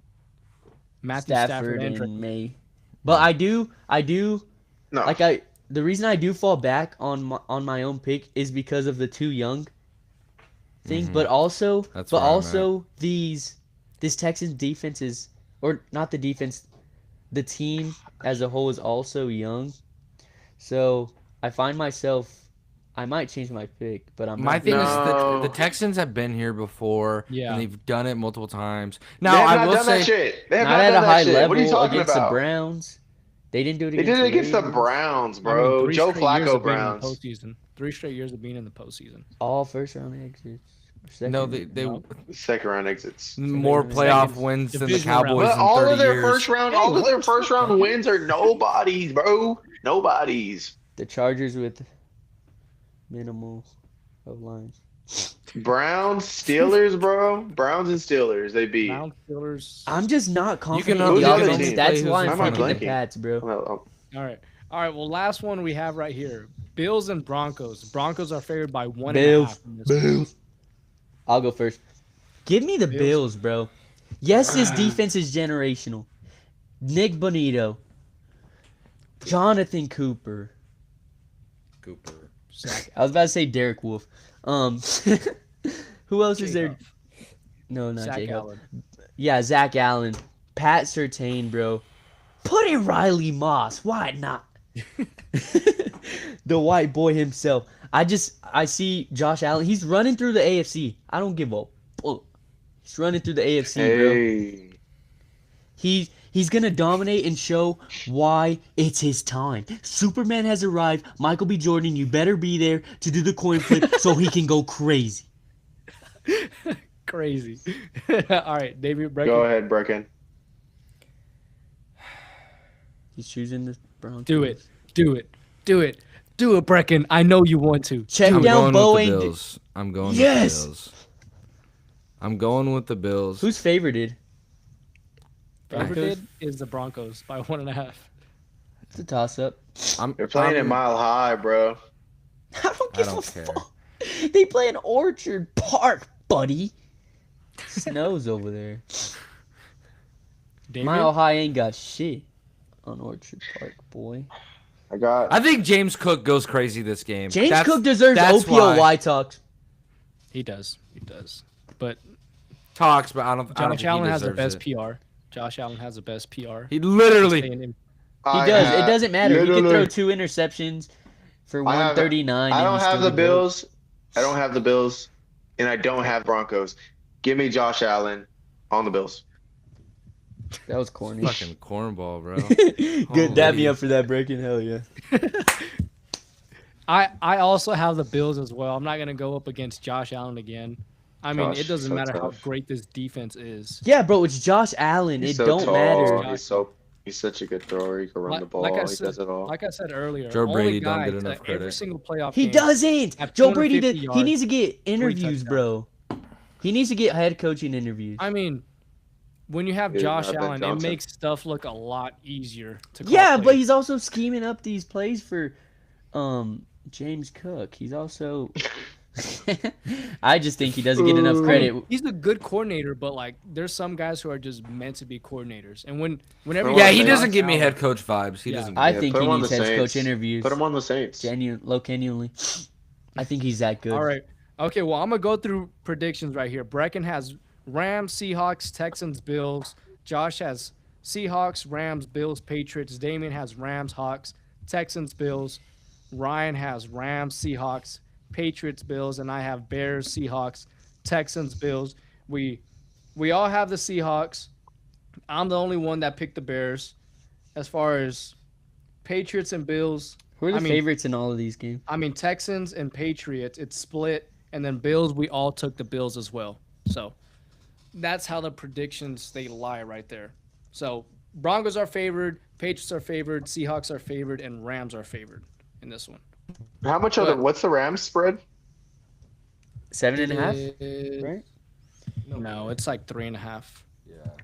Matthew Stafford, Stafford and Drake. and May. But I do No. like the reason I do fall back on my own pick is because of the too young thing, Mhm. but also That's where I'm this Texans defense is, or not the defense, the team as a whole is also young. So I find myself I might change my pick, but I'm My not thing gonna- is No. the Texans have been here before, Yeah. and they've done it multiple times. They Now have I not will done that say, shit. They have not not at done a that high shit. level What are you talking against about? the Browns. They didn't do it They against did it against the Ravens. Browns, I bro. mean, 3 Joe straight years Flacco of being in the Browns. postseason. 3 straight years of being in the postseason. All first round exits. Second no, round. they No. Second round exits. more Second playoff wins than the divisional round. Cowboys But in all 30 of their years. first round wins are nobodies, bro. Nobodies. The Chargers with minimal of lines. Browns, Steelers, bro. Browns and Steelers, they beat. Browns, Steelers. I'm just not confident know in who's the the other offense. team? That's Play why who's I'm in picking front. the Pats, bro. Well, All right. Well, last one we have right here. Bills and Broncos. Broncos are favored by 1.5. Bills. in this one. I'll go first. Give me the Bills. Bills, bro. Yes, his defense is generational. Nick Bonito, Jonathan Cooper. Cooper. Zach I was about to say Derek Wolf. Who else is there? No, not Zach J-Hope. Allen. Yeah, Zach Allen, Pat Surtain, bro. Put in Riley Moss. Why not? The white boy himself. I see Josh Allen. He's running through the AFC. I don't give a fuck. He's running through the AFC, bro. hey. He's gonna dominate and show why it's his time. Superman has arrived. Michael B. Jordan, you better be there to do the coin flip so he can go crazy. Crazy. All right, David Brecken. Go ahead, Brecken. He's choosing the Broncos. Do it. Do it. Do it. Do it, Brecken. I know you want to. Check I'm down going with the Boeing. Bills. I'm going Yes! with the Bills. I'm going with the Bills. Who's favorited? Favored is the Broncos by 1.5. It's a toss-up. They're playing at Mile High, bro. I don't give don't a care. fuck. They play in Orchard Park, buddy. Snows over there. David? Mile High ain't got shit on Orchard Park, boy. I think James Cook goes crazy this game. James Cook deserves OPOY talks. He does. He does. But Talks, but I don't Josh think Allen he has the deserves best it. PR. Josh Allen has the best PR. He literally. He does. It doesn't matter. He can throw 2 interceptions for 139. I don't and have still the be good. Bills. I don't have the Bills, and I don't have Broncos. Give me Josh Allen on the Bills. That was corny. Fucking cornball, bro. Good. Dab me Holy. up for that breaking. Hell yeah. I also have the Bills as well. I'm not gonna go up against Josh Allen again. I mean, Josh it doesn't so matter how tough. great this defense is. Yeah, bro. It's Josh Allen. He's It so don't tall. matter. He's such a good thrower. He can run Like- the ball. like I he said- does it all. Like I said earlier, Joe only Brady don't guy get to enough every credit. single playoff He game doesn't. At Joe Brady 250 did. He yards, needs to get interviews, touchdowns. bro. He needs to get head coaching interviews. I mean, when you have Dude, Josh not Ben Allen, it Johnson. makes stuff look a lot easier to call Yeah, but plays. he's also scheming up these plays for James Cook. He's also I just think he doesn't get enough credit. He's a good coordinator, but like, there's some guys who are just meant to be coordinators. And whenever Yeah, Yeah, you he have doesn't Josh give me Allen- head coach vibes. He Yeah. doesn't. I Yeah, think put he him on needs the head coach Saints. interviews. Put him on the Saints. Genuinely. I think he's that good. All right. Okay, well, I'm going to go through predictions right here. Brecken has Rams, Seahawks, Texans, Bills. Josh has Seahawks, Rams, Bills, Patriots. Damien has Rams, Hawks, Texans, Bills. Ryan has Rams, Seahawks, Patriots, Bills. And I have Bears, Seahawks, Texans, Bills. We all have the Seahawks. I'm the only one that picked the Bears. As far as Patriots and Bills, Who are the I mean- favorites in all of these games? I mean, Texans and Patriots, it's split. And then Bills, we all took the Bills as well. So that's how the predictions, they lie right there. So Broncos are favored, Patriots are favored, Seahawks are favored, and Rams are favored in this one. How much are the? But- What's the Rams spread? 7.5, right? No, it's like 3.5.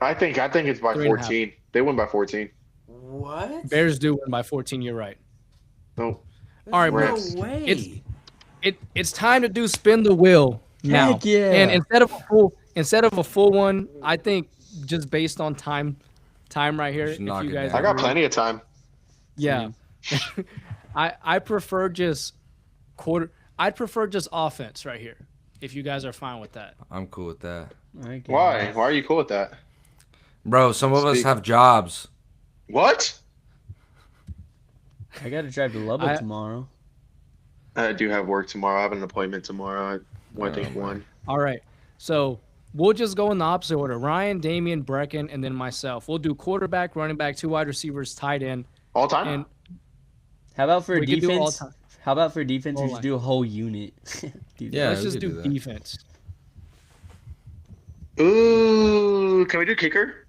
I think it's by 3.5. 14. They win by 14. What? Bears do win by 14, you're right. No. All right, bro. Rams. way. It's time to do spin the wheel now. Heck yeah. And instead of a full one, I think just based on time right here, if Just knock you it guys down. I got agree. plenty of time. Yeah. I prefer just I'd prefer just offense right here. If you guys are fine with that. I'm cool with that, All right, good. Why? Why are you cool with that? bro. Some of us Speak. have jobs. What? I got to drive to Lubbock I- tomorrow. I do have work tomorrow. I have an appointment tomorrow. I think one. All right. So we'll just go in the opposite order. Ryan, Damian, Brecken, and then myself. We'll do quarterback, running back, 2 wide receivers, tight end, All time? and How about for we can do all defense? time. How about for defense? We Whole just line. do a whole unit. Dude, Yeah, Let's we just could do do that. defense. Ooh, can we do kicker?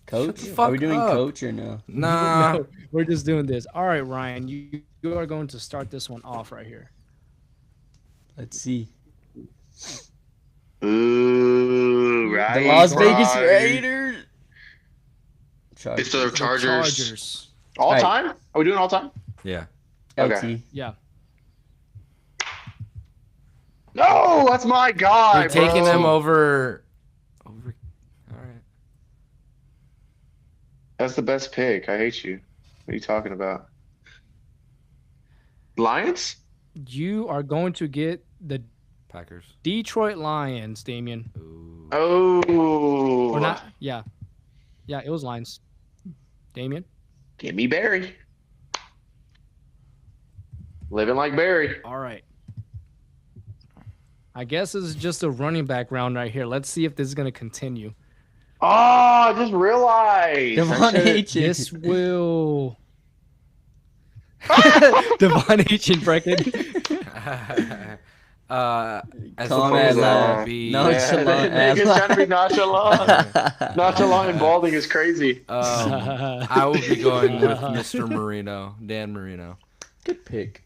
Coach? the Are we fuck doing up. coach or no? Nah. No, we're just doing this. All right, Ryan, you are going to start this one off right here. Let's see. Ooh, right. The Las Vegas right. Raiders. It's the The Chargers. All Alright. time? Are we doing all time? Yeah. Okay. LT. Yeah. No, that's my guy. You're taking bro. them over. All right. That's the best pick. I hate you. What are you talking about? Lions? You are going to get the Packers. Detroit Lions, Damien. Ooh. Oh. Or not? Yeah. Yeah, it was Lions. Damien? Give me Barry. Living like Barry. All right. I guess this is just a running back round right here. Let's see if this is going to continue. Oh, I just realized. Devon I should've- H. This will. Devon H. and Brecken. As Calm long as as that that. would be. No, Yeah, Nonchalant niggas ass. trying to be nonchalant. Nonchalant and balding is crazy. I will be going with Mr. Marino, Dan Marino. Good pick.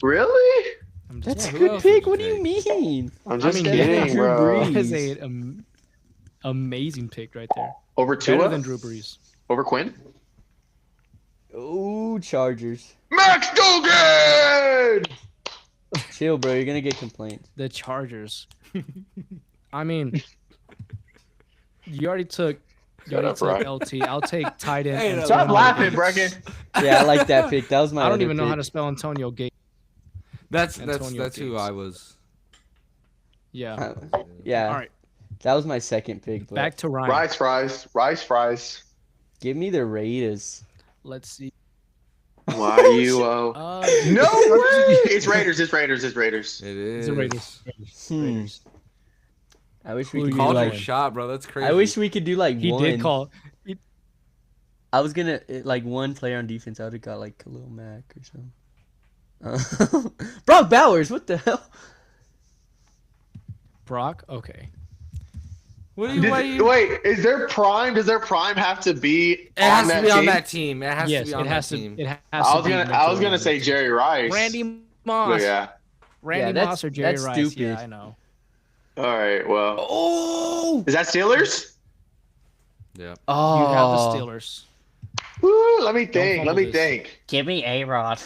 Really? I'm just That's a who good else would pick. you What do you take? mean? I'm just mean, kidding, Drew bro. Brees. that is a amazing pick right there. Over Better Tua? than Drew Brees. Over Quinn? Ooh, Chargers. Max Duggan! Chill, bro. You're gonna get complaints. The Chargers. I mean, you already took Shut up, Ryan. LT. I'll take tight end. Hey, no, Stop Antonio laughing, Gates. Brecken. Yeah, I like that pick. That was my. I don't other even know how pick. to spell Antonio Gates. That's Antonio who Gates. I was. Yeah. Yeah. All right. That was my second pick. But Back to Ryan. Rice fries. Rice fries. give me the Raiders. Let's see. Why you? No way! It's Raiders. It's Raiders. It's Raiders. It is. It's the Raiders. Hmm. I wish we Who could you do Called like- your shot, bro. That's crazy. I wish we could do like He one. did call. I was gonna like one player on defense. I would have got like Khalil Mack or something. Brock Bowers. What the hell? Brock. Okay. What do you? What do you? Wait, is there prime? Does their prime have to be It has on to that be on team? that team. It has Yes, to be on it has that to. team. It has I was to be gonna. Nick I was gonna Williams. say Jerry Rice. Randy But Moss. yeah. Randy Yeah, that's- Moss or Jerry that's Rice. stupid. Yeah, I know. All right. Well, Oh. is that Steelers? Yeah. Oh, You have the Steelers. Woo, let me think. fumble Let me this. think. Give me A-Rod.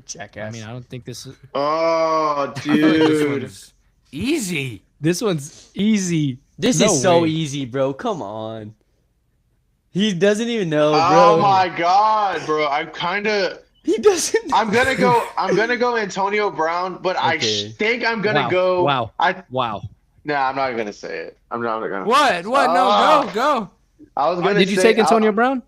Jackass. I mean, I don't think this is. Oh, I feel like this dude. one's easy. This one's easy. This No is so way. easy, bro. Come on. He doesn't even know, Oh bro. my God, bro. I'm kind of. He doesn't. I'm gonna go. I'm gonna go Antonio Brown, but I Okay. think I'm gonna Wow, go. wow. Nah, I'm not gonna say it. I'm not gonna. What? What? Ah. No, go. I was gonna. Did you say- take Antonio Brown?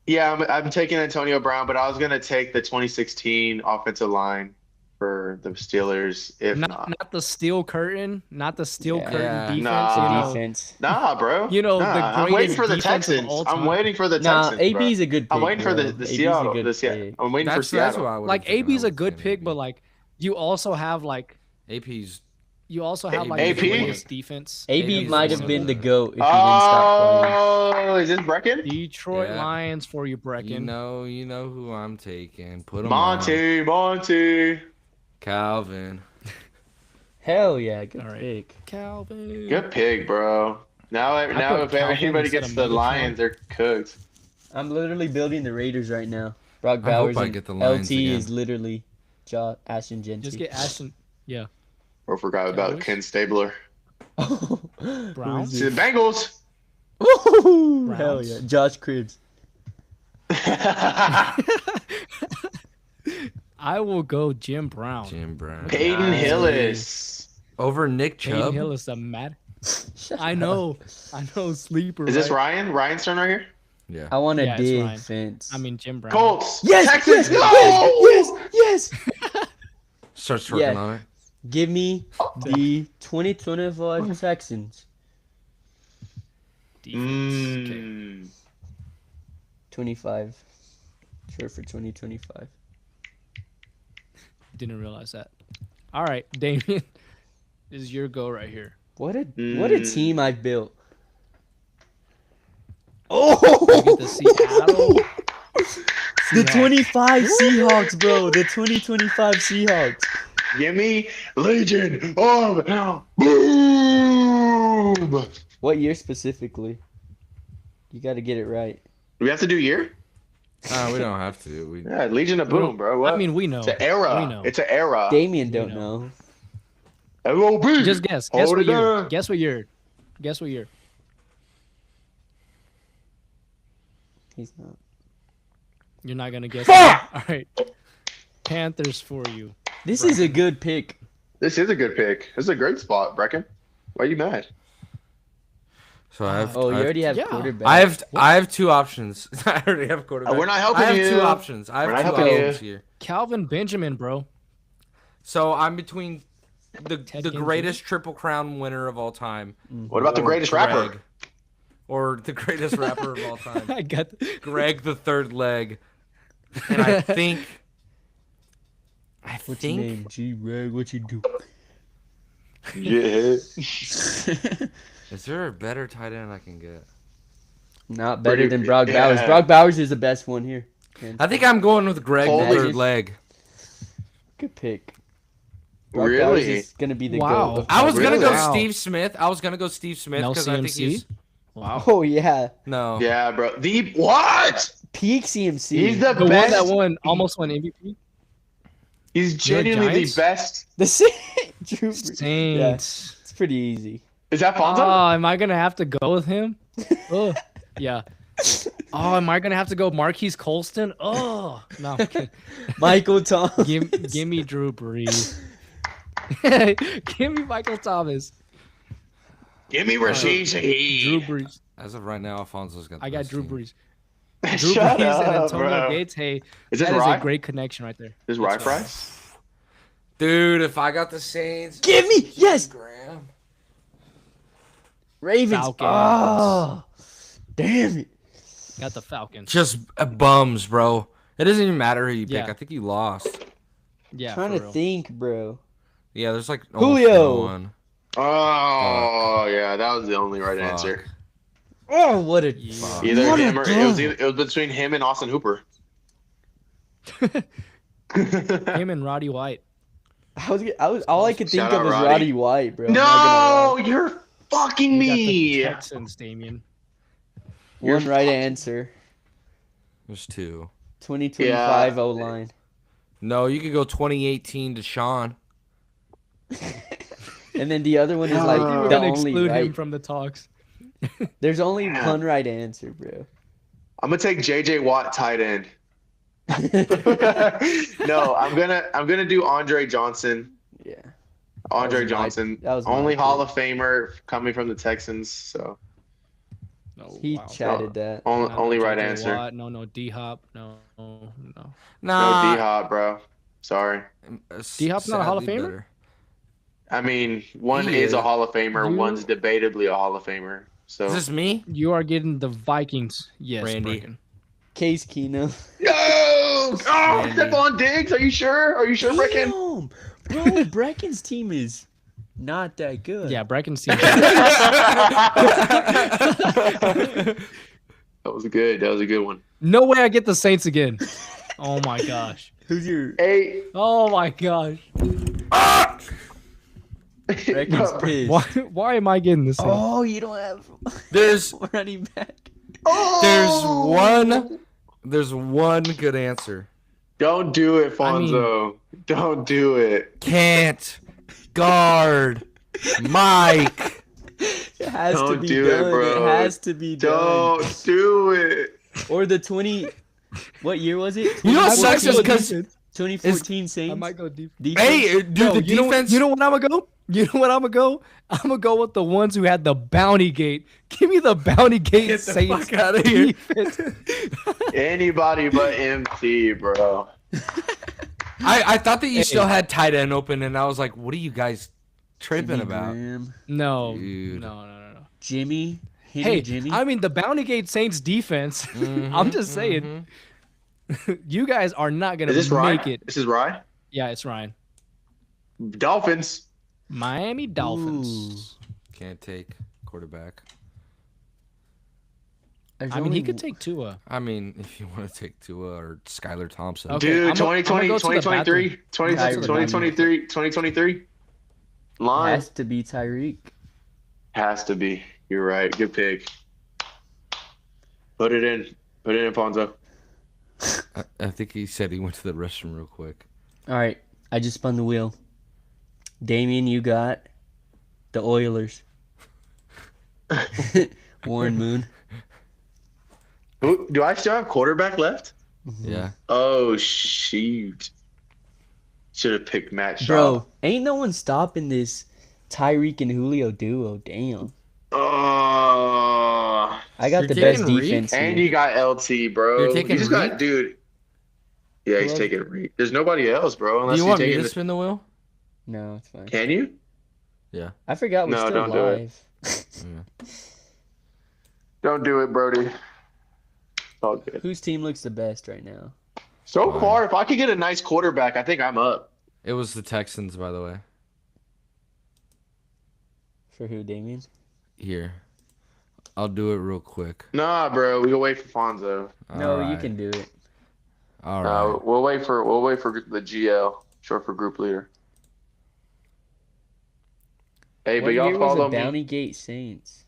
Yeah, I'm taking Antonio Brown, but I was gonna take the 2016 offensive line for the Steelers. If not, Not the steel curtain. Not the steel Yeah. curtain Yeah. defense. Nah. you know. Defense. nah, bro. You know, the nah, I'm waiting greatest for the defense of Texans. all I'm time. waiting for the Nah, Texans. AB bro. is a good pick. I'm waiting for bro. the AB 's a Seattle. good The Seattle. pick. I'm waiting for That's Seattle. what I would. Like AB's a good pick, but like you also have like AP's. you also have like AP? the greatest defense. AB AB's might one have of been the- the GOAT if he didn't stop playing. Oh, is this Brecken? Detroit Yeah. Lions for you, Brecken. You know who I'm taking. Put him on. Monty. Calvin. Hell yeah, good All right. pick. Calvin. Good pick, bro. Now put if Calvin anybody instead gets of the Megatron. Lions, they're cooked. I'm literally building the Raiders right now. Brock I hope Bowers I and get the Lions LT again. is literally Ashton Genty. Just get Ashton. Yeah. Or forgot about Cowboys? Ken Stabler. Browns? See the Bengals. Woo! Hell Browns? yeah, Josh Cribbs. I will go Jim Brown. Jim Brown. Peyton Nice. Hillis. Over Nick Peyton Chubb. Hill is the mad. Shut I up. know. Sleeper. Is this right? Ryan? Ryan's turn right here? Yeah. I want a Yeah, it's Ryan. defense. I mean Jim Brown. Colts. yes, Texans. yes, Go! yes, yes. Starts working Yeah. on it. Give me the 2025 Texans. Defense. Okay. Mm. 25. Sure for 2025. Didn't realize that. All right, Damien. This is your go right here. What a Mm. team I've built. You get the Seattle. The Seahawks. 25 Seahawks, bro. The 2025 Seahawks. Give me Legion of Boom. What year specifically? You got to get it right. Do we have to do year? We don't have to. We Yeah, Legion of Boom, bro. What? I mean, we know. it's an era. We know. It's an era. Damien don't know. know. LOB. Just guess. Hold Guess what it year? down. Guess what year? Guess what year? He's not. You're not gonna guess. Fuck! All right. Panthers for you. This is a good pick. This is a good pick. This is a great spot, Brecken. Why are you mad? So I have. Oh, you I have, already have yeah. quarterback. I have two options. I already have quarterback. We're not helping I have you. two options. I We're have not two helping you. options here. Calvin Benjamin, bro. So I'm between the Ted the Ginn greatest Triple Crown winner of all time. What about the or greatest rapper? Greg, or the greatest rapper of all time, I got. Greg the Third Leg. And I think. What's your name? G-Reg, what you do? Yeah. Is there a better tight end I can get? Not better Pretty- than Brock Bowers. yeah. Brock Bowers is the best one here. I think I'm going with Greg the Holy- Third Leg. Good pick. Brock Bowers Really? is gonna be the Wow. GOAT. of I was gonna Really? go Wow. Steve Smith. I was gonna go Steve Smith No because I think CMC? he's Wow. Oh yeah, no. Yeah, bro. The what? peak CMC. He's the The one best. that won almost won MVP. He's genuinely the Giants? best. The Saints. Drew Brees. Yeah, Saints. it's pretty easy. Is that Fonzo? Oh, am I gonna have to go with him? Oh, yeah. Oh, am I gonna have to go Marquise Colston? Oh, no. I'm kidding. Michael Thomas. Give me Drew Brees. Give me Michael Thomas. Give me Rashid Drew Shaheed. Brees. As of right now, Alfonso's got. The I got best Drew team. Brees. Drew Shut Brees up, and Antonio bro. Gates. Hey, Is this that is Rye? a great connection right there. This Rye That's Fry? Dude, if I got the Saints, Give me yes. Graham. Ravens. Falcons. Oh, damn it. Got the Falcons. Just bums, bro. It doesn't even matter who you pick. Yeah. I think you lost. Yeah, Trying for to real. think, bro. Yeah, there's like almost Julio. no one. Oh, yeah, that was the only right Fuck. answer. Oh, what a Yeah. Either What a him or dog. it was between him and Austin Hooper. Him and Roddy White. I was all I could think Shout of out was Roddy. Roddy White, bro. I'm not gonna No, you're fucking You got the me. Texans, Damien. lie. One right answer. There's two. 2025 Yeah. O line. No, you could go 2018 to Sean. And then the other one is You like were We're the gonna only exclude him right. from the talks. There's only Yeah. one right answer, bro. I'm gonna take JJ Watt tight end. No, I'm gonna do Andre Johnson. Yeah. Andre was my- Johnson, that was my only pick. Hall of Famer coming from the Texans. So No, He wow. chatted that. only right JJ answer. Watt, no, D Hop, no. No Nah. D Hop, bro. Sorry. D-Hop's not a Hall of Sadly Famer? better. I mean, one He is a is. Hall of Famer, You- one's debatably a Hall of Famer. So Is this me? You are getting the Vikings. Yes, Randy. Bracken. Case Keenum. Yo! Oh, Randy. Stephon Diggs, are you sure? Are you sure, Brecken? Damn, bro, Brecken's team is not that good. Yeah, Brecken's team. That was good. That was a good one. No way I get the Saints again. Oh my gosh. Who's your Hey, Oh my gosh. Brecken's pissed? Why am I getting the Saints? Oh, you don't have There's running back. there's one good answer. Don't do it, Fonzo. Don't do it. Can't guard Mike. It has to Don't be do it, done. bro. It has to be done. Don't do it. Or the 20. What year was it? You know what sucks is 2014? because 2014 Saints. I might go deep. Defense? hey, dude, No, the you know, defense. you know what I'm gonna go? You know what I'm gonna go? I'm gonna go with the ones who had the bounty gate. Give me the bounty gate Get the Saints fuck outta here. defense. Anybody but MC, bro. I thought that you Hey. still had tight end open, and I was like, what are you guys tripping Jimmy about? Graham, No, Dude. no. Jimmy. Henry Hey, Jimmy. I mean the bounty gate Saints defense. I'm just saying, you guys are not gonna Is this Rye? make it. This is Rye? Yeah, it's Ryan. Dolphins. Miami Dolphins. Can't take quarterback. There's I mean, only he could take Tua. I mean, if you want to take Tua or Skylar Thompson. Okay, Dude, I'm a- 2020, I'm gonna go to the 2023, bathroom. 2023, 2023. Line. has to be Tyreek. Has to be. You're right. Good pick. Put it in. Put it in, Fonzo. I think he said he went to the restroom real quick. All right, I just spun the wheel. Damien, you got the Oilers. Warren Moon. Who, do I still have quarterback left? Yeah. Oh, shoot. Should have picked Matt Shaw. Bro, ain't no one stopping this Tyreek and Julio duo. Damn. Oh. I got You're the best taking Reed? defense And here. you got LT, bro. You're taking you just Reed? got, dude. Yeah, he's Who taking Reed. There's nobody else, bro. Do Unless you you're want me taking to the... spin the wheel? No, it's fine. Can you? I forgot we're No, still don't do it. live. Don't do it, Brody. It's all good. Whose team looks the best right now? So Fine. far, if I could get a nice quarterback, I think I'm up. It was the Texans, by the way. For who, Damien? Here. I'll do it real quick. Nah, bro. We go wait for Fonzo. No, you Alright. can do it. All right. We'll wait for the GL, short for group leader. Hey, What but y'all year was follow the me. Bounty Gate Saints?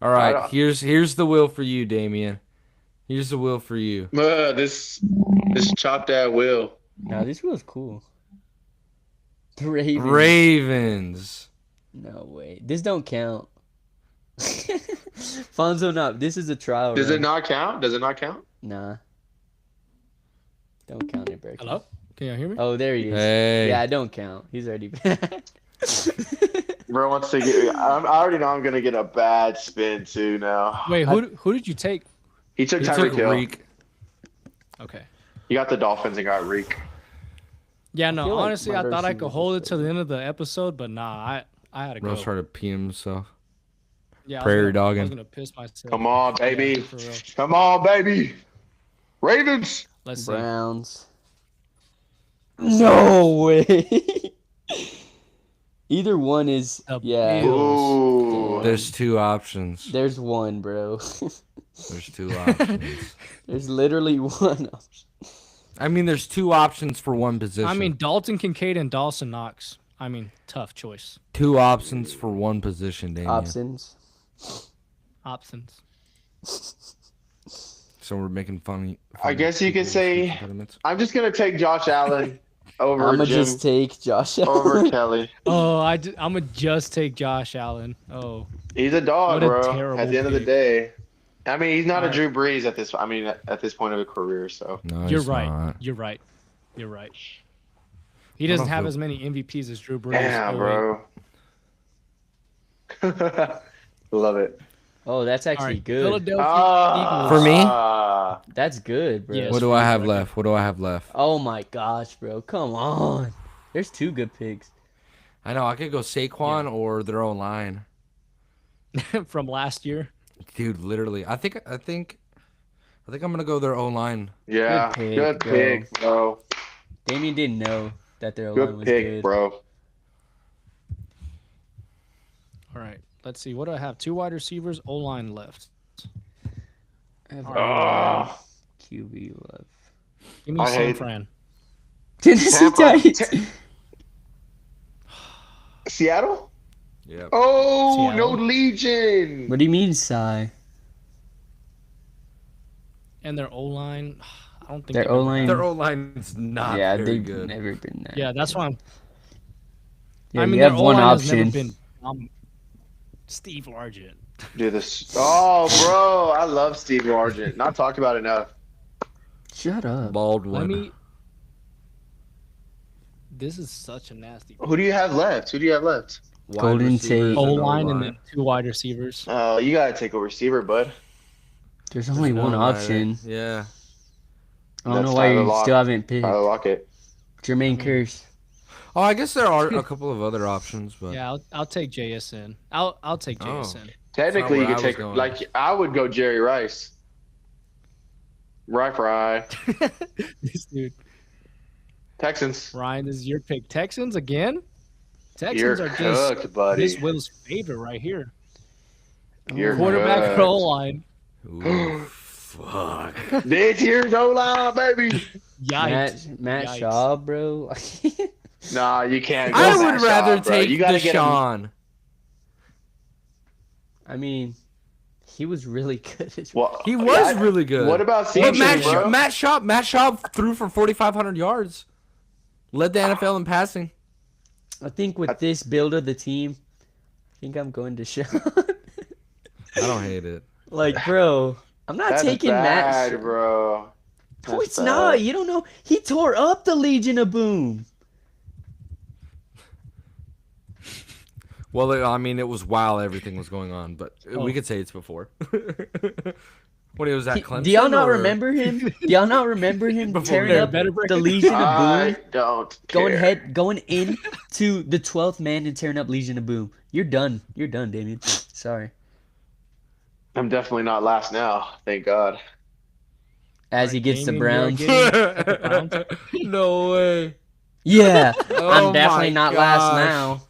All I right, don't- here's the wheel for you, Damien. Here's the wheel for you. This chopped that wheel. No, this was cool. The Ravens. Ravens. No way. This don't count. Fonzo, not. This is a trial Does run. it not count? Does it not count? Nah. Don't count it, Berkey. Hello? Can y'all hear me? Oh, there he is. Hey. Yeah, don't count. He's already back. Bro wants to get. I already know I'm gonna get a bad spin too now. Wait, who did you take? He took He Tyreek took Hill. Reek. Okay. He got the Dolphins and got Reek. Yeah, no, feel like honestly, my I thought I receivers could are hold it so to the end of the episode, but nah, I had to Bro go. started to pee himself. Yeah, prairie I dogging. was gonna piss myself. Come on, baby. Yeah, for real. Come on, baby. Ravens. Let's see. Browns. No way. Either one is. The Yeah. Bills. Ooh. There's two options. There's one, bro. There's two options. There's literally one option. I mean, there's two options for one position. I mean, Dalton Kincaid and Dawson Knox. I mean, tough choice. two options for one position, Damien. Options. Options. So we're making fun. I guess you could say I'm just gonna take Josh Allen over I'm gonna Jim just take Josh over Allen. Kelly. Oh, I'm gonna just take Josh Allen. Oh, He's a dog, What a bro. terrible At the end of the pick. day, I mean, he's not a Alright. Drew Brees at this. I mean, at this point of a career. So No, you're he's right. not. You're right. You're right. He doesn't don't have feel- as many MVPs as Drew Brees. yeah, Oh, wait. bro. Love it. Oh, that's All actually right. good. Philadelphia Ah, Eagles. For me? ah. That's good, bro. Yes. What do I have left? What do I have left? Oh my gosh, bro. Come on. There's two good picks. I know I could go Saquon or their own line. from last year. Dude, literally, I think I'm gonna go their own line. Yeah, pick, good bro. pick, bro. Damien didn't know that their line Good was pick, good. bro. All right. Let's see. What do I have? Two wide receivers, O line left. I have Ah. QB left. Give me I San hate- Fran. Tennessee Tampa. Titans. Seattle? Yeah. Oh, Seattle. no Legion. What do you mean, Cy? And their O line. I don't think Their they've ever O-line- had- Their own line's not Yeah, very they've good. never been that. Yeah, that's why I'm. Yeah, I mean, you their have one O-line has never option. been, Steve Largent. Do this. Oh, bro, I love Steve Largent. Not talked about enough. Shut up. Baldwin. Let me. This is such a nasty Who do you have left? Wide Golden receivers Tate. O and line and O-line. then two wide receivers. Oh, you gotta take a receiver, bud. There's only one right there. option. Yeah. I don't know That's why Tyler you Lockett. still haven't picked Tyler Lockett. Jermaine Curse. Oh, I guess there are a couple of other options, but Yeah, I'll take JSN. I'll take Oh. JSN. Technically, you where I could was take going. like I would go Jerry Rice. Right. This dude, Texans. Ryan, this is your pick. Texans again? Texans You're are just cooked, buddy. this Will's favorite right here. You're Quarterback cooked. or O line. Ooh, fuck. This here's O-line, baby. Yikes. Matt Yikes. Shaw, bro. Nah, you can't. Go I Matt would rather Shaw, bro. take You gotta get him. Deshaun. I mean, he was really good. As Well, He was really good. What about But CJ, bro? Matt Shaw threw for 4,500 yards. Led the NFL in passing. I think with this build of the team, I think I'm going to Shaw. I don't hate it. Like, bro, I'm not That's taking Matt. bad, Shaw. bro. No, That's it's bad. not. You don't know. He tore up the Legion of Boom. Well, I mean, it was while everything was going on, but we could say it's before. When he was at Clemson. Do y'all not or- remember him? Do y'all not remember him Before tearing we- up Better break the it. Legion of I Boom? don't Going care. going in to the 12th man and tearing up Legion of Boom. You're done. You're done, Damien. Sorry. I'm definitely not last now. Thank God. As he Alright, gets the Damien, Browns. you're getting- No way. Yeah, Oh I'm definitely my not last gosh. now.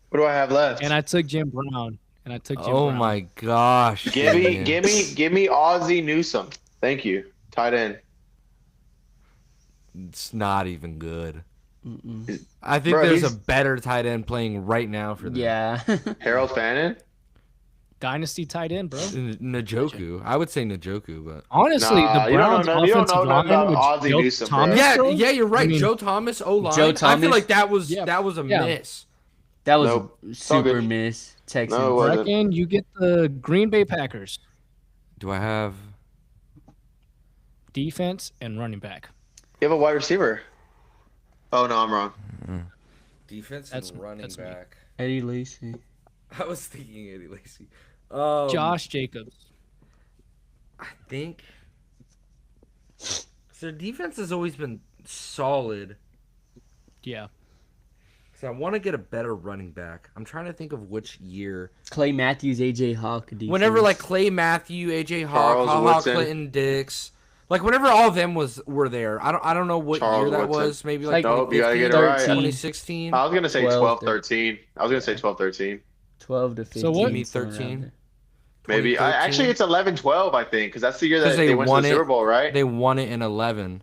What do I have left? And I took Jim Brown. Oh my gosh. Give me, man. give me Ozzie Newsome. Thank you. Tight end. It's not even good. I think Bro, there's he's- a better tight end playing right now for them. Yeah. Harold Fannin? Dynasty tight end, bro. Njoku. I would say Njoku, but Honestly, Nah, the you don't Browns know- you don't offensive know nothing line about with Ozzie Joe Newsome, bro. Thomas, yeah, bro? yeah, you're right. I mean, Joe Thomas, O-line. Joe I Thomas? feel like that was Yeah. a Yeah. miss. That was Nope. a all super good. miss. Texans. No, it wasn't. Reckon you get the Green Bay Packers Do I have? defense and running back. You have a wide receiver. Oh, no, I'm wrong. Defense That's- and running that's me. back. Eddie Lacy. I was thinking Eddie Lacy. Josh Jacobs. I think their defense has always been solid. Yeah. So I want to get a better running back. I'm trying to think of which year. Clay Matthews, AJ Hawk. Defense. Whenever like Clay Matthew, AJ Hawk, Charles HaHa Woodson. Clinton Dix, like whenever all of them were there. I don't know what Charles year that Woodson. was. Maybe like Nope, you gotta get it 13. right. 2016. I was going to say 12, 12, 13. I was going to say 12, 13. 12 to 15. So what- Give me somewhere around 13. there. Maybe. 2013. Actually, it's 11, 12, I think, because that's the year 'Cause that they they went to won the it. Super Bowl, right? They won it in 11.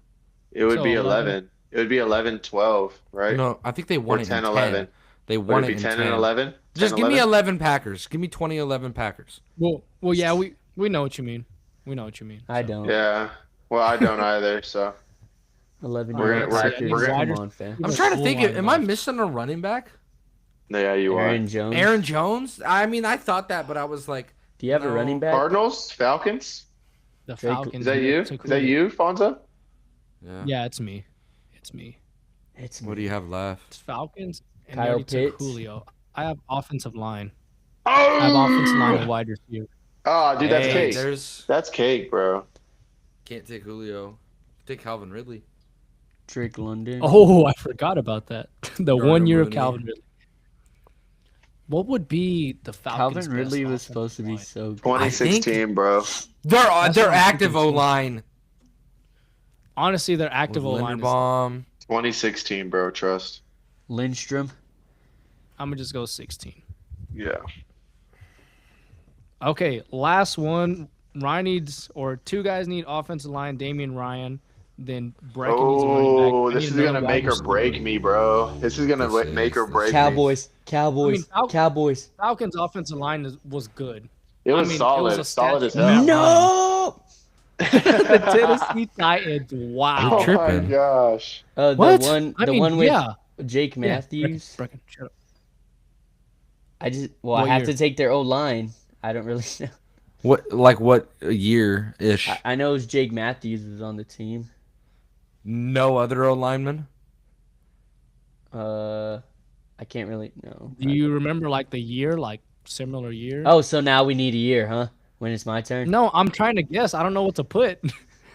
It would So be 11. 11. It would be 11, 12, right? No, I think they Or won it 10, in 10. 11. They Would won it it be in 10 10. and 11? Just 10, give me 11? 11 Packers. Give me 2011 Packers. Well, yeah, we know what you mean. We know what you mean. I So- don't. Yeah. Well, I don't either, so. 11 We're year gonna- we're- Packers. we're gonna- Come on, fam. I'm He's a trying to full think. line Am I guy. missing a running back? Yeah, you are. Aaron Jones. Aaron Jones? I mean, I thought that, but I was like, Do you have a No. running back? Cardinals? Falcons? The Drake- Falcons. Is that you? took Is that who? you, Fonzo? yeah. Yeah, it's me. It's me. It's What do you have left? It's Falcons and Kyle they already took Pitts. Julio. I have offensive line. I have offensive line and wide receiver. Oh, dude, that's Hey, cake. There's That's cake, bro. can't take Julio. Take Calvin Ridley. Drake London. Oh, I forgot about that. The Darnell 1 year of Mooney. Calvin Ridley. What would be the Falcons? Calvin Ridley best was offensive supposed to be line? so good. 2016, bro. They're That's they're what I'm active thinking, O too. line. Honestly, their active O line is. Linderbaum. 2016, bro. Trust. Lindstrom. I'm gonna just go 16. Yeah. Okay, last one. Ryan needs, or two guys need offensive line. Damian Ryan. Then Brecken needs a running back. Oh, I this need is another gonna wide make or receiver. break me, bro. This is gonna This make or is- break me. Cowboys. Cowboys. Fal- Cowboys. Falcons' offensive line was good. It was I mean, it solid. was a Solid as statue. hell. No. The Tennessee Titans. Wow. Oh my tripping. gosh. The What? one. I The mean, one with yeah. Jake Yeah, Matthews. Brecken, shut up. I What have year? to take their O line. I don't really know. What year ish? I know it's Jake Matthews was on the team. No other O lineman. I can't really know. Do you remember like the year, like similar year? Oh, so now we need a year, huh? When it's my turn. No, I'm trying to guess. I don't know what to put.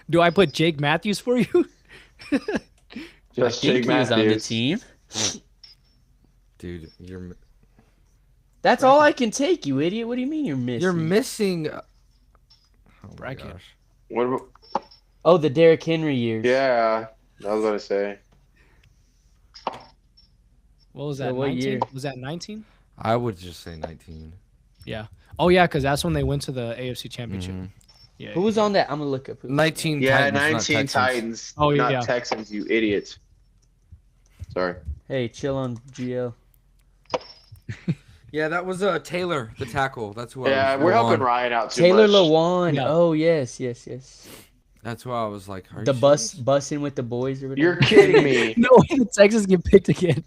Do I put Jake Matthews for you? I Just think Jake he was on the Matthews. team. Dude, you're That's all I can take, you idiot. What do you mean you're missing? you're missing. Oh my Bracket. gosh. What about- Oh, the Derrick Henry years. Yeah, I was gonna say. What was So that? what 19? year? Was that 19? I would just say 19. Yeah. Oh yeah, because that's when they went to the AFC Championship. Mhm. Yeah. Who was on that? I'm gonna look up. Who. 19 Yeah, Titans, not 19 Texans. Titans. Oh, not yeah. Texans, you idiots. Sorry. Hey, chill on GL. Yeah, that was Taylor, the tackle. That's who. Yeah, I was we're helping Lewan. Ryan out too Taylor much. Lewan. Yeah. Oh yes. That's who I was like. Are The you bus serious? bussing with the boys or whatever. You're kidding me. No, the Texans get picked again.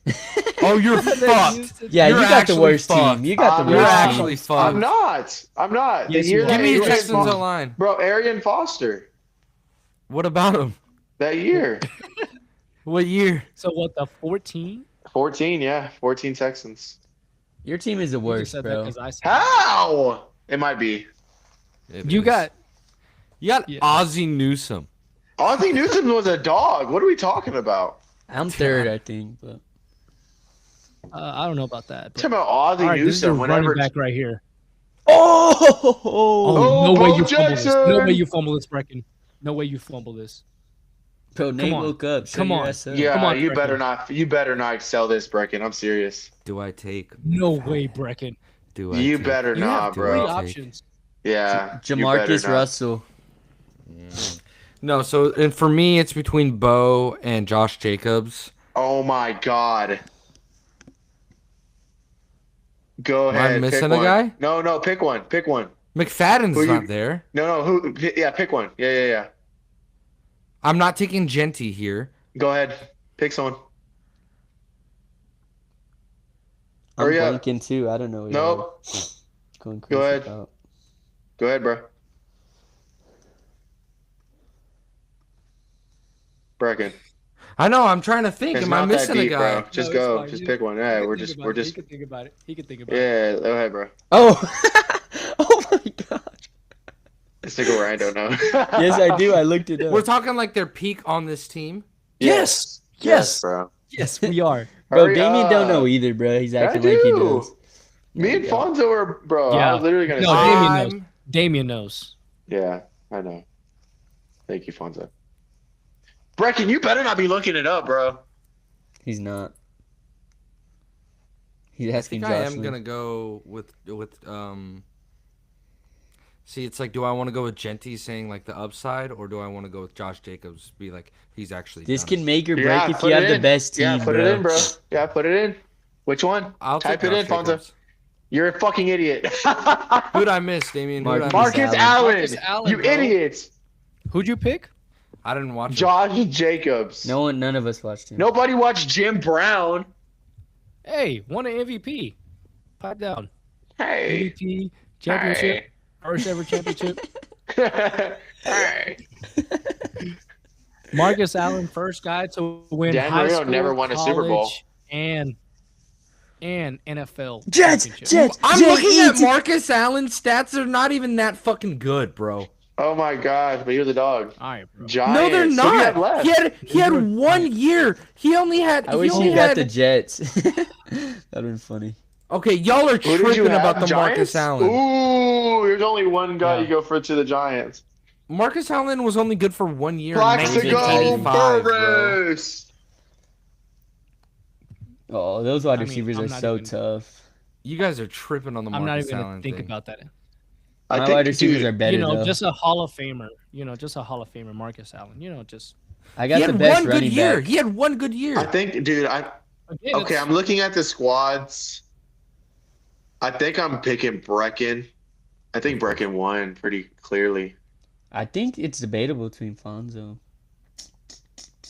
Oh, you're fucked. Yeah, You're you got the actually worst fucked. team. You got the You're You're worst actually team. fucked. I'm not. I'm not. Yes, the year you that are. Give me Arian Texans Fo- O line. Bro, Arian Foster. What about him? That year. What year? So what? The 14? 14, yeah. 14 Texans. Your team is the You just worst, said that bro. 'cause I said How? It might be. It you is. got. You got Yeah. Ozzie Newsome. Ozzie Newsome was a dog. What are we talking about? I'm third, I think, but I don't know about that. But, Talking about Ozzie all right, this is your Newsome. running Whenever back right here. oh, Oh, no Bo way you fumble this. No Jackson! way you fumble this, Brecken. No way you fumble this. bro, Nate on. woke up. Shut Come your on. ass up. yeah, Come on, you Brecken. better not. You better not sell this, Brecken. I'm serious. Do I take? No way, Brecken. Do I? You take? better You have not, to bro. Three take. options. Yeah. you better Jamarcus not. Russell. No, so and for me, it's between Bo and Josh Jacobs. Oh my God. Go Am I ahead. missing pick a one. guy? No, pick one. Pick one. McFadden's Who you- not there. No, who? Yeah, pick one. Yeah. I'm not taking Genty here. Go ahead. Pick someone. I'm Hurry up. blanking too. I don't know. What Nope. Going Go crazy ahead. about. Go ahead, bro. Bracken. I know. I'm trying to think. It's Am I not that missing a deep, guy? bro. Just No, it's go. fine. Just You- pick one. Yeah, He we're can just think we're about it. just. He can think about it. He can think about it. Yeah, go ahead, bro. Oh. Oh my god. Let's take over. I don't know. Yes, I do. I looked it up. We're talking like their peak on this team. Yes. Yes, bro. Yes, we are. Bro, Hurry Damien don't know up. either, bro. He's I acting like he do. does. Me and Fonzo are, bro. Yeah. I was literally gonna No, say. Damien I'm- knows. Damien knows. Yeah, I know. Thank you, Fonzo. Bracken, you better not be looking it up, bro. He's not. He's I asking think I am Jocelyn. gonna go with See, it's like, do I want to go with Genty saying like the upside, or do I want to go with Josh Jacobs? Be like, he's actually. This done can it. make or break Yeah, if put you it have the in. best team, Yeah, put bro. it in, bro. Yeah, put it in. Which one? I'll Type take it in, Josh Fonzo. Jacobs. You're a fucking idiot. Who'd I miss, Damien? Who'd I miss? Marcus Allen. Marcus Allen, You bro. idiots. Who'd you pick? I didn't watch it. Josh Jacobs. None of us watched him. Nobody watched Jim Brown. Hey, won an MVP. Pipe down. Hey. MVP championship. First ever championship. Hey. Marcus Allen, first guy to win Dan high Marino school, never won a Super Bowl. college, and NFL Jets, championship. Jets. I'm looking at J-E-T. Marcus Allen's stats. They're not even that fucking good, bro. Oh my gosh, but you're the dog. All right, bro. Giants. No, they're Who do you have not. left? He had 1 year. He only had. I wish only you got had, the Jets. That'd been funny. Okay, y'all are Who did you tripping have? about the Giants? Marcus Allen. Ooh, there's only one guy Yeah. you go for to the Giants. Marcus Allen was only good for 1 year in Plaxico 1985, bro. Burress. Oh, those wide I mean, receivers I'm are not so even- tough. You guys are tripping on the I'm not Marcus even Allen gonna think thing. about that. My wide receivers are better, You know, though. just a Hall of Famer. You know, just a Hall of Famer, Marcus Allen. You know, just I He got the had best one good running year. back. He had 1 good year. I think, dude. again, Okay, it's- I'm looking at the squads. I think I'm picking Brecken. I think Brecken won pretty clearly. I think it's debatable between Fonzo.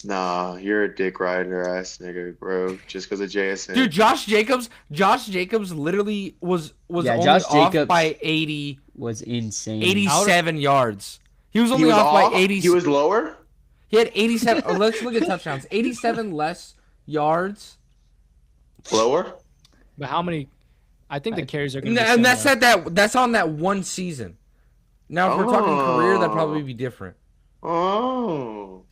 Nah, you're a dick rider ass nigga, bro. Just because of JSN. Dude, Josh Jacobs literally was Yeah, only Josh off Jacobs- by 80, Was insane. 87 yards. He was he only was off by 80. He was lower. He had 87. Let's look at touchdowns. 87 less yards. Lower. But how many? I think the carries are going to be And that's similar. at that. That's on that one season. Now, if we're talking career, that'd probably be different. Oh.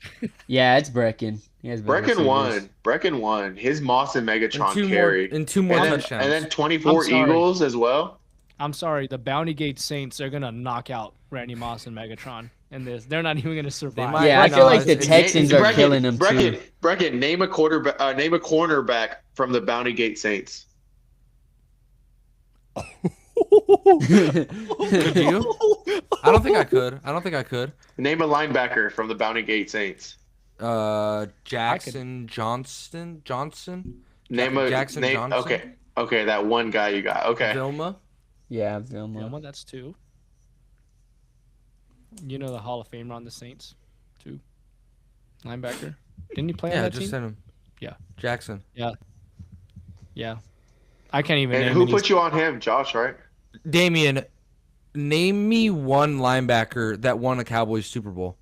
Yeah, it's Brecken. He has better Brecken receivers. won. Brecken won. His Moss and Megatron carry. And two more and then, touchdowns. and then 24 I'm sorry. Eagles as well. I'm sorry, the Bounty Gate Saints are going to knock out Randy Moss and Megatron in this. They're not even going to survive. might- Yeah, I No, feel like the it's- Texans are killing them Brecken, too. Brecken, name a quarterback. Name a cornerback from the Bounty Gate Saints. Could you? I don't think I could. Name a linebacker from the Bounty Gate Saints. Jackson Johnson. Name a Jackson name. Johnson? Okay, that one guy you got. Okay. Vilma. Yeah, Vilma. Vilma, that's 2. You know the Hall of Famer on the Saints, 2. Linebacker. Didn't he play on Yeah, that just team? send him. Yeah. Jackson. Yeah. I can't even And name who any- put you on him? Josh, right? Damien, name me one linebacker that won a Cowboys Super Bowl.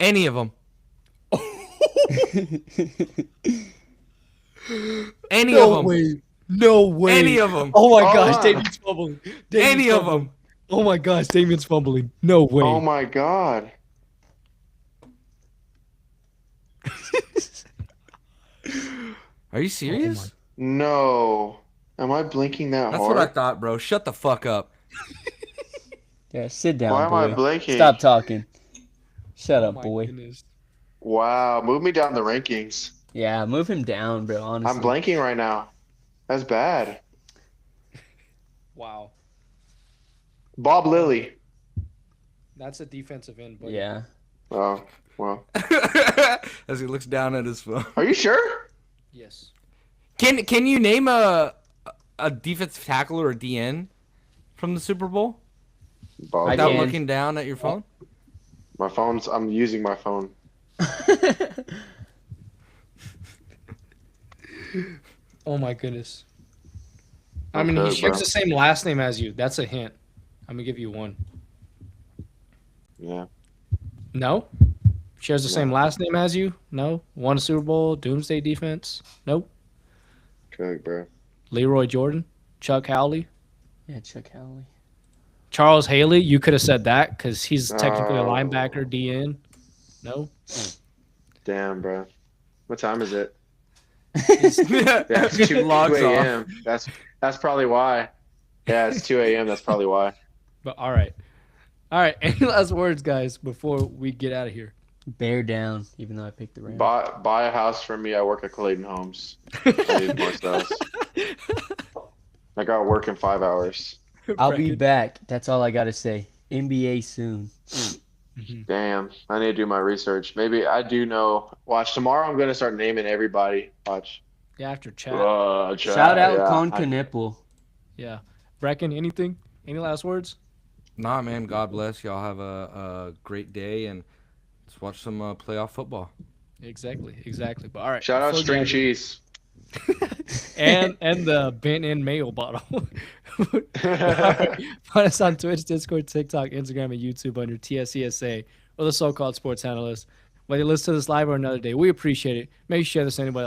Any of them. Any of them. way. No way. Any of them. Oh my Hold gosh, on. Damien's fumbling. Damien's Any of fumbling. them. Oh my gosh, Damien's fumbling. No way. Oh my God. Are you serious? No. Am I blinking that That's hard? what I thought, bro. Shut the fuck up. Yeah, sit down, Why am I boy. blinking? Stop talking. Shut Oh up, my boy. goodness. Wow, move me down the rankings. Yeah, move him down, bro. Honestly. I'm blanking right now. That's bad. Wow. Bob Lilly. That's a defensive end, but Yeah. Oh, well. As he looks down at his phone. Are you sure? Yes. Can you name a defensive tackle or a DN from the Super Bowl Bob, without can. looking down at your phone? I'm using my phone. Oh my goodness. I mean, he Okay, shares bro. the same last name as you. That's a hint. I'm gonna give you one. Yeah. No. Shares the same last name as you. No. Won a Super Bowl. Doomsday defense. Nope. Good, bro. Leroy Jordan. Chuck Howley. Yeah, Chuck Howley. Charles Haley. You could have said that because he's technically a Oh. linebacker. DN. No. Damn, bro. What time is it? Yeah, Yeah, it's 2 Logs off. a.m. That's probably why. Yeah, it's 2 a.m. That's probably why. But all right. All right. Any last words, guys, before we get out of here? Bear down, even though I picked the Rams. Buy a house for me. I work at Clayton Homes. I need more stuff. I got work in 5 hours. I'll be back. That's all I gotta say. NBA soon. Damn, I need to do my research. Maybe I do know. Watch, tomorrow I'm going to start naming everybody. Watch. Yeah, after chat. Shout out yeah, Con I- Knipple. Yeah. Brecken, anything? Any last words? Nah, man. God bless y'all. Have a great day and let's watch some playoff football. Exactly. But all right. Shout out before string we- cheese. and the bent-in mayo bottle. Find us on Twitch, Discord, TikTok, Instagram, and YouTube under TSCSA or the so-called sports analyst. Whether you listen to this live or another day, we appreciate it. Make sure you share this to anybody else.